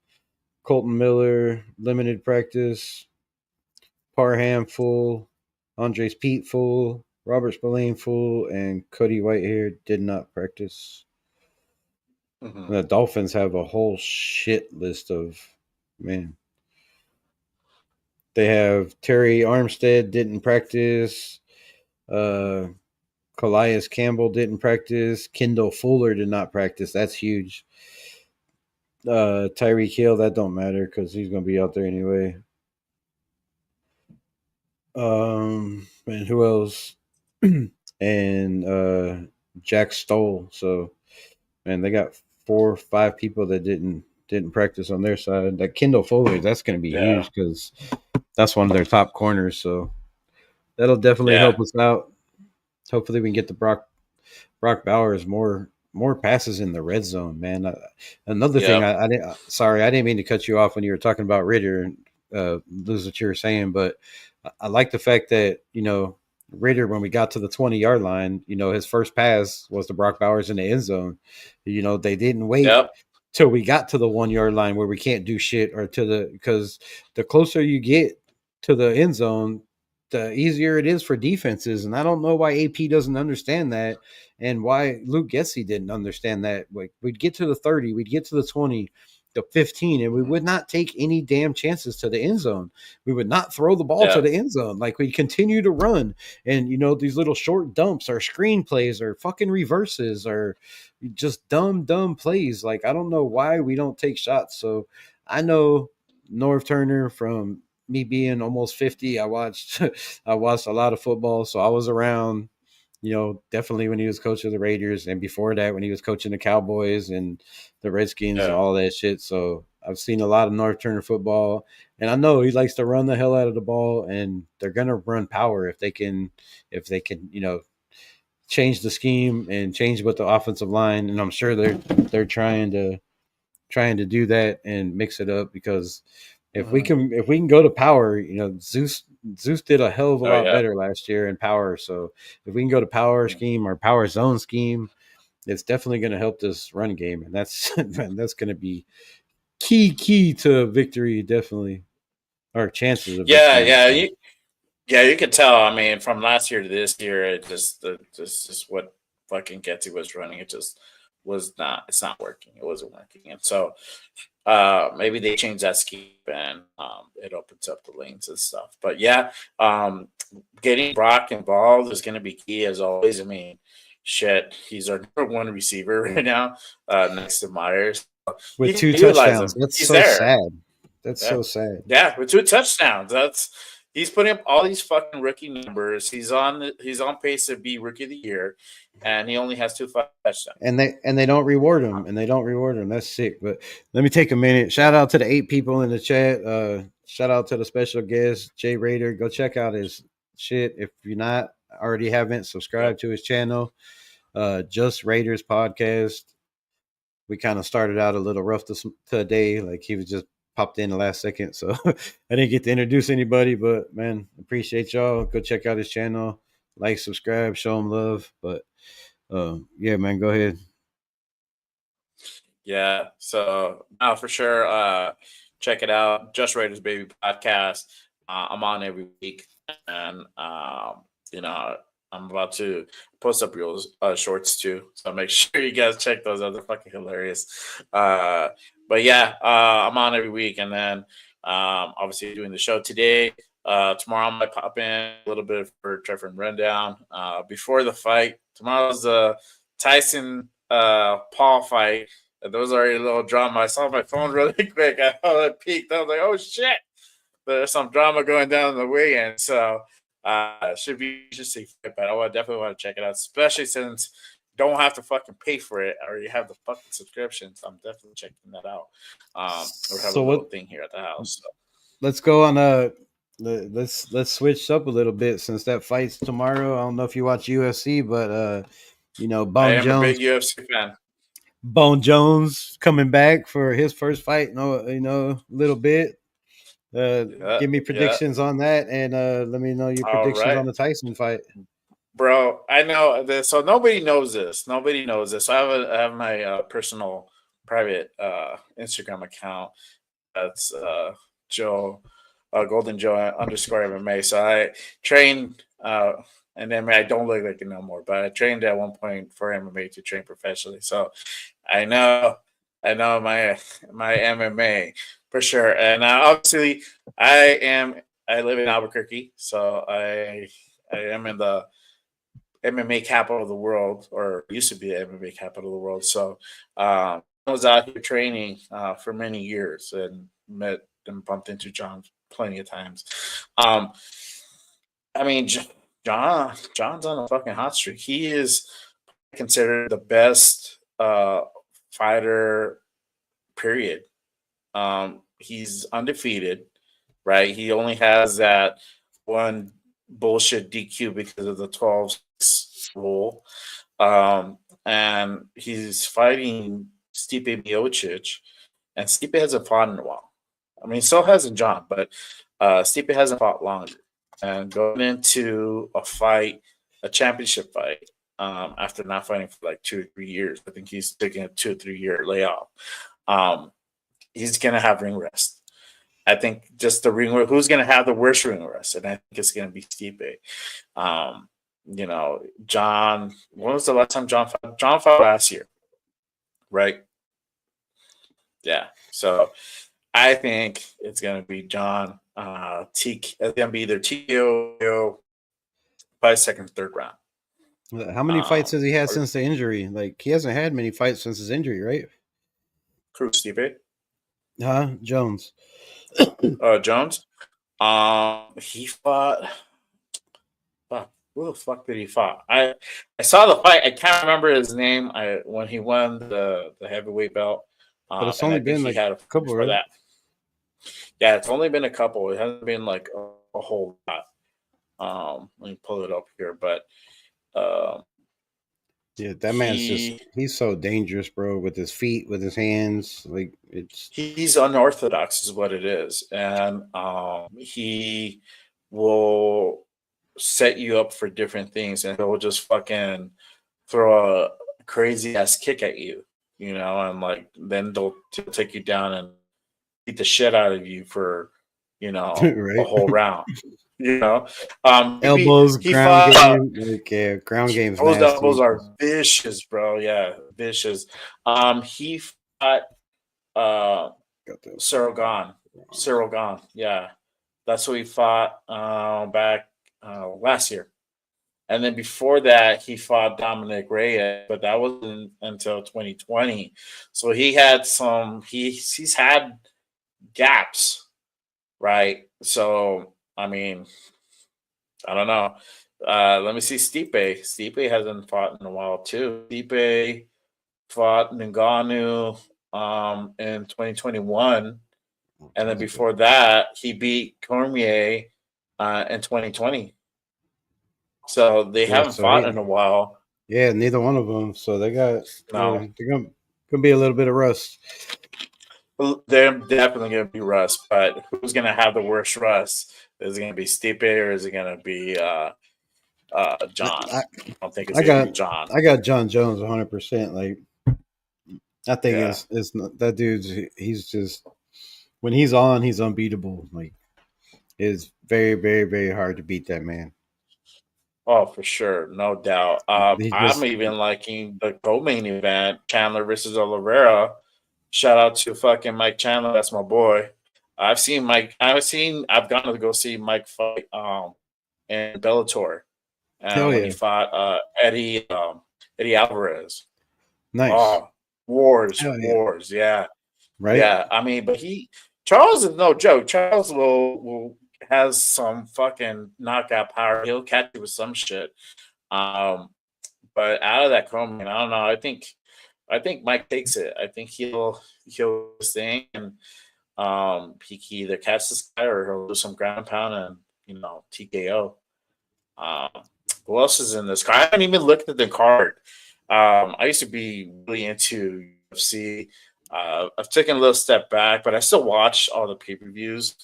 Colton Miller, limited practice. Parham, full. Andres Pete, full. Robert Spillane, full. And Cody Whitehair did not practice. Mm-hmm. The Dolphins have a whole shit list of, man. They have Terry Armstead didn't practice. Calais Campbell didn't practice. Kendall Fuller did not practice. That's huge. Tyreek Hill, that don't matter because he's going to be out there anyway. And who else? And Jack Stoll. So, man, they got 4 or 5 people that didn't practice on their side. That Kendall Fuller, that's going to be huge because that's one of their top corners. So that'll definitely help us out. Hopefully we can get the Brock Bowers more passes in the red zone, man. Another thing, I didn't mean to cut you off when you were talking about Ritter and lose what you were saying, but I like the fact that, Ritter, when we got to the 20-yard line, his first pass was to Brock Bowers in the end zone. They didn't wait till we got to the 1-yard line where we can't do shit because the closer you get to the end zone, the easier it is for defenses. And I don't know why AP doesn't understand that and why Luke Getsy didn't understand that. Like, we'd get to the 30, we'd get to the 20, the 15, and we would not take any damn chances to the end zone. We would not throw the ball to the end zone. Like, we continue to run. And, these little short dumps or screen plays or fucking reverses or just dumb plays. Like, I don't know why we don't take shots. So I know Norv Turner from me being almost 50. I watched I watched a lot of football, so I was around, definitely when he was coaching the Raiders, and before that when he was coaching the Cowboys and the Redskins and Yeah. all that shit. So I've seen a lot of Norv Turner football, and I know he likes to run the hell out of the ball, and they're gonna run power if they can change the scheme and change with the offensive line. And I'm sure they're trying to do that and mix it up, because if we can go to power, Zeus did a hell of a Oh lot yeah. better last year in power. So if we can go to power scheme or power zone scheme, it's definitely going to help this run game, and that's that's going to be key to victory, definitely, or chances of Yeah, victory. yeah. So. You could tell. I mean, from last year to this year, just what fucking Getty was running, it just was not. It's not working. It wasn't working, and so maybe they change that scheme and it opens up the lanes and stuff. But yeah, getting Brock involved is going to be key as always. I mean, shit, he's our number one receiver right now, next to Myers. With You can 2 utilize touchdowns, him. that's He's so there. sad. That's Yeah. so sad. Yeah, with 2 touchdowns. He's putting up all these fucking rookie numbers. He's on pace to be rookie of the year, and he only has 2 touchdowns. And they don't reward him, That's sick. But let me take a minute. Shout out to the 8 people in the chat. Shout out to the special guest Jay Raider. Go check out his shit if you're not already haven't. Yeah. Subscribe to his channel. Just Raiders podcast. We kind of started out a little rough today. Like, he was just popped in the last second, so I didn't get to introduce anybody. But man, appreciate y'all. Go check out his channel. Like, subscribe, show him love. But yeah, man, go ahead. Yeah. So now for sure, check it out. Just Raiders Baby podcast. I'm on every week, and I'm about to post up reels shorts too. So make sure you guys check those out. They're fucking hilarious. But yeah, I'm on every week, and then obviously doing the show today. Tomorrow I might pop in a little bit for Trevor and Rundown. Before the fight, tomorrow's the Tyson Paul fight. Those are a little drama. I saw my phone really quick. I peeked. I was like, oh shit. There's some drama going down the weigh-in. So should be interesting. But I definitely want to check it out, especially since you don't have to fucking pay for it or you have the fucking subscriptions. I'm definitely checking that out. We have a little thing here at the house. So. Let's go on let's switch up a little bit, since that fight's tomorrow. I don't know if you watch UFC, but I am a big UFC fan. Bone Jones coming back for his first fight. A little bit. Give me predictions on that, and let me know your predictions on the Tyson fight. Bro, I know this. So nobody knows this. I have my personal private Instagram account. That's Joe Golden Joe _ MMA. So I trained and then I don't look like it no more, but I trained at one point for MMA to train professionally. So I know my MMA for sure. And obviously I live in Albuquerque, so I am in the MMA capital of the world, or used to be the MMA capital of the world. So I was out here training for many years and met and bumped into John plenty of times. I mean, John's on a fucking hot streak. He is considered the best fighter, period. He's undefeated, right? He only has that one bullshit DQ because of the 12 rule. And he's fighting Stipe Miocic, and Stipe hasn't fought in a while. I mean, so hasn't John, but Stipe hasn't fought longer. And going into a championship fight, after not fighting for like 2 or 3 years, I think he's taking a 2 or 3 year layoff. He's gonna have ring rust. I think just the ring. Who's gonna have the worst ring rust? And I think it's gonna be Stipe. John. When was the last time John fought? John fought last year, right? Yeah. So I think it's gonna be John. It's gonna be either TKO by second, third round. How many fights has he had since the injury? Like, he hasn't had many fights since his injury, right? Stipe. Jones. Jones. He fought. Fuck, who the fuck did he fight? I saw the fight. I can't remember his name. When he won the heavyweight belt. But it's And only I think been he like had a couple, for right? that. Yeah, it's only been a couple. It hasn't been like a whole lot. Let me pull it up here, but Yeah, that man's he's so dangerous, bro, with his feet, with his hands. Like he's unorthodox is what it is. And he will set you up for different things, and he'll just fucking throw a crazy ass kick at you, and like then they'll take you down and beat the shit out of you for a right. whole round. Elbows, he ground fought. game, like ground game's Those nasty. elbows are vicious, bro. Yeah, vicious. He fought Cyril Gone. Yeah, that's who he fought back last year. And then before that, he fought Dominic Reyes, but that wasn't until 2020. So he had he's had gaps, right? So I mean, I don't know. Let me see Stipe. Stipe hasn't fought in a while too. Stipe fought Ngannou in 2021, and then before that, he beat Cormier in 2020. So they haven't fought in a while. Yeah, neither one of them. So they got No. they're gonna be a little bit of rust. They're definitely gonna be rust, but who's gonna have the worst rust? Is it gonna be Stipe or is it gonna be John? I don't think it's gonna be John. I got John Jones 100%. Like I think it's not, that dude's he's just when he's on, he's unbeatable. Like it's very, very, very hard to beat that man. Oh, for sure, no doubt. I'm even liking the co-main event, Chandler versus Oliveira. Shout out to fucking Mike Chandler, that's my boy. I've gone to go see Mike fight in Bellator, and when he fought Eddie Alvarez. Nice. Oh, wars, yeah. Right. Yeah, I mean, but Charles is no joke. Charles will has some fucking knockout power. He'll catch you with some shit. But out of that chrome, I don't know. I think Mike takes it. I think he'll this thing and he can either catch this guy or he'll do some ground pound and TKO. Who else is in this card? I haven't even looked at the card. I used to be really into UFC. I've taken a little step back, but I still watch all the pay-per-views.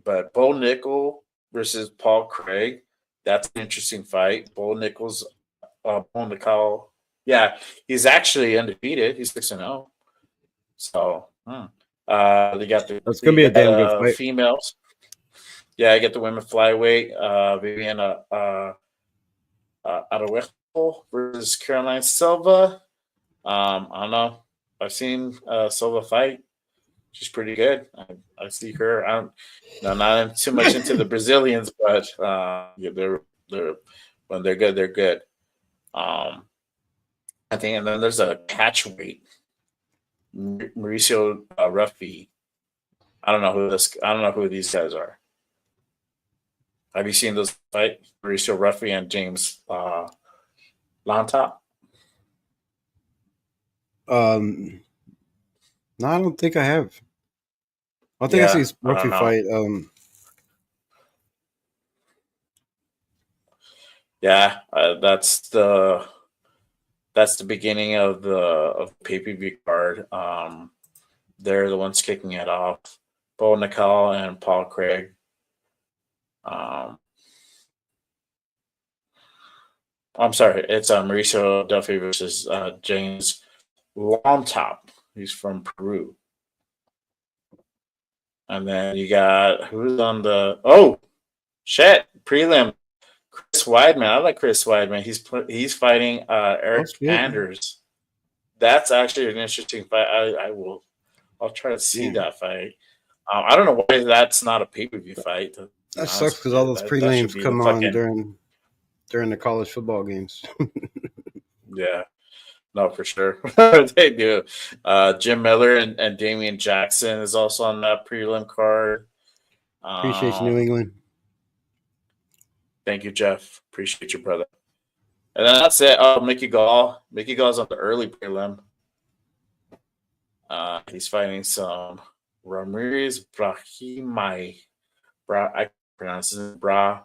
But Bo Nickel versus Paul Craig, that's an interesting fight. Bo Nickel's yeah, he's actually undefeated. He's 6-0. So they got that's gonna be a damn good fight. Females. Yeah, I get the women flyweight. Viviana Araújo versus Caroline Silva. I don't know. I've seen Silva fight. She's pretty good. I see her. I'm not too much into the Brazilians, but they're when they're good, they're good. I think, and then there's a catchweight, Mauricio Ruffy. I don't know who these guys are. Have you seen those fight? Mauricio Ruffy and James Lanta? No, I don't think I have. I think I see Ruffy fight. Yeah, that's the beginning of the pay-per-view card. They're the ones kicking it off. Bo Nickel and Paul Craig. I'm sorry, it's Mauricio Duffy versus James Lomtop. He's from Peru. And then you got who's on the prelim. Chris Weidman. I like Chris Weidman. He's fighting Eric Anders. That's actually an interesting fight. I'll try to see that fight. I don't know why that's not a pay-per-view fight. That sucks because all those prelims come on during the college football games. Yeah. No, for sure. They do. Jim Miller and Damian Jackson is also on that prelim card. Appreciate you, New England. Thank you, Jeff. Appreciate you, brother. And then that's it. Oh, Mickey Gall. Mickey Gall's on the early prelim. He's fighting some Ramirez Brahimaj. I pronounce it Brahimaj.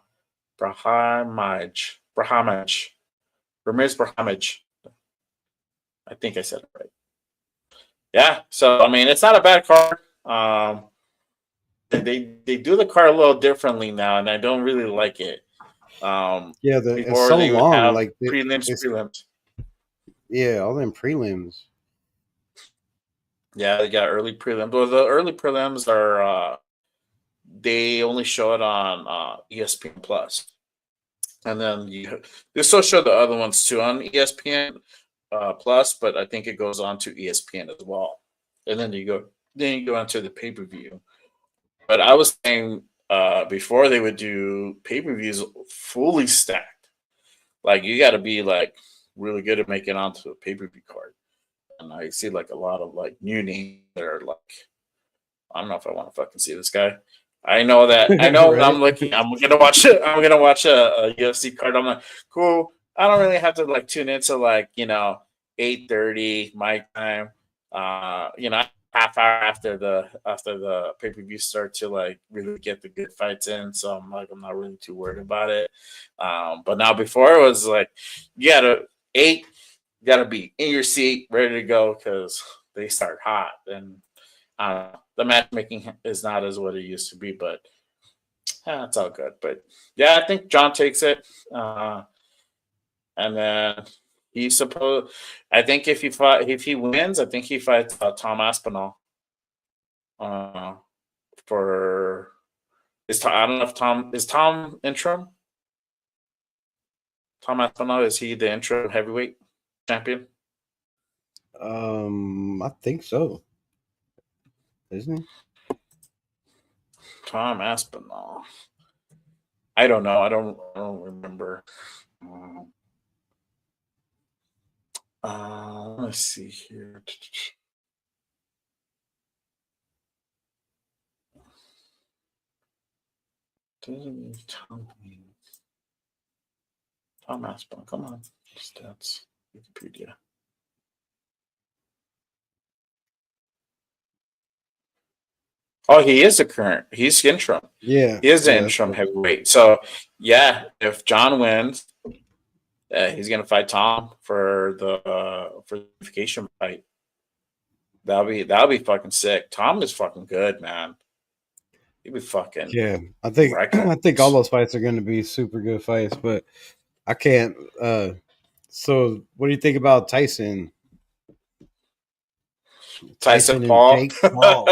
Ramirez Brahimaj. I think I said it right. Yeah, so I mean, it's not a bad card. They do the card a little differently now, and I don't really like it. Yeah, it's Before so they would long. have Like prelims. Yeah, all them prelims. Yeah, they got early prelims. Well, the early prelims are they only show it on ESPN Plus, and then they still show the other ones too on ESPN Plus, but I think it goes on to ESPN as well. And then you go into the pay per view. But I was saying before they would do pay per views fully stacked. Like you got to be like really good at making it onto the pay per view card. And I see like a lot of like new names that are like, I don't know if I want to fucking see this guy. I know right? I'm looking. I'm gonna watch it. I'm gonna watch a UFC card. I'm like, cool. I don't really have to like tune into like 8:30 my time. Half hour after the pay per view start to like really get the good fights in. So I'm not really too worried about it. But now before it was like you gotta be in your seat, ready to go because they start hot. And the matchmaking is not as what it used to be, but it's all good. But yeah, I think John takes it, and then I think if he wins, I think he fights Tom Aspinall. I don't know if Tom interim. Tom Aspinall, is he the interim heavyweight champion? I think so. Isn't he? Tom Aspinall. I don't know. I don't remember. Let's see here. Tom Aspinall. Come on. Stats. Wikipedia. Oh, he is the current. He's interim. Yeah. He is the interim heavyweight. So, yeah, if John wins, he's going to fight Tom for the unification fight. That'll be fucking sick. Tom is fucking good, man. He'd be fucking I think all those fights are going to be super good fights, but I can't. So, what do you think about Tyson? Tyson Paul. Jake Paul.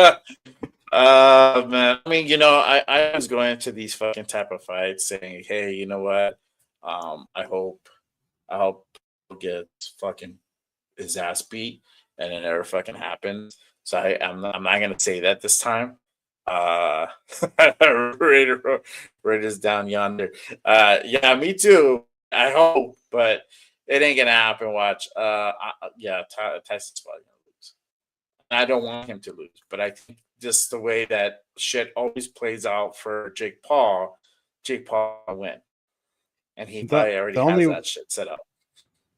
Man, I mean, I was going into these fucking type of fights saying, hey, you know what? I hope he'll get fucking his ass beat, and it never fucking happens. So I'm not gonna say that this time. Raiders down yonder. Yeah, me too. I hope, but it ain't gonna happen. Watch. Tyson's probably gonna lose. I don't want him to lose, but I think just the way that shit always plays out for Jake Paul will win. And he probably already has that shit set up.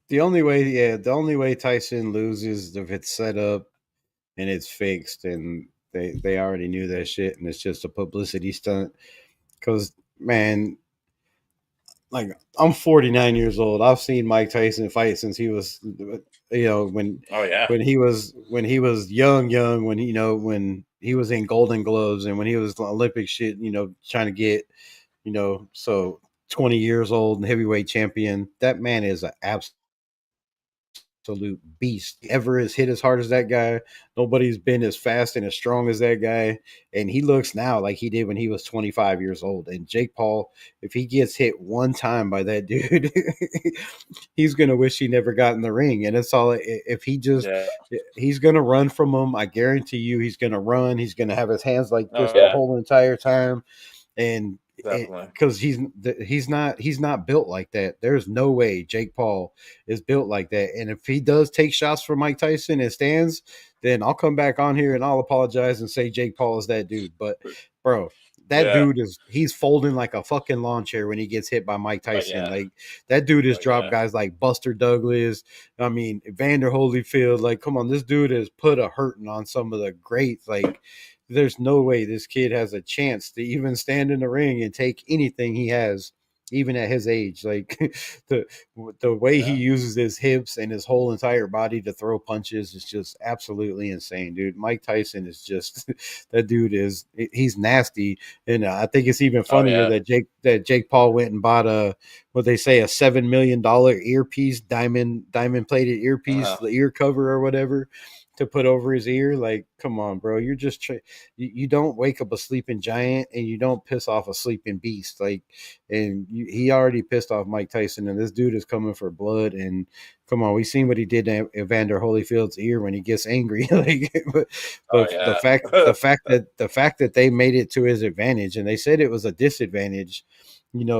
The only way Tyson loses if it's set up and it's fixed, and they already knew that shit, and it's just a publicity stunt. Because, man, like, I'm 49 years old. I've seen Mike Tyson fight since he was, when he was young, when he was in Golden Gloves and when he was Olympic shit, trying to get, so 20 years old and heavyweight champion. That man is an absolute beast. Ever has hit as hard as that guy. Nobody's been as fast and as strong as that guy. And he looks now like he did when he was 25 years old. And Jake Paul, if he gets hit one time by that dude, he's gonna wish he never got in the ring. And it's all if he just he's gonna run from him. I guarantee you, he's gonna run. He's gonna have his hands like this the whole entire time. And Definitely. Because he's not built like that. There's no way Jake Paul is built like that. And if he does take shots from Mike Tyson and stands, then I'll come back on here and I'll apologize and say Jake Paul is that dude. But bro, that Yeah. dude he's folding like a fucking lawn chair when he gets hit by Mike Tyson. Yeah. Like that dude has dropped Yeah. guys like Buster Douglas. I mean, Evander Holyfield. Like, come on, this dude has put a hurting on some of the greats. Like, there's no way this kid has a chance to even stand in the ring and take anything he has, even at his age. Like the way he uses his hips and his whole entire body to throw punches is just absolutely insane, dude. Mike Tyson is just that dude he's nasty, and I think it's even funnier that Jake Paul went and bought what they say, a $7 million earpiece, diamond plated earpiece, the ear cover or whatever, to put over his ear. Like, come on, bro. You're just you don't wake up a sleeping giant and you don't piss off a sleeping beast. Like, and he already pissed off Mike Tyson, and this dude is coming for blood. And come on, we seen what he did to Evander Holyfield's ear when he gets angry. Like, but the fact that they made it to his advantage, and they said it was a disadvantage,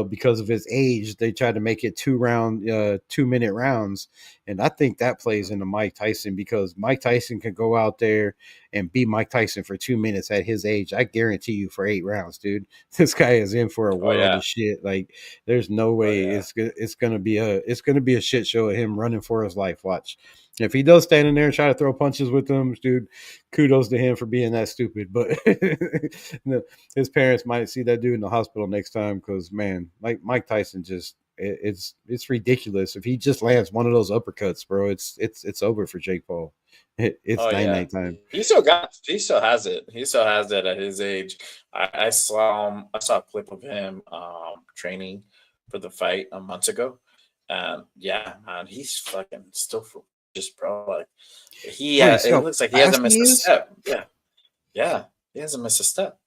because of his age, they tried to make it 2-minute rounds. And I think that plays into Mike Tyson, because Mike Tyson can go out there and beat Mike Tyson for 2 minutes at his age. I guarantee you, for 8 rounds, dude, this guy is in for a world of shit. Like, there's no way it's gonna be a shit show of him running for his life. Watch. If he does stand in there and try to throw punches with them, dude, kudos to him for being that stupid. But his parents might see that dude in the hospital next time, because, man, like Mike Tyson it's ridiculous. If he just lands one of those uppercuts, bro, it's over for Jake Paul. It's night time. He still has it. He still has it at his age. I saw a clip of him training for the fight a month ago. Yeah, man, he's fucking still just, bro. Like, it looks like he hasn't missed a step. Yeah, he hasn't missed a step.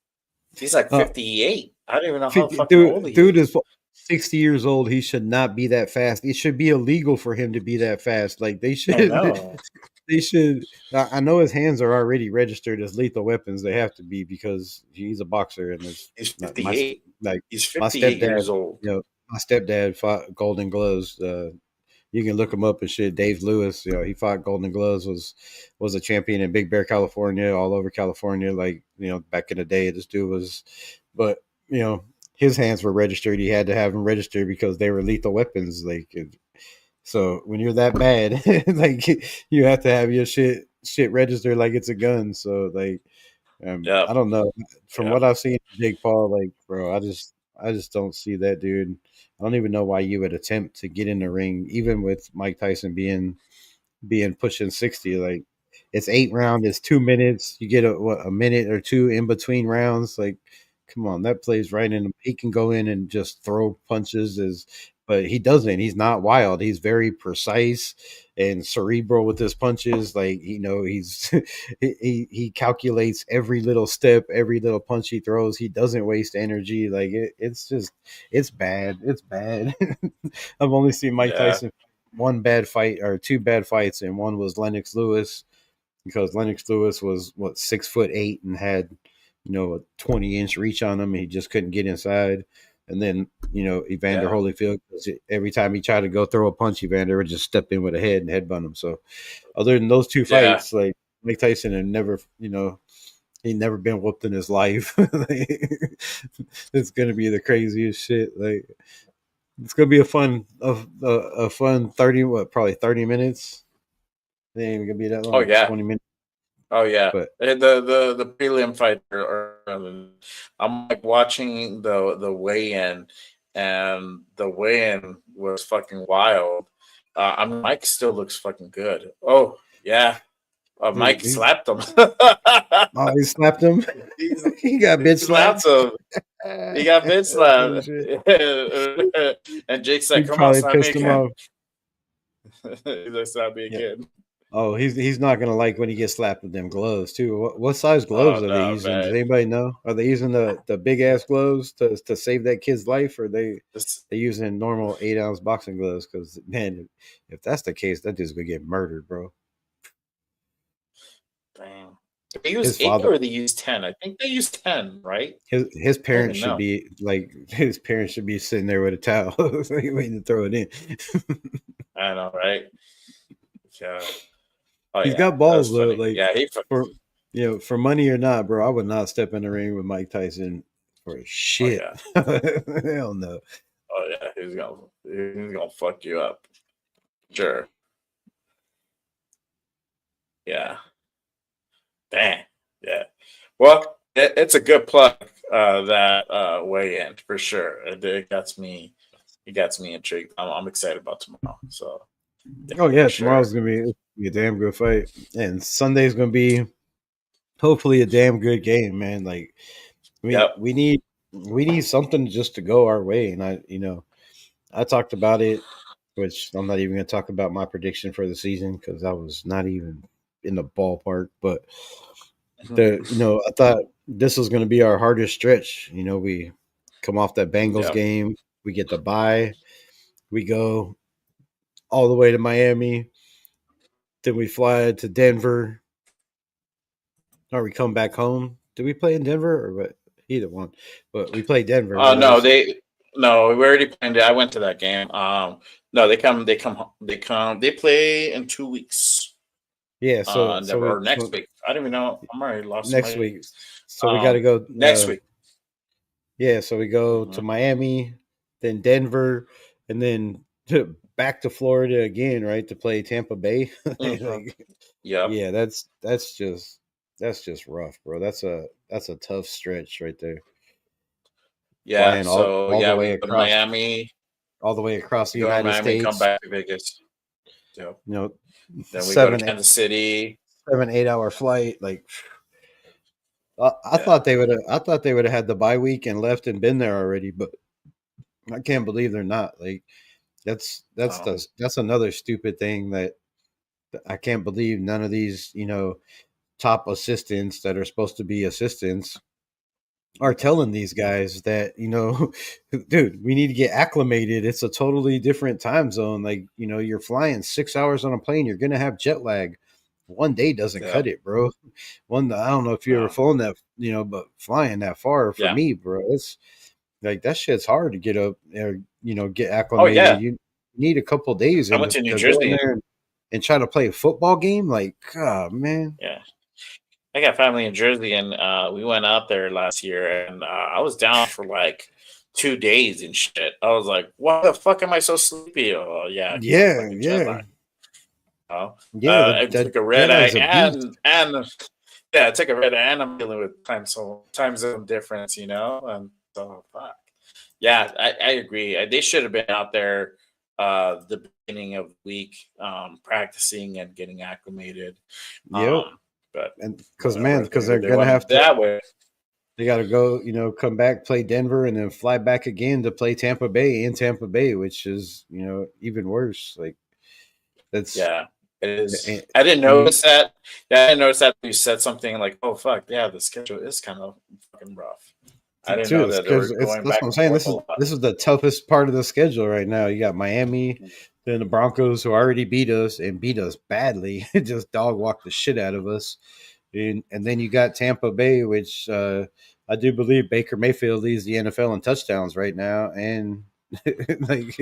He's like 58. I don't even know how fucking old he is. Dude is 60 years old. He should not be that fast. It should be illegal for him to be that fast. Like, they should. They should. I know his hands are already registered as lethal weapons. They have to be, because he's a boxer, and he's 58. He's 58 my stepdad, years old. My stepdad fought Golden Gloves. You can look him up and shit. Dave Lewis, he fought Golden Gloves, was a champion in Big Bear, California, all over California. Like, back in the day, this dude was, but his hands were registered. He had to have them registered because they were lethal weapons. Like, so when you're that bad, like, you have to have your shit registered like it's a gun. So, like, I don't know. From what I've seen of Jake Paul, like, bro, I just don't see that dude. I don't even know why you would attempt to get in the ring, even with Mike Tyson being pushing 60. Like, it's 8 rounds, it's 2 minutes. You get a minute or two in between rounds. Like, come on, that plays right in. He can go in and just throw punches, but he doesn't. He's not wild. He's very precise and cerebral with his punches. Like, he's he calculates every little step, every little punch he throws. He doesn't waste energy. Like, it's bad. It's bad. I've only seen Mike Tyson one bad fight or 2 bad fights, and one was Lennox Lewis, because Lennox Lewis was 6'8" and had a 20-inch reach on him, and he just couldn't get inside. And then, Evander Holyfield, every time he tried to go throw a punch, Evander would just step in with a head and headbutt him. So, other than those 2 fights, like, Mike Tyson had never, he never been whooped in his life. It's gonna be the craziest shit. Like, it's gonna be a fun 30 minutes. It ain't even gonna be that long. 20 minutes. Oh yeah, but the prelim fight, I'm like watching the weigh-in, and the weigh-in was fucking wild. Mike still looks fucking good. Oh yeah, Mike slapped him. Oh, he slapped him. He got bitch slapped. He got bitch slapped. And Jake's like, "Come on, slap me again." He's like, "Slap me again." Oh, he's not gonna like when he gets slapped with them gloves too. What size gloves are they using? Man. Does anybody know? Are they using the big ass gloves to save that kid's life, or they using normal 8-ounce boxing gloves? Because, man, if that's the case, that dude's gonna get murdered, bro. Damn. They use His 8 father, or they use 10? I think they use 10, right? his I don't parents even should know. be like his parents should be sitting there with a towel waiting to throw it in. I know, right? Yeah. Oh He's yeah, got that balls was though. funny. Like Yeah, for for money or not, bro, I would not step in the ring with Mike Tyson for oh shit. yeah, Hell no. oh yeah. He's gonna fuck you up. Sure. Yeah. Dang. Yeah. Well, it's a good plug. That weigh in for sure. It gets me. It gets me intrigued. I'm excited about tomorrow. So yeah, Oh for yeah, sure. tomorrow's gonna be a damn good fight, and Sunday's gonna be hopefully a damn good game, man. Like Yep. we need something just to go our way, and I talked about it, which I'm not even gonna talk about my prediction for the season because I was not even in the ballpark, but I thought this was gonna be our hardest stretch. We come off that Bengals Yep. game, we get the bye, we go all the way to Miami, then we fly to Denver, or we come back home. Did we play in Denver or what? Either one, but we played Denver, right? No, no, we already planned it. I went to that game. No, they play in 2 weeks. Yeah, Never or next week. I don't even know. I'm already lost next my. week, so we got to go. Next week. Yeah, so we go to Hmm. Miami, then Denver, and then back to Florida again, right, to play Tampa Bay. Hmm. Like, Yep. yeah, that's just rough, bro. That's a tough stretch right there. Yeah. Flying So all the yeah, way we go to across Miami. all the way across the We go to United Miami. Come States. back to Vegas. Yep. You know, Then we go to seven, Kansas City. 8 hour flight. Like, Yeah. I thought they would have had the bye week and left and been there already, but I can't believe they're not. Like, No. that's another stupid thing that I can't believe none of these top assistants that are supposed to be assistants are telling these guys that dude, we need to get acclimated. It's a totally different time zone. Like, you're flying 6 hours on a plane, you're gonna have jet lag. One day doesn't Yeah. cut it, bro. I don't know if you ever No. flown that, but flying that far for Yeah. me, bro, it's like that shit's hard to get up or get Oh acclimated. yeah. You need a couple days I and went to New to go in Jersey. there and try to play a football game. Like, God, man. Yeah. I got family in Jersey, and we went out there last year, and I was down for like 2 days and shit. I was like, "Why the fuck am I so sleepy?" Oh yeah, because I'm Yeah, fucking jet yeah, lag. Oh, yeah. I That took a red jet eye, lag's a beast. and yeah, I took a red eye, and I'm dealing with time zone difference, and so fuck. Yeah, I agree. They should have been out there the beginning of the week, practicing and getting acclimated. Yep. Um, but And whatever. because they're They gonna went have to, that way. they got to go, come back, play Denver, and then fly back again to play Tampa Bay in Tampa Bay, which is even worse. Like that's Yeah, it is. eh, I didn't you, notice that. Yeah, I didn't notice that you said something like, "Oh fuck, yeah, the schedule is kind of fucking rough." I didn't know too. that they were Because going that's back what I'm and saying. forth a lot. This is the toughest part of the schedule right now. You got Miami, then the Broncos who already beat us and beat us badly, just dog walked the shit out of us, and then you got Tampa Bay, which I do believe Baker Mayfield leads the NFL in touchdowns right now, and like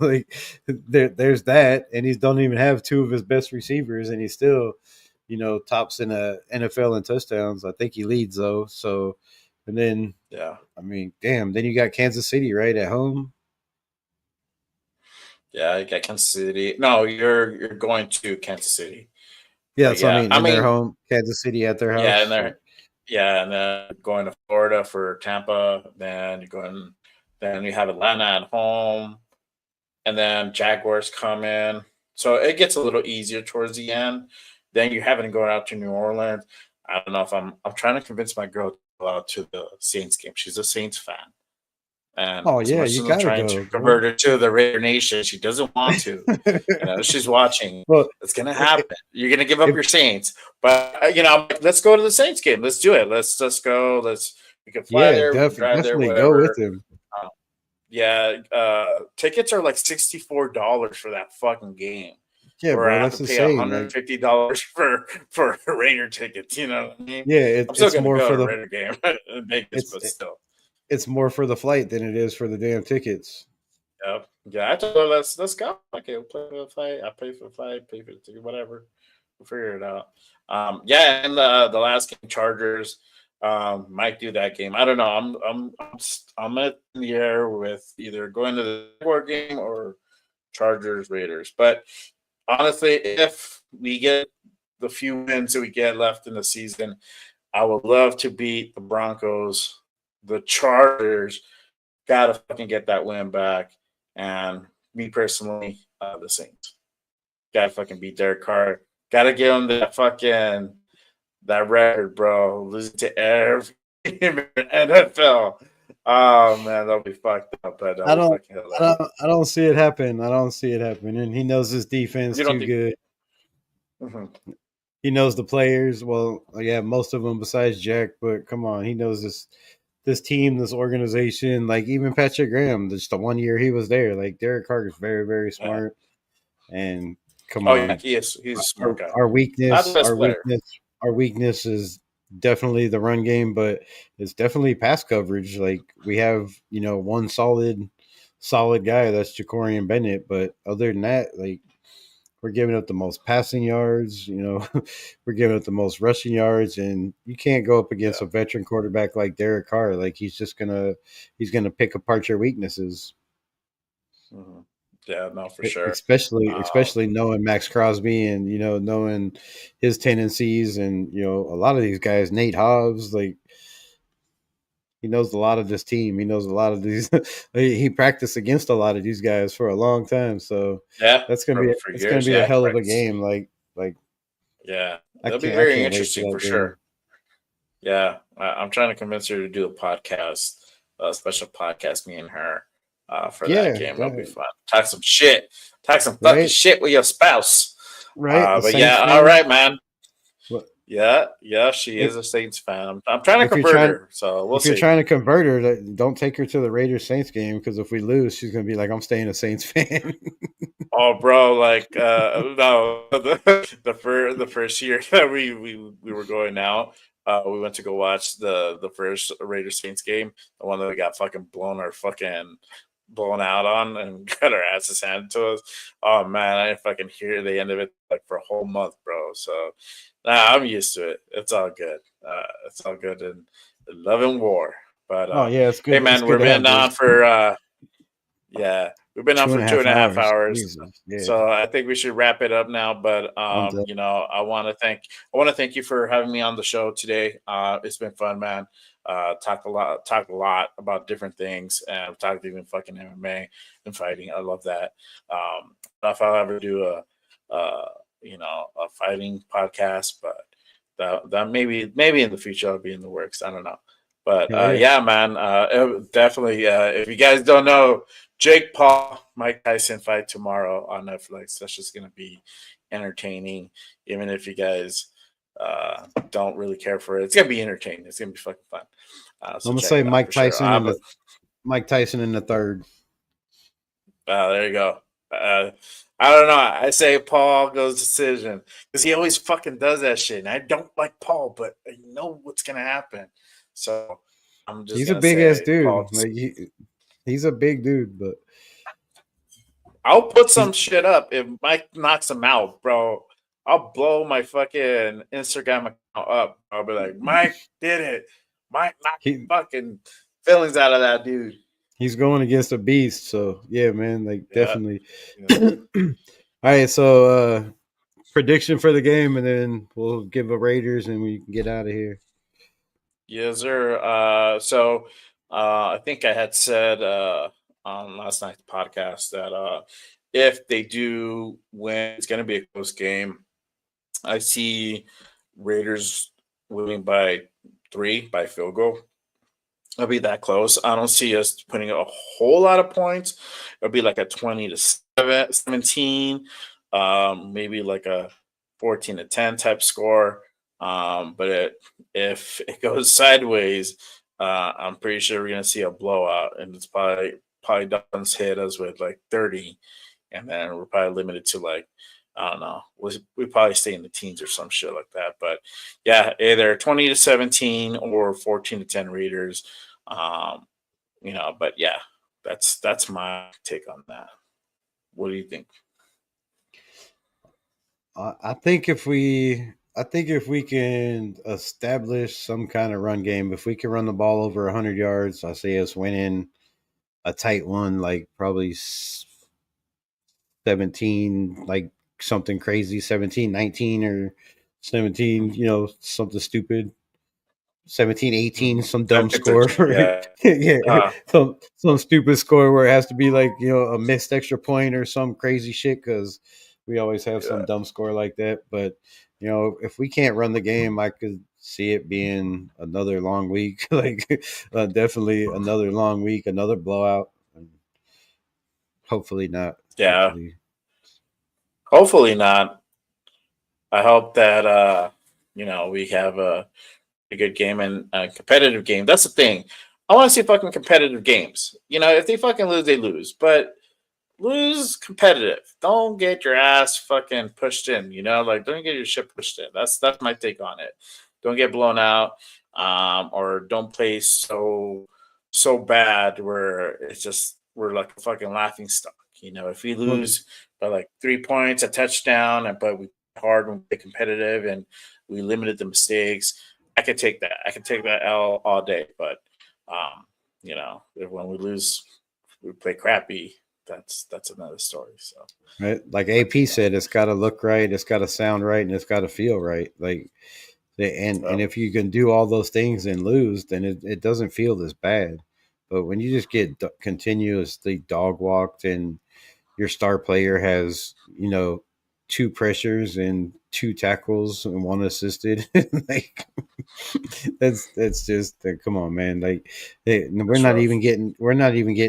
like there's that, and he don't even have two of his best receivers, and he's still tops in a NFL in touchdowns. I think he leads though, so. And then, Yeah, I mean, damn. Then you got Kansas City right at home. yeah. You got Kansas City. No, you're going to Kansas City. Yeah, But that's what I yeah, mean. I In their mean, home, Kansas City at their yeah, and house. they're yeah, and then going to Florida for Tampa. Then you're going. Then you have Atlanta at home, and then Jaguars come in. So it gets a little easier towards the end. Then you having to go out to New Orleans. I don't know if I'm trying to convince my girl to go out to the Saints game. She's a Saints fan. And Oh as yeah, much you as I'm gotta trying to go, bro. convert her to the Raider Nation, she doesn't want to. She's watching. Well, It's gonna if, happen. You're gonna give up if your Saints, but I'm like, let's go to the Saints game. Let's do it. Let's just go. We can fly yeah, there. We can drive there. definitely go with Whatever. him. Yeah, tickets are like $64 for that fucking game. Yeah, where I bro, have that's to the pay same. Like, $150 for Raider tickets. You know what I mean? yeah, I'm still it's gonna more go for to a the Raider game in Vegas, it's but still. it's more for the flight than it is for the damn tickets. Yeah. I told her let's go. Okay, we'll play for the flight. I pay for the flight, pay for the ticket, whatever. We'll figure it out. Yeah, and the last game, Chargers, might do that game. I don't know. I'm at the air with either going to the Jaguar game or Chargers Raiders. But honestly, if we get the few wins that we get left in the season, I would love to beat the Broncos, the Chargers. Gotta fucking get that win back. And me personally, the Saints. Gotta fucking beat Derek Carr. Gotta give him that record, bro. Losing to every team in NFL. Oh man, that'll be fucked up, but I that'll be don't, fucking hilarious. I don't see it happen. I don't see it happen. And he knows his defense You don't too think? good. Mhm. He knows the players. Well, yeah, most of them besides Jack. But come on, he knows this team, this organization. Like even Patrick Graham, just the 1 year he was there. Like Derek Carr is very, very Yeah. smart. And come Oh yeah, on, he's a smart guy. our Not the weakness, best player. our weakness is definitely the run game, but it's definitely pass coverage. Like we have, one solid guy that's Jacorian Bennett, but other than that, like we're giving up the most passing yards. We're giving up the most rushing yards, and you can't go up against Yeah. a veteran quarterback like Derek Carr. Like he's gonna pick apart your weaknesses. hmm Yeah, no, for sure. Especially knowing Max Crosby and knowing his tendencies and a lot of these guys, Nate Hobbs, like he knows a lot of this team. He knows a lot of these. He practiced against a lot of these guys for a long time, so Yeah, that's gonna be for it's gonna years. be a Yeah, hell of a correct. game. Like Yeah, I it'll be can't I very can't wait interesting for for that game. sure. Yeah, I'm trying to convince her to do a podcast, a special podcast, me and her, for that Yeah, game. It'll be that, fun. Talk some fucking right, shit with your spouse. right. A But Saints yeah, all fan. right, man. But Yeah, she if is a Saints fan. I'm trying to if you're convert trying her, so we'll if you're see. trying to convert her, don't take her to the Raiders Saints game because if we lose, she's gonna be like, "I'm staying a Saints fan." Oh, bro, like no, the first year that we were going out, we went to go watch the first Raiders Saints game, the one that we got fucking blown out on and got our asses handed to us. Oh man, I didn't fucking hear the end of it like for a whole month, bro. So nah, I'm used to it. It's all good. It's all good in love and war. But Oh yeah, it's hey good. It's man, good we've to have been on those for yeah, we've been on two for and a two half and a half hours. hours. Jesus, yeah. So I think we should wrap it up now. But I'm done. I want to thank you for having me on the show today. It's been fun, man. Talked a lot about different things, and talked even fucking MMA and fighting. I love that. If I'll ever do a fighting podcast, but that maybe in the future I'll be in the works. I don't know. But Hell yeah. yeah, man, definitely. If you guys don't know, Jake Paul, Mike Tyson fight tomorrow on Netflix. That's just going to be entertaining, even if you guys don't really care for it. It's going to be entertaining. It's going to be fucking fun. So I'm gonna check say it out for sure. Mike Tyson in the third. There you go. I don't know. I say Paul goes decision because he always fucking does that shit. And I don't like Paul, but I know what's going to happen. So I'm just He's a going to big ass say dude. Paul. Like he's a big dude, but I'll put he's some shit up if Mike knocks him out, bro. I'll blow my fucking Instagram account up. I'll be like, Mike did it. Mike knocked the he fucking feelings out of that dude. he's going against a beast. So yeah, man, like Yeah. definitely. Yeah. All right, so prediction for the game, and then we'll give a Raiders, and we can get out of here. Yes, sir. I think I had said on last night's podcast that if they do win, it's going to be a close game. I see Raiders winning by 3 by field goal. It'll be that close. I don't see us putting a whole lot of points. It'll be like a 20-17, maybe like a 14-10 type score. But if it goes sideways, I'm pretty sure we're gonna see a blowout, and it's probably Duns hit us with like 30, and then we're probably limited to like I don't know. We probably stay in the teens or some shit like that. But yeah, either 20-17 or 14-10 Raiders. But yeah, that's my take on that. What do you think? I think if we can establish some kind of run game, if we can run the ball over 100 yards, I see us winning a tight one, like probably 17, like something crazy, 17-19 or 17, something stupid. 17-18, some dumb score. 13, yeah. Yeah, Uh, some stupid score where it has to be like, a missed extra point or some crazy shit, because we always have yeah. some dumb score like that. But if we can't run the game, I could see it being another long week. Like, definitely another long week, another blowout. Hopefully not. Yeah. Hopefully not. I hope that we have a good game and a competitive game. That's the thing. I want to see fucking competitive games. If they fucking lose, they lose. But lose competitive. Don't get your ass fucking pushed in. Like, don't get your shit pushed in. That's my take on it. Don't get blown out, or don't play so bad where it's just we're like a fucking laughing stock. If we lose by like 3 points, a touchdown, but we hard and we competitive and we limited the mistakes, I could take that. I could take that L all day. But when we lose, we play crappy. That's another story. So, right, like AP said, it's got to look right, it's got to sound right, and it's got to feel right. Like, and if you can do all those things and lose, then it doesn't feel as bad. But when you just get continuously dog walked and your star player has, 2 pressures and 2 tackles and 1 assisted, like, that's just come on, man. Like, we're not even getting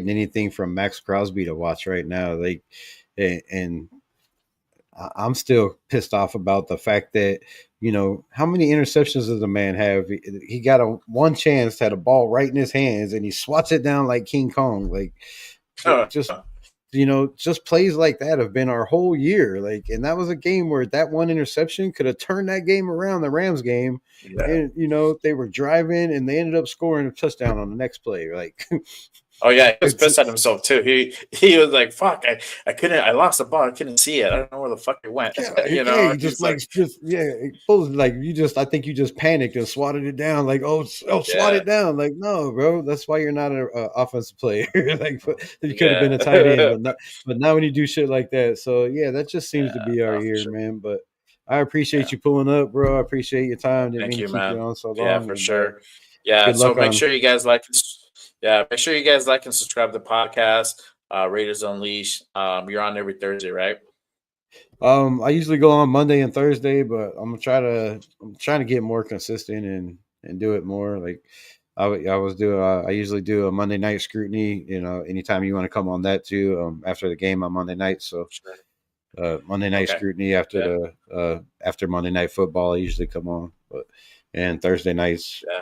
anything from Max Crosby to watch right now. Like, and I'm still pissed off about the fact that, how many interceptions does the man have? He got one chance, had a ball right in his hands, and he swats it down like King Kong. Like, just just plays like that have been our whole year. Like, and that was a game where that one interception could have turned that game around, the Rams game. Yeah. And they were driving and they ended up scoring a touchdown on the next play. Like, oh yeah, he was pissed at himself too. He was like, "Fuck, I couldn't. I lost the ball. I couldn't see it. I don't know where the fuck it went." Yeah, I think you just panicked and swatted it down. Like, swat it down. Like, no, bro, that's why you're not an offensive player. Like, you could have been a tight end, but not when you do shit like that. So yeah, that just seems to be our year, man. But I appreciate you pulling up, bro. I appreciate your time. Didn't mean to keep you on so long. Yeah, for sure. Yeah, so make sure you guys like. Yeah, make sure you guys like and subscribe to the podcast. Raiders Unleashed. You're on every Thursday, right? I usually go on Monday and Thursday, but I'm trying to get more consistent and do it more. Like, I usually do a Monday night scrutiny. Anytime you want to come on that too. After the game on Monday night, so Monday night scrutiny after after Monday Night Football, I usually come on, and Thursday nights. Yeah.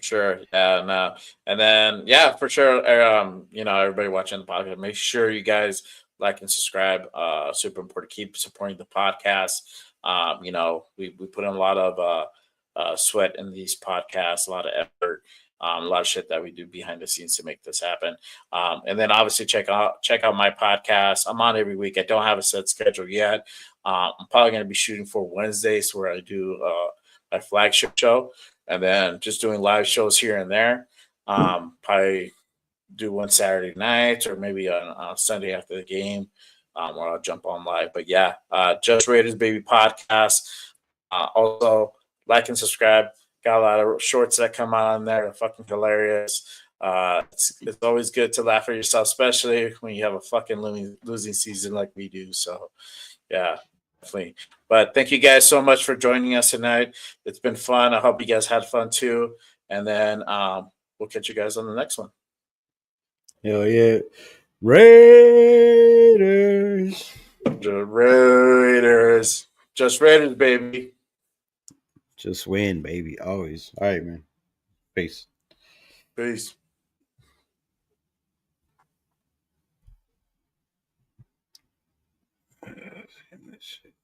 Sure. Yeah. No. And then, for sure. Everybody watching the podcast, make sure you guys like and subscribe. Super important. Keep supporting the podcast. We put in a lot of sweat in these podcasts, a lot of effort, a lot of shit that we do behind the scenes to make this happen. And then obviously check out my podcast. I'm on every week. I don't have a set schedule yet. I'm probably going to be shooting for Wednesdays where I do my flagship show. And then just doing live shows here and there. Probably do one Saturday night or maybe on Sunday after the game, where I'll jump on live. But yeah, Just Raiders Baby podcast. Also, like and subscribe. Got a lot of shorts that come out on there. They're fucking hilarious. It's always good to laugh at yourself, especially when you have a fucking losing season like we do. So, yeah. Definitely. But thank you guys so much for joining us tonight. It's been fun. I hope you guys had fun too. And then we'll catch you guys on the next one. Hell yeah. Raiders. The Raiders. Just Raiders, baby. Just win, baby. Always. All right, man. Peace. Peace. shit.